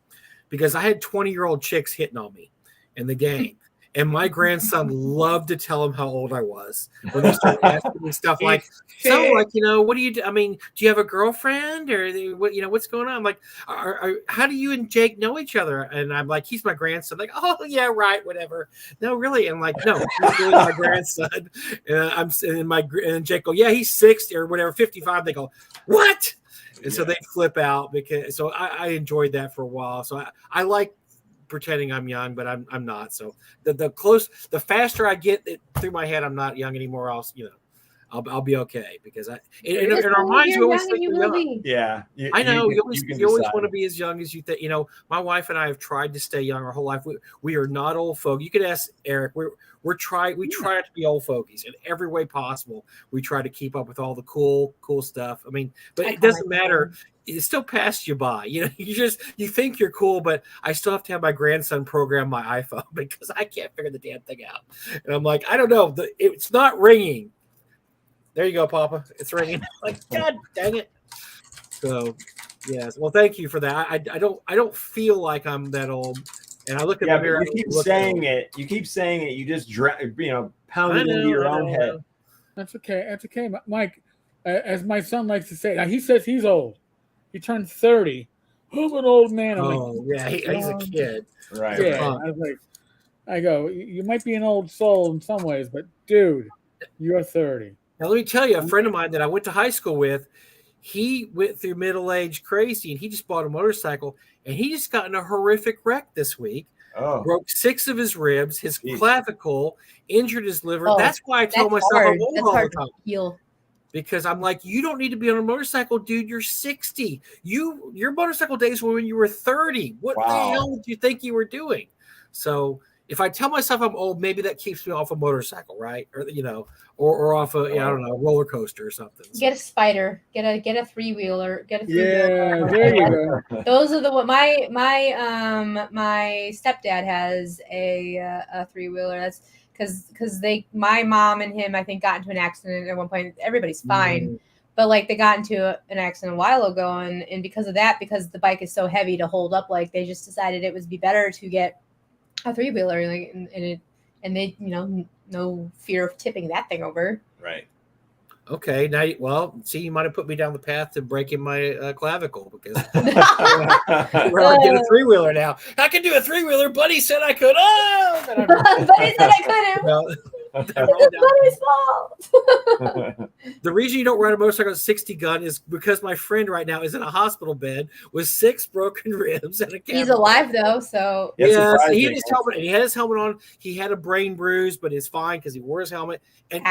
because I had 20-year-old chicks hitting on me in the game. And my grandson loved to tell him how old I was when they started asking me stuff like, what do you do? I mean, do you have a girlfriend or what, what's going on? I'm like, how do you and Jake know each other? And I'm like, he's my grandson. Like, oh yeah, right. Whatever. No, really. And like, no, he's really my grandson. And Jake go, yeah, he's 60 or whatever, 55. They go, what? And so they flip out because, so I enjoyed that for a while. So I like pretending I'm young, but I'm not. So the faster I get it through my head, I'm not young anymore. I'll be okay because in our minds we always think we're young. Yeah, I know you always want to be as young as you think. My wife and I have tried to stay young our whole life. We are not old folk. You could ask Eric. We try to be old fogies in every way possible. We try to keep up with all the cool stuff. I mean, but it doesn't matter. It still passed you by. You think you're cool, but I still have to have my grandson program my iPhone because I can't figure the damn thing out. And I'm like, I don't know. It's not ringing. There you go, Papa. It's ringing. Like, God dang it. So, yes. Well, thank you for that. I don't feel like I'm that old. And I look at the mirror. You keep saying it. You keep saying it. You just pound it into your own head. That's okay. That's okay, Mike. As my son likes to say, now he says he's old. He turned 30. Who's an old man? I'm yeah, he's a kid. Right. Yeah. I go, you might be an old soul in some ways, but dude, you're 30. Now let me tell you, a friend of mine that I went to high school with, he went through middle-age crazy, and he just bought a motorcycle, and he just got in a horrific wreck this week. Oh. Broke 6 of his ribs, his clavicle, injured his liver. That's why I tell myself I'm old all the time. Heal. Because I'm like, you don't need to be on a motorcycle, dude. You're 60. Your motorcycle days were when you were 30. What the hell did you think you were doing? So if I tell myself I'm old, maybe that keeps me off a motorcycle, right? Or off a I don't know, roller coaster or something. So. Get a spider. Get a 3-wheeler. Get a 3-wheeler. Yeah, there you go. Those are my stepdad has a 3-wheeler. because my mom and him, I think, got into an accident at one point. Everybody's fine, but like they got into an accident a while ago, and because of that, because the bike is so heavy to hold up, like they just decided it would be better to get a 3-wheeler, like, and they, no fear of tipping that thing over. Right. Okay, now, see, you might have put me down the path to breaking my clavicle because Well, I get a 3-wheeler now. I can do a 3-wheeler. Buddy said I could. Oh, Buddy said I couldn't. well, It's Buddy's fault. the reason you don't ride a motorcycle with a 60 gun is because my friend right now is in a hospital bed with 6 broken ribs and a He's alive though, so yes, he had his helmet. He had his helmet on. He had a brain bruise, but it's fine because he wore his helmet. And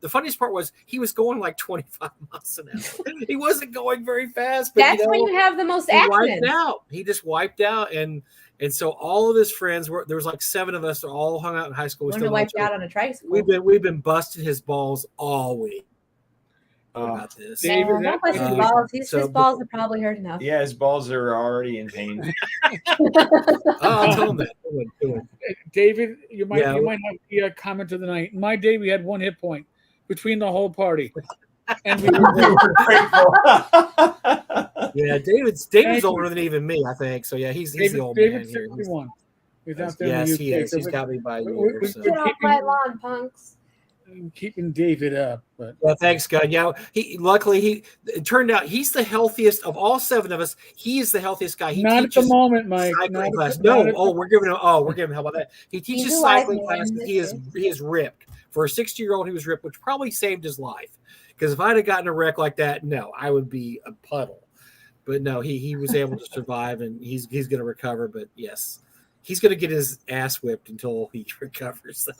the funniest part was he was going like 25 miles an hour. He wasn't going very fast. But that's when you have the most accidents. Wiped out. He just wiped out, and so all of his friends there was like 7 of us that all hung out in high school. We wiped out on a tricycle. We've been busting his balls all week about this. David, don't bust his balls. His balls are probably hurt enough. Yeah, his balls are already in pain. I'll tell him that. David, you might have the comment of the night. In my day, we had 1 hit point between the whole party, and we were grateful. Yeah, David's older than even me, I think. So yeah, he's the old man here. 61. He's out there. Yes, he is. He's got me by a year. Get off my lawn, punks. Keeping David up, but thanks, God. Yeah, it turned out he's the healthiest of all 7 of us. He is the healthiest guy. He not at the moment, Mike. Class. We're giving him. How about that? He teaches cycling classes. He is ripped. For a 60-year-old, he was ripped, which probably saved his life. Because if I'd have gotten a wreck like that, no, I would be a puddle. But no, he was able to survive, and he's going to recover. But yes, he's going to get his ass whipped until he recovers. So.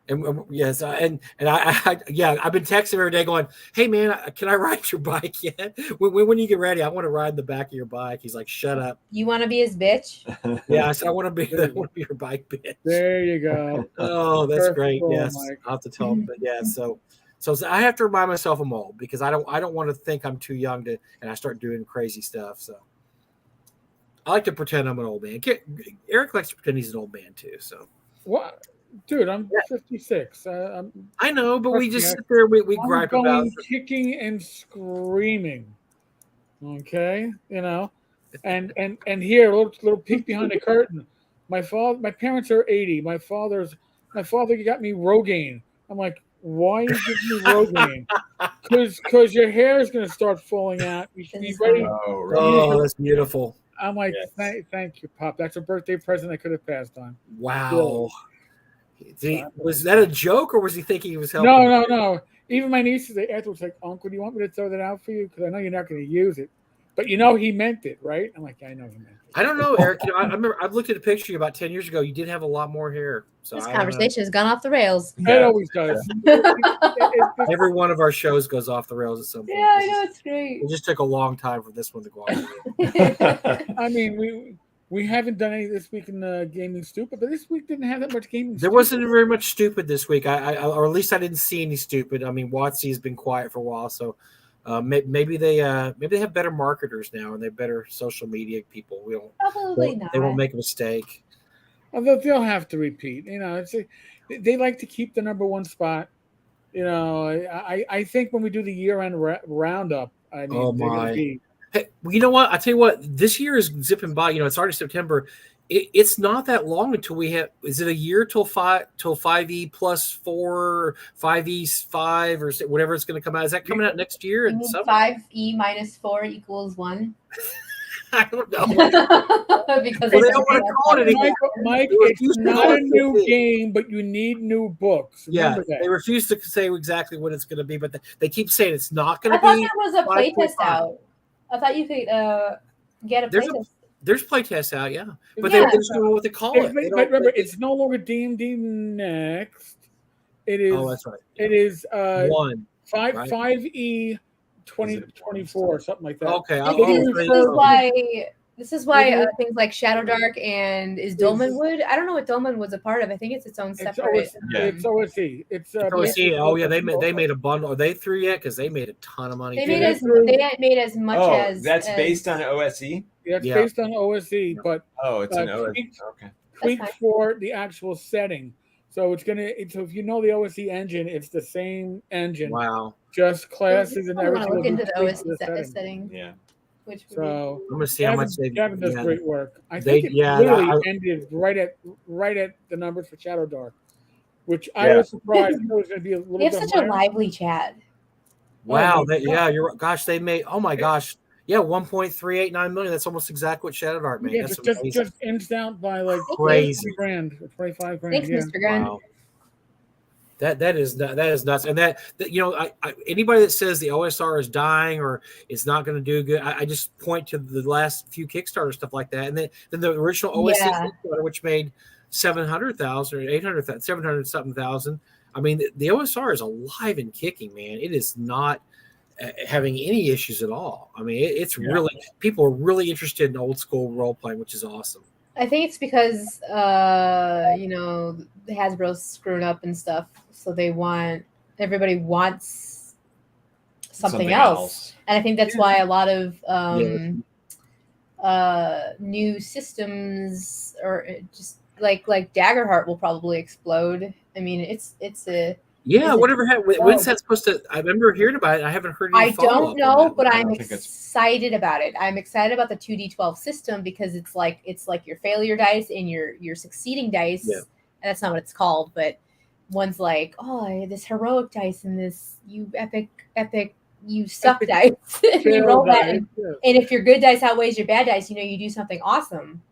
And yes, and I've been texting every day going, "Hey man, can I ride your bike yet? When you get ready, I want to ride in the back of your bike." He's like, "Shut up." You want to be his bitch? Yeah, I said I want to be your bike bitch. There you go. Oh, that's great. Goal, yes, Mike. I'll have to tell him. But yeah, so I have to remind myself I'm old because I don't want to think I'm too young to, and I start doing crazy stuff. So I like to pretend I'm an old man. Eric likes to pretend he's an old man too. So what? Dude, I'm 56. I know, but we just sit there. We gripe about kicking and screaming. Okay, and here, a little peek behind the curtain. My parents are 80. My father got me Rogaine. I'm like, why are you giving me Rogaine? Because your hair is going to start falling out. You should be ready. Oh, that's beautiful. I'm like, thank you, Pop. That's a birthday present I could have passed on. Wow. Was that a joke, or was he thinking he was helping? No. Even my nieces, they afterwards like, "Uncle, do you want me to throw that out for you? Because I know you're not going to use it." But he meant it, right? I'm like, I know he meant it. I don't know, Eric. I remember I've looked at a picture of you about 10 years ago. You did have a lot more hair. So this conversation has gone off the rails. It always does. Every one of our shows goes off the rails at some point. Yeah, I know, it's great. It just took a long time for this one to go off the rails. I mean, we haven't done any this week in Gaming Stupid, but this week didn't have that much gaming. There wasn't very much stupid this week. Or at least I didn't see any stupid. I mean, WotC has been quiet for a while, so maybe they have better marketers now, and they're better social media people. Probably not. They won't make a mistake. Although they'll have to repeat. They like to keep the number 1 spot. I think when we do the year-end roundup, they're going to be. Hey, you know what? I tell you what. This year is zipping by. It's already September. It's not that long until we have. Is it a year till 5e plus 4, 5e 5, or whatever it's going to come out? Is that coming out next year? 5e minus 4 equals 1. I don't know. Because they don't want to call it anything. Mike, it's not a new game, but you need new books. Remember that. They refuse to say exactly what it's going to be, but they keep saying it's not going to be. I thought there was a playtest out. I thought you could get a playtest. There's playtests out, yeah. But they just don't know what to call it. But remember, it's no longer D&D Next. It is. Oh, that's right. Yeah. It is 5e 2024 or something like that. Okay. This is why things like ShadowDark and Dolmenwood. I don't know what Dolmenwood's a part of. I think it's its own separate. It's OSE. It's OSE. Oh yeah, they made a bundle. Are they through yet? Because they made a ton of money. They made as much as. That's based on OSE. Yeah, it's based on OSE, but it's an OSE. Okay. Tweak for the actual setting. So it's gonna. So if you know the OSE engine, it's the same engine, Wow. just classes and I want everything. to look will be into the tweaked OS to the setting. setting, Yeah. which would So I'm gonna see how much they. Gavin does Yeah, great work. I They- think it yeah, literally I- ended right at the numbers for ShadowDark, which I Yeah. was surprised. I thought it was going to be a little we have bit such higher. a lively chat. wow. my Yeah, you're. Gosh, they made. Oh my gosh. Yeah, 1.389 million. That's almost exactly what ShadowDark made. Yeah, That's just amazing. just inched out by like Crazy. 20 grand or 25 grand. Thanks, Yeah. Mr. Gunn. Wow. That is nuts, and that anybody that says the OSR is dying or it's not going to do good, I just point to the last few Kickstarter stuff like that, and then the original OSC Yeah. Kickstarter, which made 700,000 or 800,000, 700 something thousand. I mean, the OSR is alive and kicking, man. It is not having any issues at all. I mean, it's really, people are really interested in old school role playing, which is awesome. I think it's because Hasbro's screwing up and stuff, so everybody wants something else. And I think that's why a lot of new systems, or just like Daggerheart, will probably explode. I mean, it's a whatever happened. When's that supposed to? I remember hearing about it. I haven't heard any I follow-up don't know, on that. but I I'm don't think it's- excited about it. I'm excited about the 2d12 system because it's like your failure dice and your succeeding dice. Yeah. And that's not what it's called, but one's like, oh, this heroic dice and this you epic you suck dice. And you roll that, and if your good dice outweighs your bad dice, you do something awesome.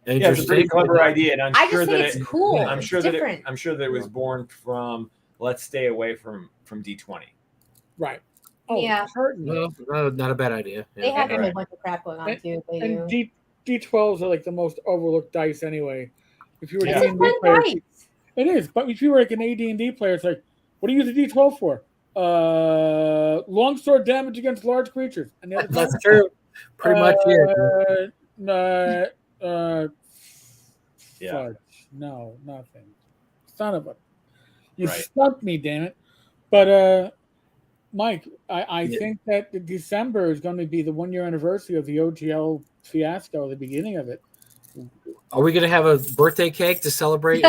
Yeah, it's a pretty clever idea, and I just think it's cool. I'm It's sure that different. I'm sure that it was born from let's stay away from D20. Right. Oh, Yeah. certainly. No, not a bad idea. They Yeah. have a whole bunch of crap going on too. They And do. D12s are like the most overlooked dice anyway. If you were It's a a D&D fun player, dice. it is. But if you were like an AD&D player, it's like, what do you use a D12 for? Longsword damage against large creatures. And the other That's true. Pretty much it. Fudge. No, nothing. Son of a. You Right. stumped me, damn it. But Mike, I Yeah. think that December is going to be the 1-year anniversary of the OGL fiasco, the beginning of it. Are we going to have a birthday cake to celebrate?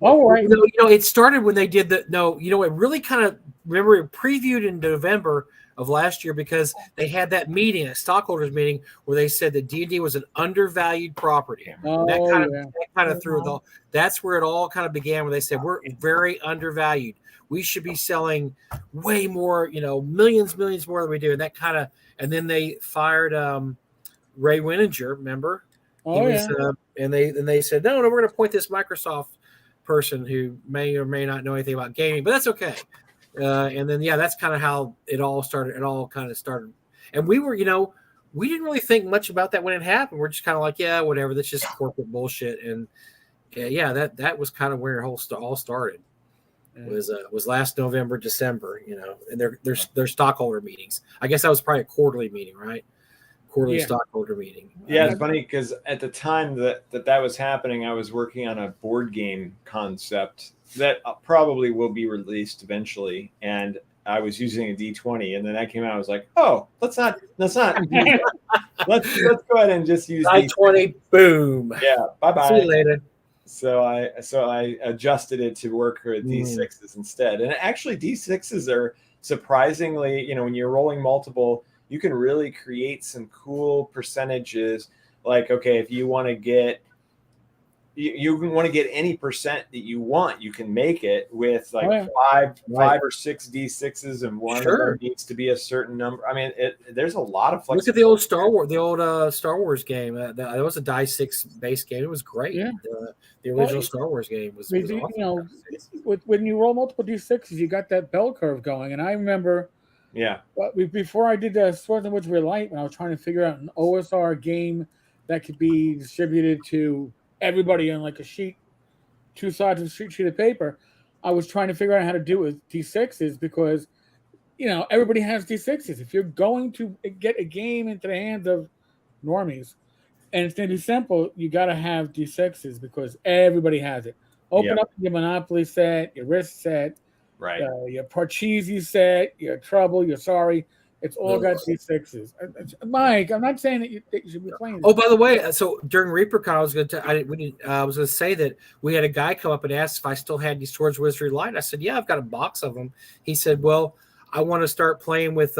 Oh, right. It started when they did it really kind of, remember, it previewed in November of last year because they had that meeting, a stockholders meeting, where they said that D&D was an undervalued property. Oh, That kind of threw it. That's where it all kind of began, where they said we're very undervalued. We should be selling way more, millions more than we do. And that kind of, and then they fired Ray Winninger, remember? Oh, yeah. And they said, no, we're going to appoint this Microsoft person who may or may not know anything about gaming, but that's okay. And then, that's kind of how it all started. It all kind of started. And we were, we didn't really think much about that when it happened. We're just kind of like, yeah, whatever. That's just corporate bullshit. And that was kind of where it all started. Was last November, December, and their stockholder meetings. I guess that was probably a quarterly meeting, right? Quarterly stockholder meeting. Yeah, it's funny because at the time that was happening, I was working on a board game concept that probably will be released eventually, and I was using a D20, and then that came out. I was like, oh, let's not. let's go ahead and just use D20. Boom. Yeah, bye bye. See you later. So I adjusted it to work with D6s instead, and actually D6s are surprisingly, when you're rolling multiple, you can really create some cool percentages. Like, okay, if you want to get, you want to get any percent that you want, you can make it with like five or six D6s, and one of them needs to be a certain number. I mean, there's a lot of flexibility. Look at the old Star Wars game. That was a die 6 base game. It was great. Yeah. The original Star Wars game was awesome. When you roll multiple D6s, you got that bell curve going. And I remember, before I did the Swords and Woods Relight, when I was trying to figure out an OSR game that could be distributed to everybody on like a sheet, two sides of a sheet of paper, I was trying to figure out how to do it with D6s because, everybody has D6s. If you're going to get a game into the hands of normies, and it's going to be simple, you got to have D6s because everybody has it. Open up your Monopoly set, your Risk set, right? Your Parcheesi set, your Trouble, your Sorry. It's all got D6s. Mike, I'm not saying that you should be playing. Oh, by the way, so during ReaperCon, I was going to say that we had a guy come up and ask if I still had any Swords Wizardry Light. I said, yeah, I've got a box of them. He said, well, I want to start playing with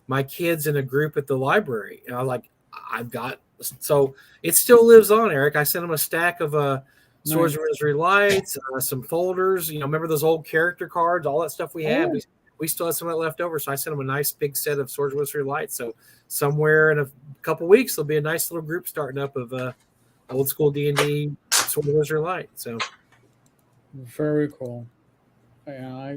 my kids in a group at the library. And I was like, I've got, so it still lives on, Eric. I sent him a stack of Swords Wizardry Lights, some folders. Remember those old character cards, all that stuff we had. We still have some of that left over, so I sent them a nice big set of Swords Wizardry Lights. So somewhere in a couple weeks, there'll be a nice little group starting up of old school D&D Swords Wizardry Light. So very cool. Yeah,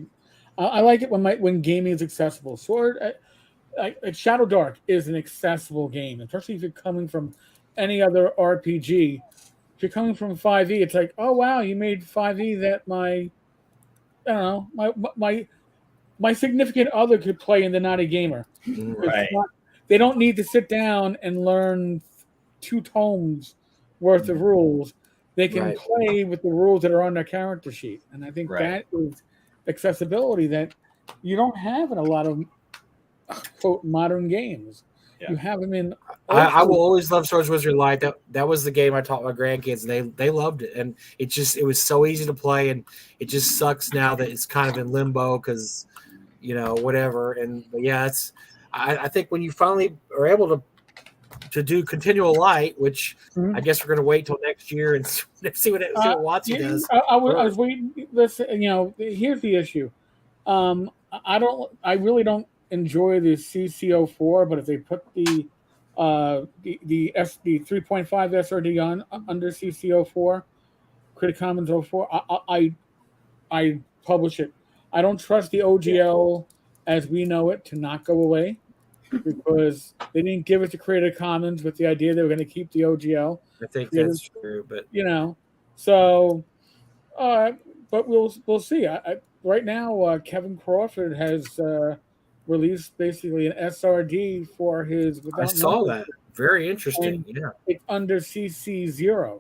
I like it when gaming is accessible. ShadowDark is an accessible game, especially if you're coming from any other RPG. If you're coming from 5e, it's like, oh wow, you made 5e that my significant other could play and they're not a gamer. Right. They don't need to sit down and learn 2 tomes worth of rules. They can play with the rules that are on their character sheet. And I think that is accessibility that you don't have in a lot of quote modern games. Yeah. You have them in. I will always love Swords Wizardry Light. That was the game I taught my grandkids, and they loved it. And it was so easy to play, and it just sucks now that it's kind of in limbo because whatever. And yeah, I think when you finally are able to do continual light, which I guess we're going to wait till next year and see what WotC does. I was waiting. Listen, here's the issue. I really don't enjoy the CC04, but if they put the 3.5 SRD on under CC04, Creative Commons 04, I publish it. I don't trust the OGL as we know it to not go away because they didn't give it to Creative Commons with the idea they were going to keep the OGL. I think that's true, but so but we'll see. Right now, Kevin Crawford has released basically an SRD for his. I saw that. Very interesting. Yeah, it's under CC0,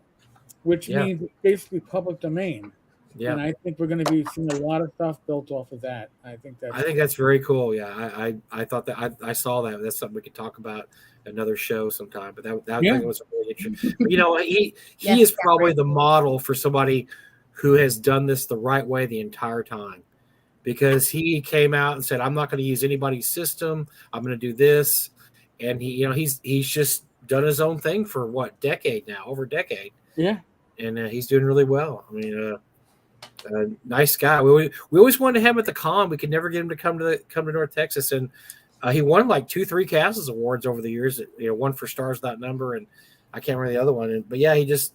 which means it's basically public domain. Yeah, and I think we're going to be seeing a lot of stuff built off of that. I think that's very cool. Yeah, I thought that I saw that. That's something we could talk about another show sometime. But that thing was really interesting. But, he is probably the model for somebody who has done this the right way the entire time, because he came out and said, "I'm not going to use anybody's system. I'm going to do this," and he's just done his own thing for over a decade. Yeah, and he's doing really well. I mean. Nice guy. We always wanted to have him at the con. We could never get him to come to North Texas, and he won like 2-3 Castles awards over the years. One for Stars Without Number, and I can't remember the other one. But yeah, I guess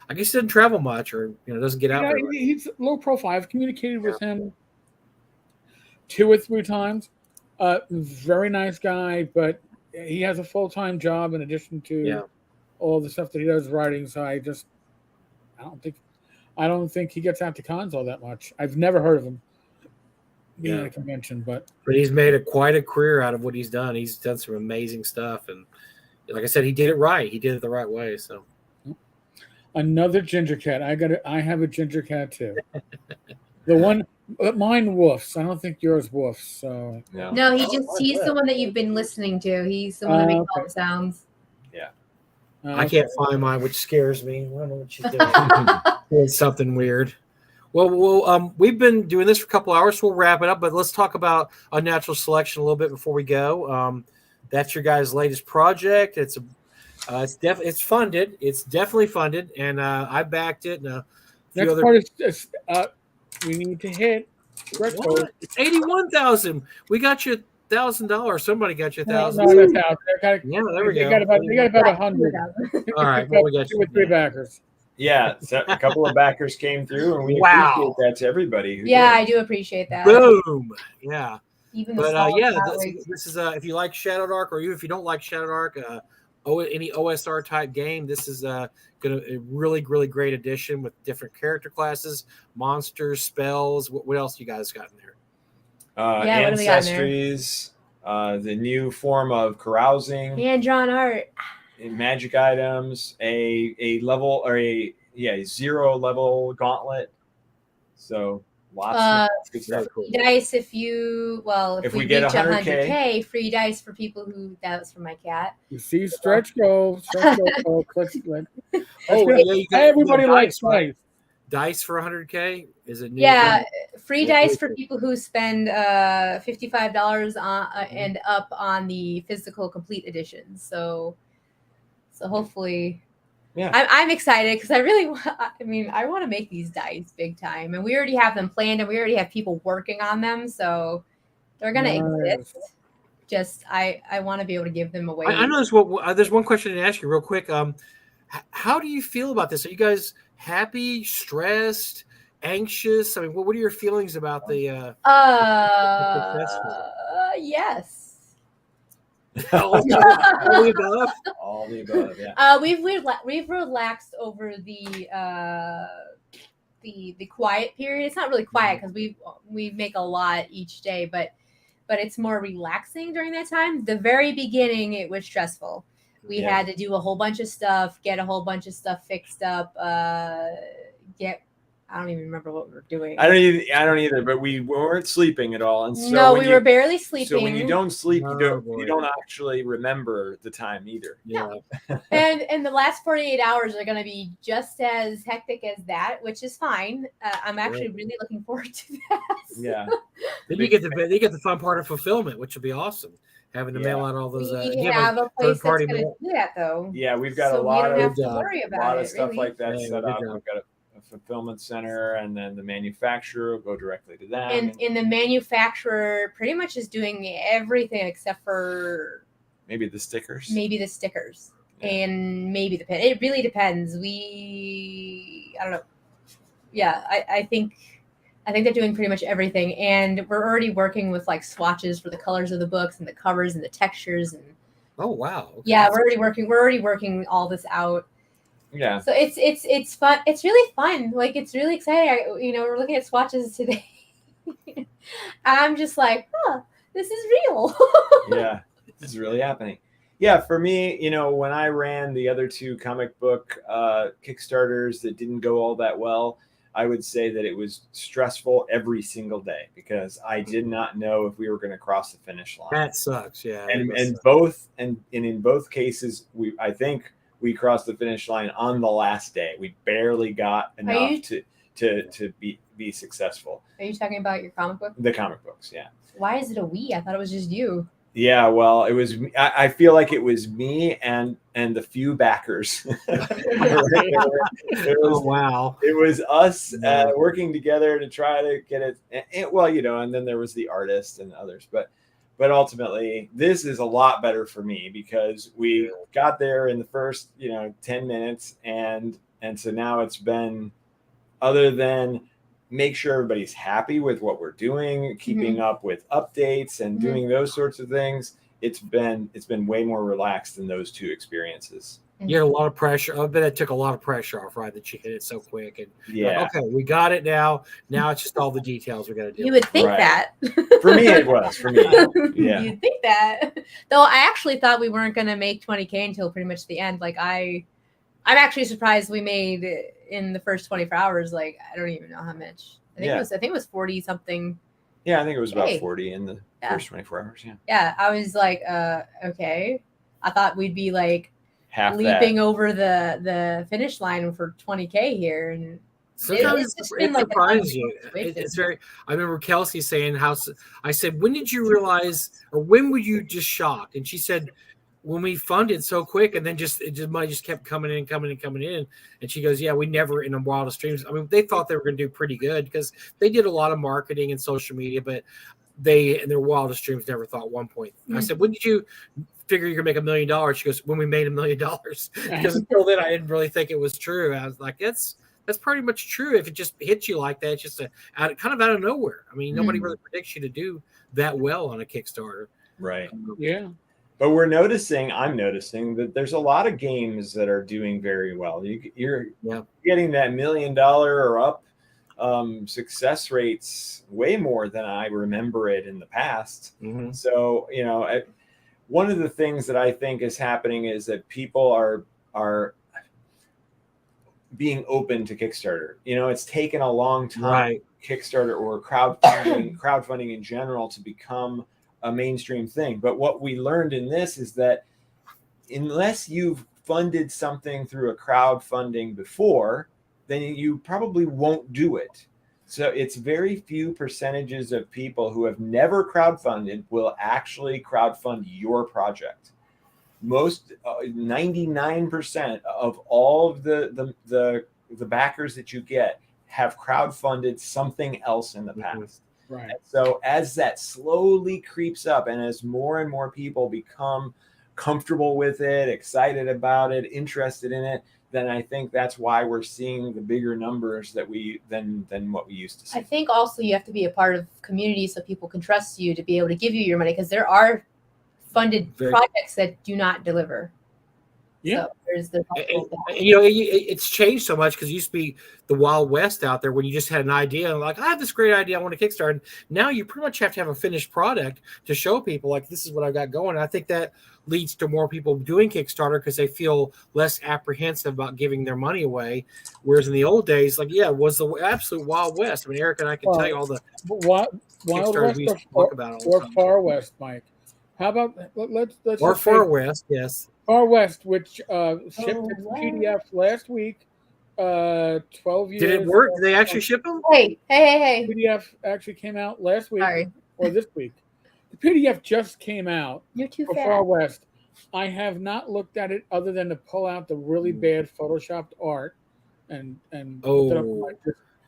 he doesn't travel much, or doesn't get out. He's low profile. I've communicated with him 2 or 3 times. Very nice guy, but he has a full-time job in addition to all the stuff that he does writing. So I don't think he gets out to cons all that much. I've never heard of him being at a convention, but he's made quite a career out of what he's done. He's done some amazing stuff, and like I said, he did it right. He did it the right way. So another ginger cat. I have a ginger cat too. The one, mine woofs. I don't think yours woofs. So no, he's the one that you've been listening to. He's the one that makes all the sounds. Yeah. I can't find mine, which scares me. I don't know what she's doing. It's something weird. Well, we've been doing this for a couple hours, so we'll wrap it up. But let's talk about Unnatural Selection a little bit before we go. That's your guys' latest project. It's funded. It's definitely funded, and I backed it. And next part is we need to hit. It's 81,000. We got you $1,000. Somebody got you $1,000. No, there we go. They got about 100. All right, well, we got 2 or 3 backers. Yeah, so a couple of backers came through, and we appreciate that to everybody. I do appreciate that. Boom. Yeah. Even this is if you like ShadowDark, or even if you don't like ShadowDark, any OSR type game, this is a really, really great addition with different character classes, monsters, spells. What else you guys got in there? Ancestries, the new form of carousing, hand-drawn art, magic items, a level or a 0 level gauntlet. So Lots good stuff. Cool. Dice if we get reach 100K. 100K, free dice for people who, that was for my cat. You see, stretch goal. Click. Oh, yeah, you got Everybody likes dice, right? dice. Dice for 100K? Is it new? Yeah, free Yeah, dice really for cool. people who spend $55 on and up on the physical complete editions. So hopefully, Yeah. I'm excited because I want to make these dice big time, and we already have them planned, and we already have people working on them, so they're gonna exist. Just I want to be able to give them away. I know there's one question to ask you real quick. How do you feel about this? Are you guys happy, stressed, anxious? I mean, what are your feelings about the yes. all the above? All the above, yeah. We've relaxed over the quiet period. It's not really quiet because we make a lot each day, but it's more relaxing during that time. The very beginning, it was stressful. We had to do a whole bunch of stuff, get a whole bunch of stuff fixed up, I don't even remember what we were doing. I don't either, but we weren't sleeping at all. And so no, we were barely sleeping. So when you don't sleep, you don't actually remember the time either. Yeah. and the last 48 hours are going to be just as hectic as that, which is fine. I'm actually really looking forward to that. Yeah. Then you get the fun part of fulfillment, which would be awesome. Having to mail out all those. We have a place that's going to do that, though. Yeah, we've got so a lot we don't of have to worry about of stuff really. like that set up. We've got a fulfillment center, and then the manufacturer will go directly to them. And the manufacturer pretty much is doing everything except for maybe the stickers. And maybe the pen. It really depends. I don't know. Yeah, I think they're doing pretty much everything, and we're already working with like swatches for the colors of the books and the covers and the textures and. Oh wow! Okay. Yeah, we're already working all this out. Yeah. So it's fun. It's really fun. Like it's really exciting. We're looking at swatches today. I'm just like, this is real. Yeah, this is really happening. Yeah, for me, when I ran the other two comic book Kickstarters that didn't go all that well, I would say that it was stressful every single day because I did not know if we were going to cross the finish line. That sucks. Yeah. And in both cases, I think we crossed the finish line on the last day. We barely got enough to be successful. Are you talking about your comic book? The comic books, yeah. Why is it a we? I thought it was just you. Yeah, well, it was. I feel like it was me and the few backers. Wow! It was us working together to try to get it. Well, and then there was the artist and others, but ultimately, this is a lot better for me because we got there in the first 10 minutes, and so now it's been, other than make sure everybody's happy with what we're doing, keeping up with updates and doing those sorts of things. It's been way more relaxed than those two experiences. You had a lot of pressure. I bet it took a lot of pressure off, right? That you hit it so quick. And okay, we got it now. Now it's just all the details we got to do. You would think that. For me, it was. For me, yeah. You'd think that. Though I actually thought we weren't going to make 20K until pretty much the end. Like I'm actually surprised we made it in the first 24 hours. Like I don't even know how much. I think it was 40 something. Yeah, I think it was about 40 in the first 24 hours. Yeah. Yeah, I was like, okay. I thought we'd be like half leaping over the finish line for 20K here, and sometimes it surprises you. It's very. I remember Kelsey saying how I said, "When did you realize, or when were you just shocked?" And she said, when we funded so quick, and then money just kept coming in. And she goes, yeah, we never in the wildest dreams. I mean, they thought they were going to do pretty good because they did a lot of marketing and social media, but they in their wildest dreams never thought 1 point. I said, when did you figure you're going to make $1 million? She goes, when we made $1 million. Because until then, I didn't really think it was true. I was like, that's pretty much true. If it just hits you like that, it's just kind of out of nowhere. I mean, nobody really predicts you to do that well on a Kickstarter. Right. Yeah. But I'm noticing that there's a lot of games that are doing very well. You're getting that $1 million or up success rates way more than I remember it in the past. Mm-hmm. So, one of the things that I think is happening is that people are being open to Kickstarter. It's taken a long time, Right. Kickstarter or crowdfunding in general to become a mainstream thing. But what we learned in this is that unless you've funded something through a crowdfunding before, then you probably won't do it. So it's very few percentages of people who have never crowdfunded will actually crowdfund your project. Most 99% of all of the backers that you get have crowdfunded something else in the past. Right. And so as that slowly creeps up, and as more and more people become comfortable with it, excited about it, interested in it, then I think that's why we're seeing the bigger numbers than what we used to see. I think also you have to be a part of community so people can trust you to be able to give you your money, because there are funded projects that do not deliver. Yeah. So there's the it's changed so much, because it used to be the Wild West out there when you just had an idea and like, I have this great idea, I want to kickstart. And now you pretty much have to have a finished product to show people, like, this is what I've got going. And I think that leads to more people doing Kickstarter because they feel less apprehensive about giving their money away. Whereas in the old days, like, it was the absolute Wild West. I mean, Eric and I can tell you all the Wild Kickstarters we used to talk about all or the time. Far West, Mike. How about let's or Far West, yes. Far West, which shipped its PDF last week. 12 years. Did it work? Did they actually ship them? Hey. PDF actually came out last week. Sorry. Or this week. The PDF just came out. You're too for fat. Far West. I have not looked at it other than to pull out the really bad photoshopped art and put it up on my-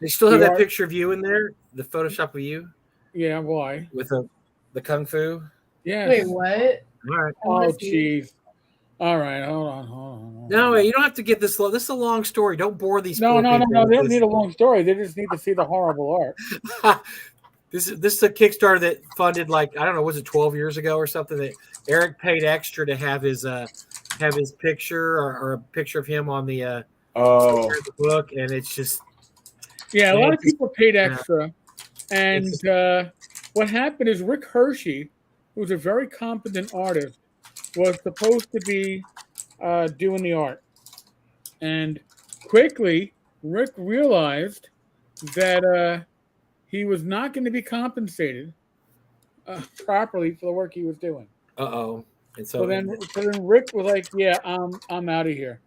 They still have The that art- picture of you in there, the Photoshop of you Yeah, why? with the kung fu. Yeah. Wait, what? All right. Oh, jeez. All right, hold on. No, you don't have to get this long. This is a long story. Don't bore these. No. poor people They with don't this. need a long story. They just need to see the horrible art. This is a Kickstarter that funded, like, I don't know, was it 12 years ago or something, that Eric paid extra to have his picture or a picture of him on the book, and it's just Yeah, a lot of people paid extra. And what happened is Rick Hershey, who's a very competent artist, was supposed to be doing the art. And quickly, Rick realized that he was not going to be compensated properly for the work he was doing. And So then Rick was like, "Yeah, I'm out of here."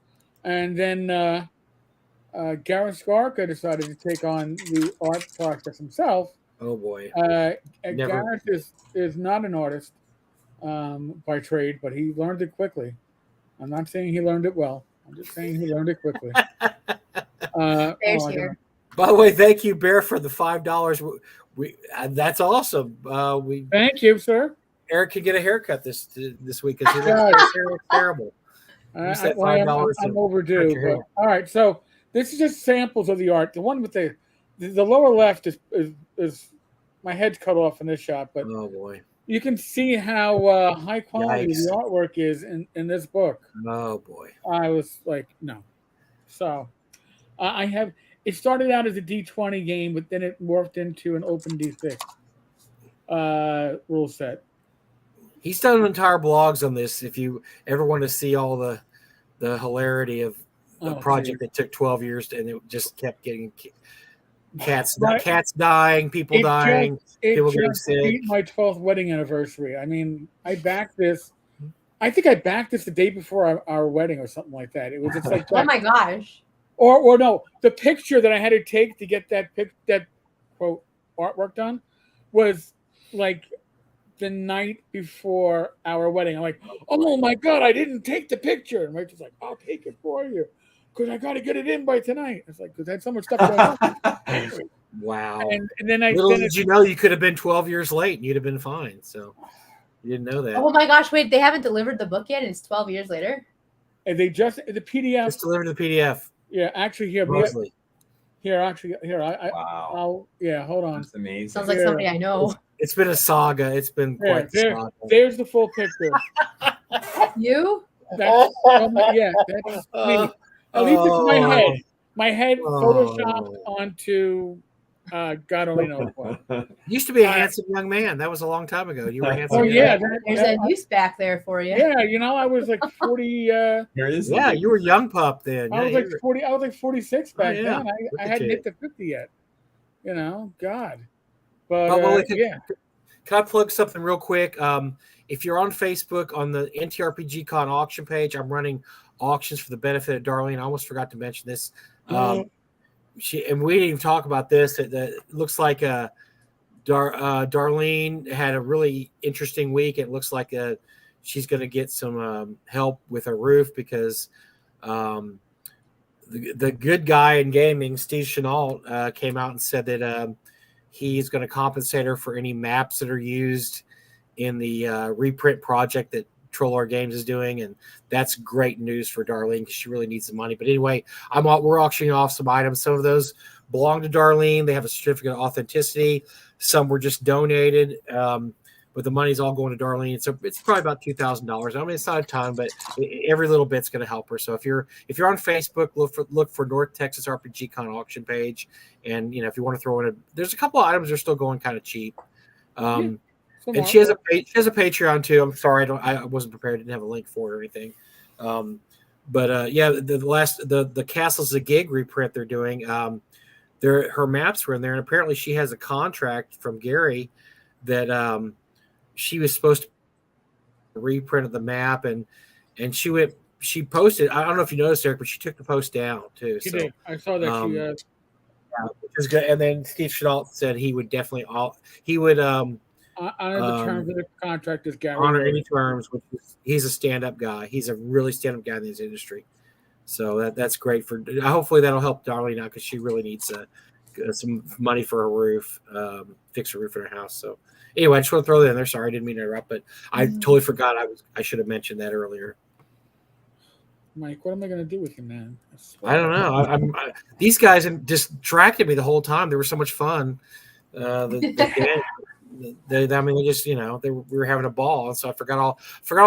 And then Gareth Skarka decided to take on the art process himself. Oh boy! Gareth is not an artist by trade, but he learned it quickly. I'm not saying he learned it well. I'm just saying he learned it quickly. There's here. By the way, thank you, Bear, for the $5. That's awesome. Thank you, sir. Eric can get a haircut this week because his hair looks terrible. I'm overdue. But, all right, so this is just samples of the art. The one with the lower left is my head's cut off in this shot, but oh boy, you can see how high quality the artwork is in this book. Oh boy, I was like, no. So I have. It started out as a D20 game, but then it morphed into an open D6 rule set. He's done entire blogs on this. If you ever want to see all the hilarity of a project that took 12 years and it just kept getting cats dying, people dying, people getting sick. It my 12th wedding anniversary. I mean, I backed this. I think I backed this the day before our wedding or something like that. It was just like, oh my gosh. Or no, the picture that I had to take to get that quote artwork done was like the night before our wedding. I'm like, oh my God, I didn't take the picture. And Rachel's like, I'll take it for you because I got to get it in by tonight. It's like, because I had so much stuff going on. Wow. And then did you know you could have been 12 years late and you'd have been fine. So you didn't know that. Oh my gosh, wait, they haven't delivered the book yet and it's 12 years later? And they the PDF. Just delivered the PDF. Yeah, actually, here. Mostly. I'll hold on. That's amazing. Sounds like somebody I know. It's been a saga. It's been quite a saga. There's the full picture. You? That's me. At least it's my head. My head photoshopped onto God only knows what. Used to be a handsome young man. That was a long time ago. You were handsome. Oh yeah, There's a use back there for you. yeah. I was like 40. There is. Yeah, you were young pup then. I was like 40. I was like 46 back yeah. then. I hadn't hit the 50 yet. God. But yeah. Can I plug something real quick? If you're on Facebook on the NTRPG Con auction page, I'm running auctions for the benefit of Darlene. I almost forgot to mention this. And we didn't even talk about this. It looks like Darlene had a really interesting week. It looks like she's going to get some help with her roof because the good guy in gaming, Steve Chenault, came out and said that he's going to compensate her for any maps that are used in the reprint project that Troller Games is doing, and that's great news for Darlene because she really needs the money. But anyway, we're auctioning off some items. Some of those belong to Darlene. They have a certificate of authenticity. Some were just donated, but the money's all going to Darlene. So it's probably about $2,000. I mean, it's not a ton, but every little bit's going to help her. So if you're on Facebook, look for North Texas RPG Con auction page, and if you want to throw in there's a couple of items that are still going kind of cheap. And she has a Patreon too. I'm sorry, I wasn't prepared. I didn't have a link for it or anything. But yeah, the Castles of Gig reprint they're doing. Her maps were in there, and apparently she has a contract from Gary that she was supposed to reprint of the map, and she posted. I don't know if you noticed, Eric, but she took the post down too. She did. I saw that. Which is good. And then Steve Chenault said he would definitely honor the terms of the contract as Gary. Honor any terms. He's a stand-up guy. He's a really stand-up guy in this industry. So that's great for. Hopefully that'll help Darlene out because she really needs some money for her roof, fix her roof in her house. So anyway, I just want to throw that in there. Sorry, I didn't mean to interrupt, but I totally forgot. I should have mentioned that earlier. Mike, what am I going to do with you, man? I don't know. These guys distracted me the whole time. They were so much fun. They just, we were having a ball, and so I forgot all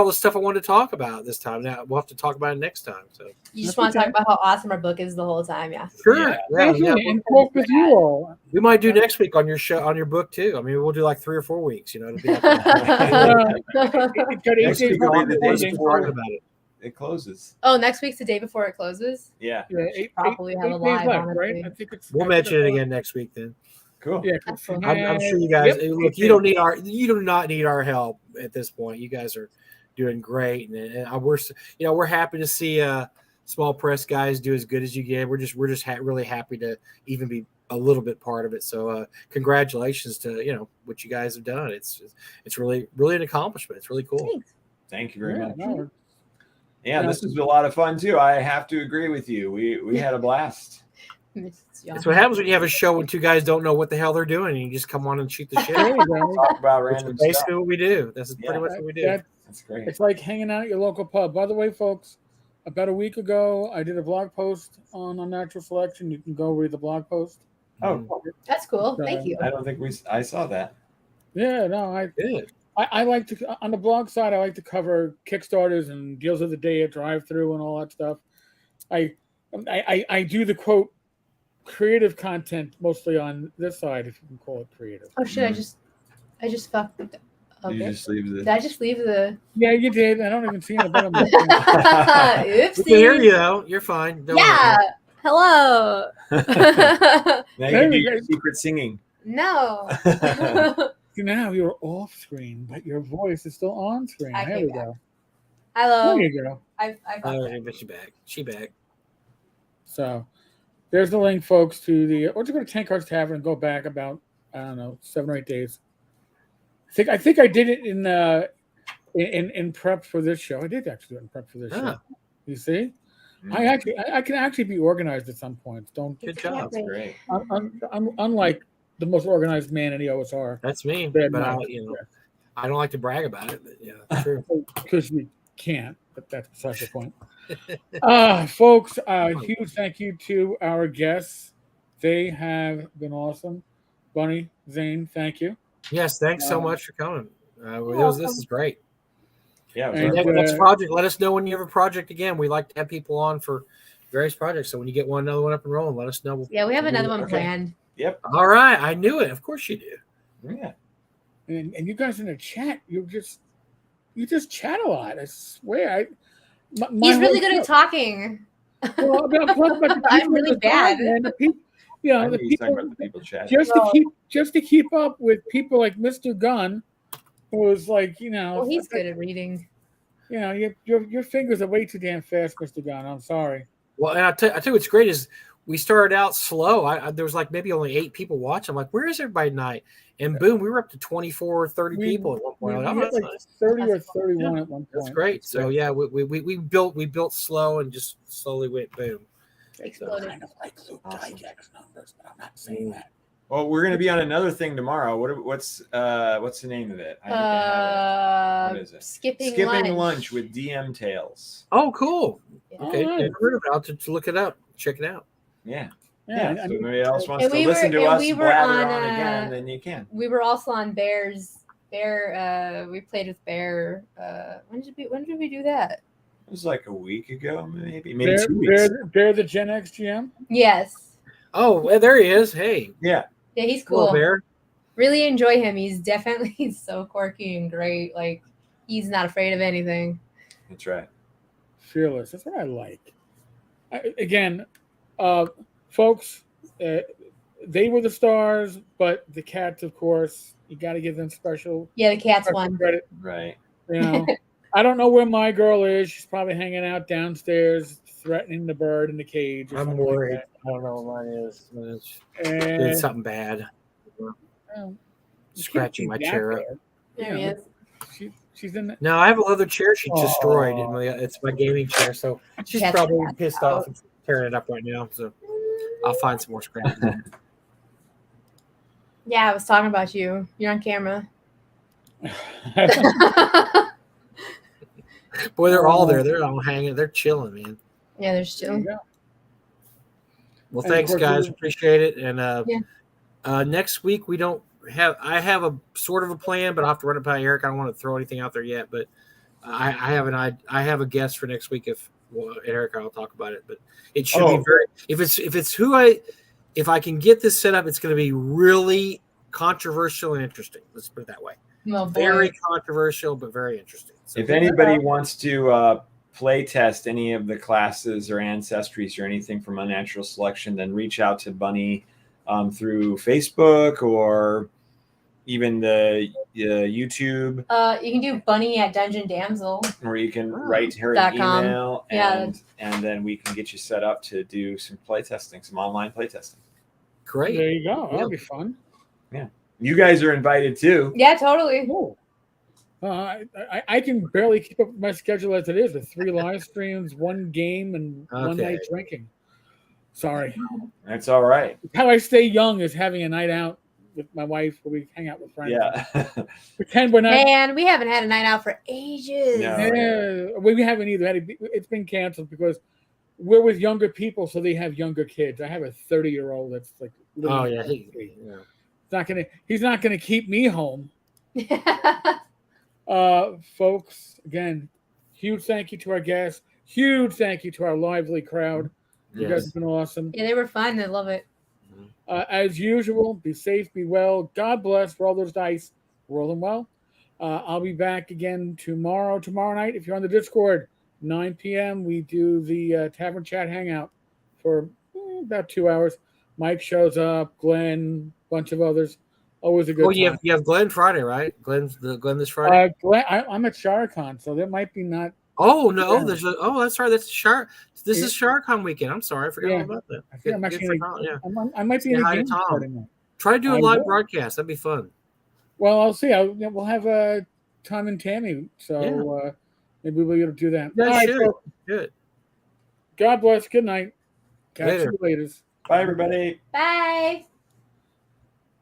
the stuff I wanted to talk about this time. Now we'll have to talk about it next time. So you just want to talk about how awesome our book is the whole time, yeah? Sure. Yeah. And focus you all. We might do next week on your show, on your book too. I mean, we'll do like 3 or 4 weeks. It'll be like next week will be the day before it closes. Oh, next week's the day before it closes. Yeah. Probably have a live left, on it. right? I think we'll mention it again next week then. Cool. Yeah, I'm sure you guys. Look, you do not need our help at this point. You guys are doing great, and we're happy to see small press guys do as good as you get. We're just really happy to even be a little bit part of it. So congratulations to what you guys have done. It's really an accomplishment. It's really cool. Thanks. Thank you very much. Yeah, this was a lot of fun too. I have to agree with you. We had a blast. That's what happens when you have a show when 2 guys don't know what the hell they're doing, and you just come on and shoot the shit. Talk about random basically stuff. what we do. That's pretty much what we do. That's great. It's like hanging out at your local pub. By the way, folks, about a week ago, I did a blog post on Unnatural Selection. You can go read the blog post. Oh, that's cool. Thank you. I don't think I saw that. Yeah, no, I like to, on the blog side, I like to cover Kickstarters and deals of the day at drive-through and all that stuff. I do the quote creative content mostly on this side, if you can call it creative. Oh shit! I just fucked. Okay. You just leave the. Did I just leave the? Yeah, you did. I don't even see it. Oopsie. We can hear you though. You're fine. Don't yeah. Hello. Now you can do your secret singing. No. Now you're off screen, but your voice is still on screen. There we go. Hello. There you go. But she back. So there's the link, folks, to or to go to Tenkar's Tavern and go back about, I don't know, 7 or 8 days. I think I did it in prep for this show. I did actually do it in prep for this show. You see? I can actually be organized at some points. Good job. That's great. I'm unlike the most organized man in the OSR. That's me. But I don't like to brag about it. But yeah, true. Because we can't, but that's besides the point. Folks, huge thank you to our guests. They have been awesome. Bunny, Zane, thank you. Yes, thanks so much for coming. This is great. Yeah. Next project, let us know when you have a project again. We like to have people on for various projects. So when you get another one up and rolling, let us know. Yeah, we have another one planned. Yep. All right, I knew it. Of course you do. Yeah. And you guys in the chat, you just chat a lot. I swear. My He's really whole good at show- talking. Well, I'm talking about the people I'm really in the chat, bad. man. The people, you I know, the knew he was talking people about the people chat. just to keep up with people like Mr. Gunn, who was like, Well, he's good at reading. Your fingers are way too damn fast, Mr. Gunn. I'm sorry. Well, and I tell you what's great is we started out slow. There was like maybe only 8 people watching. I'm like, where is everybody tonight? And boom, we were up to 24 or 30 people at one point. We Like, oh, hit that's like nice. 30 or 31 at one point. That's great. So yeah, we built slow and just slowly went boom. Exploded. Kind of like Luke Dyke's numbers, but I'm not saying that. Well, we're going to be on another thing tomorrow. What's the name of it? I think I have it. What is it? Skipping lunch with DM Tales. Oh, cool. Yeah. Okay, Oh, never heard about it. To look it up, check it out. Yeah. Yeah. So if anybody else wants And to we listen were- to and us we were blather on, on again, then you can. We were also on Bear. We played with Bear. When did we do that? It was like a week ago, maybe They're, 2 weeks. they're the Gen X GM. Yes. Oh, well, there he is. Hey, Yeah. Yeah, he's cool cool. Bear. Really enjoy him. He's definitely so quirky and great. Like, he's not afraid of anything. That's right. Fearless. That's what I like. Again, folks, they were the stars, but the cats, of course, you got to give them special Yeah, the cat's one. credit. Right. I don't know where my girl is. She's probably hanging out downstairs, threatening the bird in the cage. Or I'm something worried. Like I don't know what mine is. It's that. did something bad. Scratching my chair up. There he is. She's in the. No, I have a leather chair she Aw. destroyed. It's my gaming chair, so she's Cat's probably cat. pissed off and tearing it up right now. So I'll find some more scraps. Yeah, I was talking about you. You're on camera. Boy, they're all there. They're all hanging. They're chilling, man. Yeah, there's There two. you go. Well, And of thanks, course, guys. we- Appreciate it. And next week we don't have. I have a sort of a plan, but I'll have to run it by Eric. I don't want to throw anything out there yet, but I have a guest for next week. If Eric, I'll talk about it. But it should be very. If I can get this set up, it's going to be really controversial and interesting. Let's put it that way. Oh, boy. Very controversial, but very interesting. So If anybody wants to play test any of the classes or ancestries or anything from Unnatural Selection, then reach out to Bunny through Facebook or even the YouTube. You can do Bunny at Dungeon Damsel. Or you can write her an .com. email Yeah. and then we can get you set up to do some play testing, some online play testing. great. There you go. That'll Yeah. be fun. You guys are invited too. Yeah, totally. Cool. I can barely keep up with my schedule as it is with 3 live streams, 1 game, and 1 Okay. night drinking. Sorry. That's all right. How I stay young is having a night out with my wife where we hang out with friends. Yeah. Pretend we're not. Man, we haven't had a night out for ages. No. Yeah, we haven't either. It's been canceled because we're with younger people, so they have younger kids. I have a 30-year-old that's like. Oh yeah, He's not gonna keep me home. Folks, again, huge thank you to our guests. Huge thank you to our lively crowd. You guys Yes. have been awesome. Yeah, they were fun. I love it. As usual, be safe, be well. God bless. Roll those dice. Roll them well. I'll be back again tomorrow night. If you're on the Discord, 9 p.m., we do the Tavern Chat Hangout for about 2 hours. Mike shows up, Glenn, bunch of others. Always a good time. You have Glenn Friday, right? Glenn this Friday. Glenn, I'm at SharCon, so there might be not. Oh no, Yeah. that's right. That's Shark. This is SharkCon weekend. I'm sorry, I forgot Yeah. all about that. I think I'm Good actually. for Tom, yeah. I might be Say in a hi to game Tom. party now. Try to do a I live will. broadcast. That'd be fun. Well, I'll see. We'll have Tom and Tammy, so maybe we'll be able to do that. Yeah, All right, sure. folks, Good. God bless. Good night. Catch Later. you later. Bye, everybody. Bye.